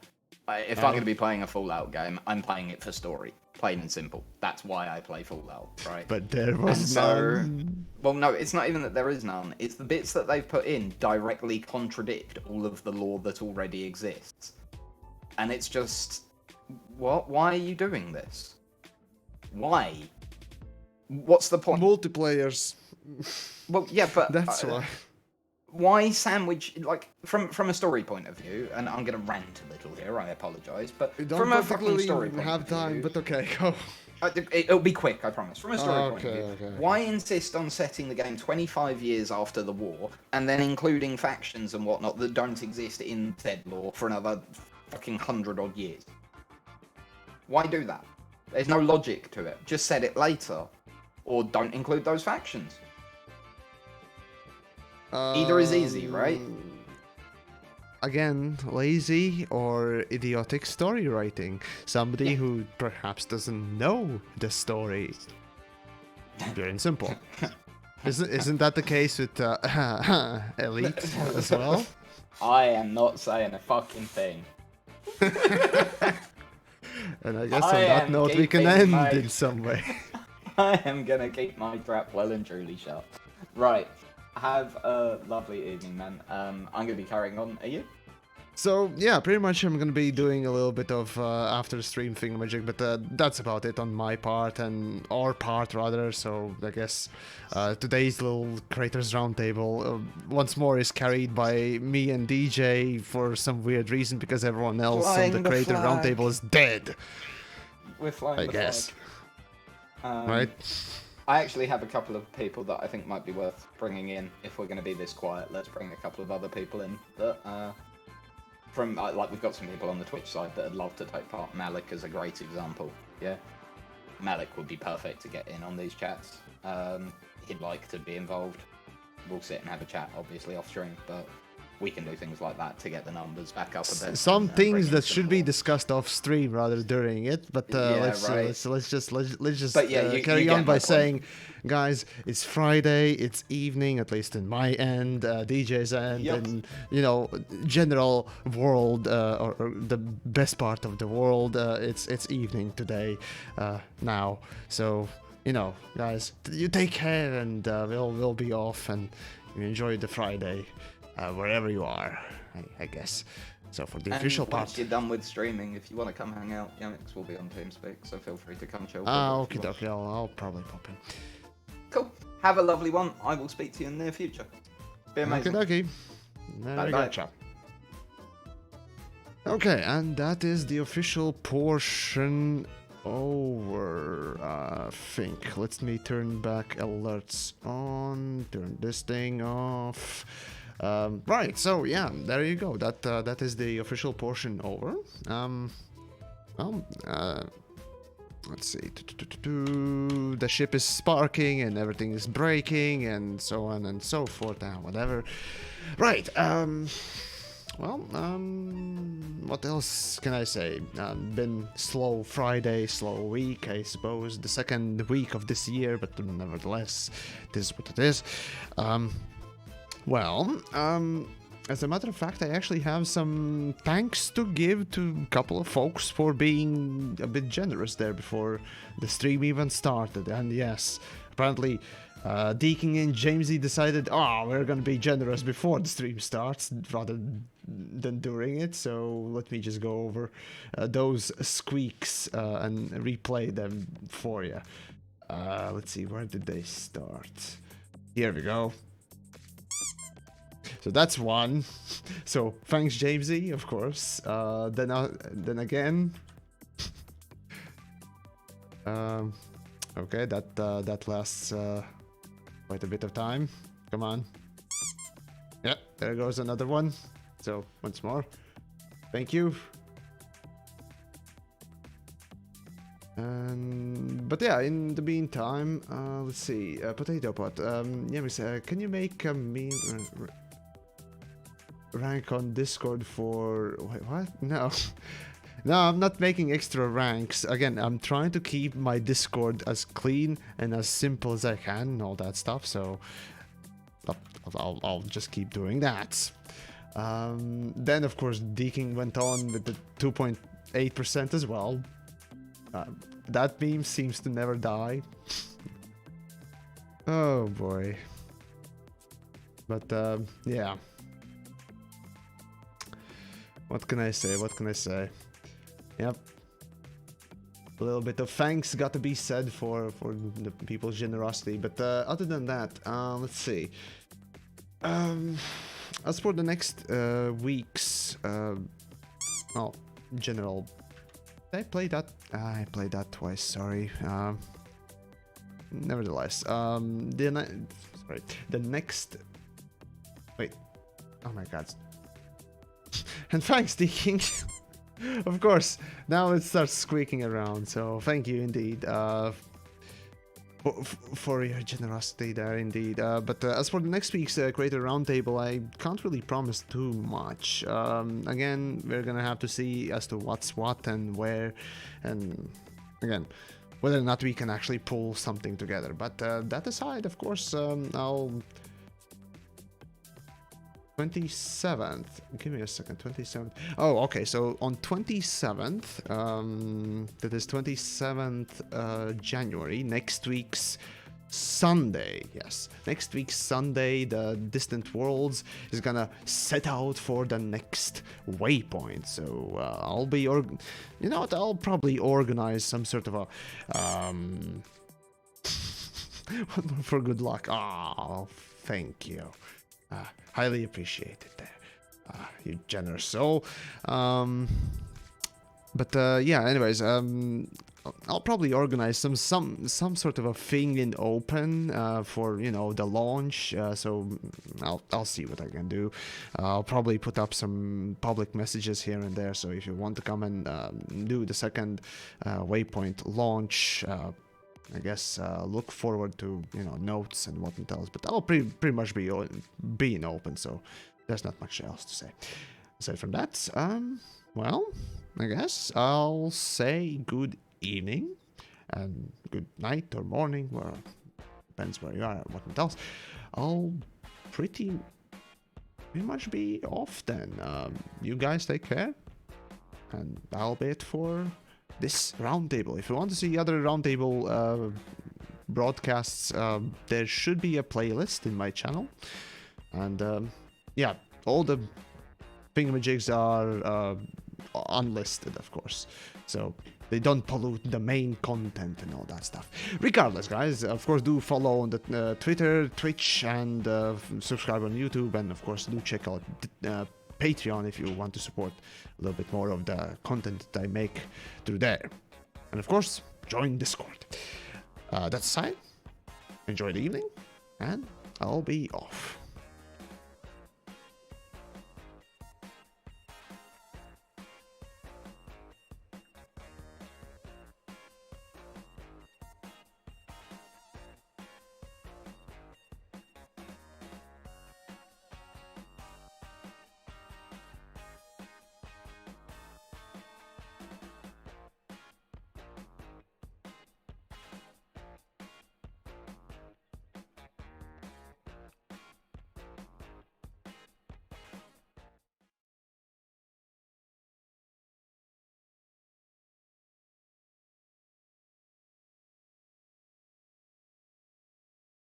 If I'm going to be playing a Fallout game, I'm playing it for story. Plain and simple. That's why I play Fallout, right? But there was none. Well, no, it's not even that there is none. It's the bits that they've put in directly contradict all of the lore that already exists. And it's just... What? Why are you doing this? Why? What's the point? Multiplayers. Well, yeah, but... That's why. Why sandwich, like, from a story point of view, and I'm going to rant a little here, I apologise, but from a fucking story point have of time, view... but okay, go. It'll be quick, I promise. From a story point of view, okay. why insist on setting the game 25 years after the war, and then including factions and whatnot that don't exist in said lore for another fucking 100-odd years? Why do that? There's no logic to it. Just set it later, or don't include those factions. Either is easy, right? Again, lazy or idiotic story writing. Somebody who perhaps doesn't know the story. Pure and simple. Isn't that the case with Elite as well? I am not saying a fucking thing. And I guess on that note we can end in some way. I am gonna keep my trap well and truly shut. Right. Have a lovely evening, man. I'm going to be carrying on. Are you? So, yeah, pretty much I'm going to be doing a little bit of after-stream thingamajig, but that's about it on my part, and our part, rather. So, I guess today's little Creators Roundtable once more is carried by me and DJ for some weird reason, because everyone else on the Creator Roundtable is dead. We're flying the guess. Flag. Right? I actually have a couple of people that I think might be worth bringing in if we're going to be this quiet. Let's bring a couple of other people in that, like we've got some people on the Twitch side that would love to take part. Malik is a great example. Yeah, Malik would be perfect to get in on these chats. He'd like to be involved. We'll sit and have a chat, obviously off stream, but we can do things like that to get the numbers back up a bit. Some things that should be discussed off stream rather during it, but let's just carry on by saying, guys, it's Friday, it's evening, at least in my end, DJ's end, and general world or the best part of the world, it's evening today now. So guys, you take care, and we'll be off, and you enjoy the Friday. Wherever you are, I guess. So for the official part... once you're done with streaming, if you want to come hang out, YamiKs will be on TeamSpeak, so feel free to come chill. Okay, I'll probably pop in. Cool. Have a lovely one. I will speak to you in the near future. Be amazing. Okay. Bye. Okay, and that is the official portion over, I think. Let me turn back alerts on, turn this thing off. Right, so yeah, there you go. That is the official portion over. Let's see. The ship is sparking and everything is breaking and so on and so forth. Whatever. Right. What else can I say? Been slow Friday, slow week, I suppose. The second week of this year, but nevertheless, it is what it is. As a matter of fact, I actually have some thanks to give to a couple of folks for being a bit generous there before the stream even started. And yes, apparently, Deaking and Jamesy decided, we're gonna be generous before the stream starts rather than during it. So let me just go over those squeaks and replay them for you. Let's see, where did they start? Here we go. So that's one. So thanks, Jamesy, of course. Then again. Okay, that lasts quite a bit of time. Come on. Yeah, there goes another one. So once more, thank you. But yeah, in the meantime, let's see. Potato Pot. YamiKs, can you make a meme? Rank on Discord for... Wait, what? No. No, I'm not making extra ranks. Again, I'm trying to keep my Discord as clean and as simple as I can and all that stuff, so... I'll just keep doing that. Then, of course, Deking went on with the 2.8% as well. That meme seems to never die. Oh boy. But yeah. What can I say? What can I say? Yep. A little bit of thanks got to be said for the people's generosity. But other than that, let's see. As for the next week's general. Did I play that? I played that twice. Sorry. Nevertheless, the next. Wait. Oh my God. And thanks, the King. Of course. Now it starts squeaking around. So thank you indeed. For your generosity there, indeed. But as for the next week's Creator Roundtable, I can't really promise too much. Again, we're gonna have to see as to what's what and where, and again, whether or not we can actually pull something together. But that aside, of course, I'll... 27th. Give me a second. 27th. Oh, okay. So on 27th, that is 27th January, next week's Sunday. Yes, next week's Sunday, the Distant Worlds is gonna set out for the next waypoint. So I'll be, you know what? I'll probably organize some sort of a for good luck. Oh, thank you. Highly appreciated there, you generous soul. But yeah, anyways, I'll probably organize some sort of a thing in open for, you know, the launch. So I'll see what I can do. I'll probably put up some public messages here and there. So if you want to come and do the second waypoint launch, I guess look forward to, you know, notes and whatnot else, but I'll pretty much be in open, so there's not much else to say. Aside from that, well, I guess I'll say good evening and good night or morning, where depends where you are and whatnot else. I'll pretty much be off then. You guys take care, and that'll be it for this roundtable. If you want to see other roundtable broadcasts, there should be a playlist in my channel, and yeah, all the thingamajigs are unlisted, of course, so they don't pollute the main content and all that stuff. Regardless, guys, of course, do follow on the Twitter, Twitch, and subscribe on YouTube, and of course, do check out Patreon if you want to support a little bit more of the content that I make through there. And of course, join Discord. That's aside. Enjoy the evening, and I'll be off.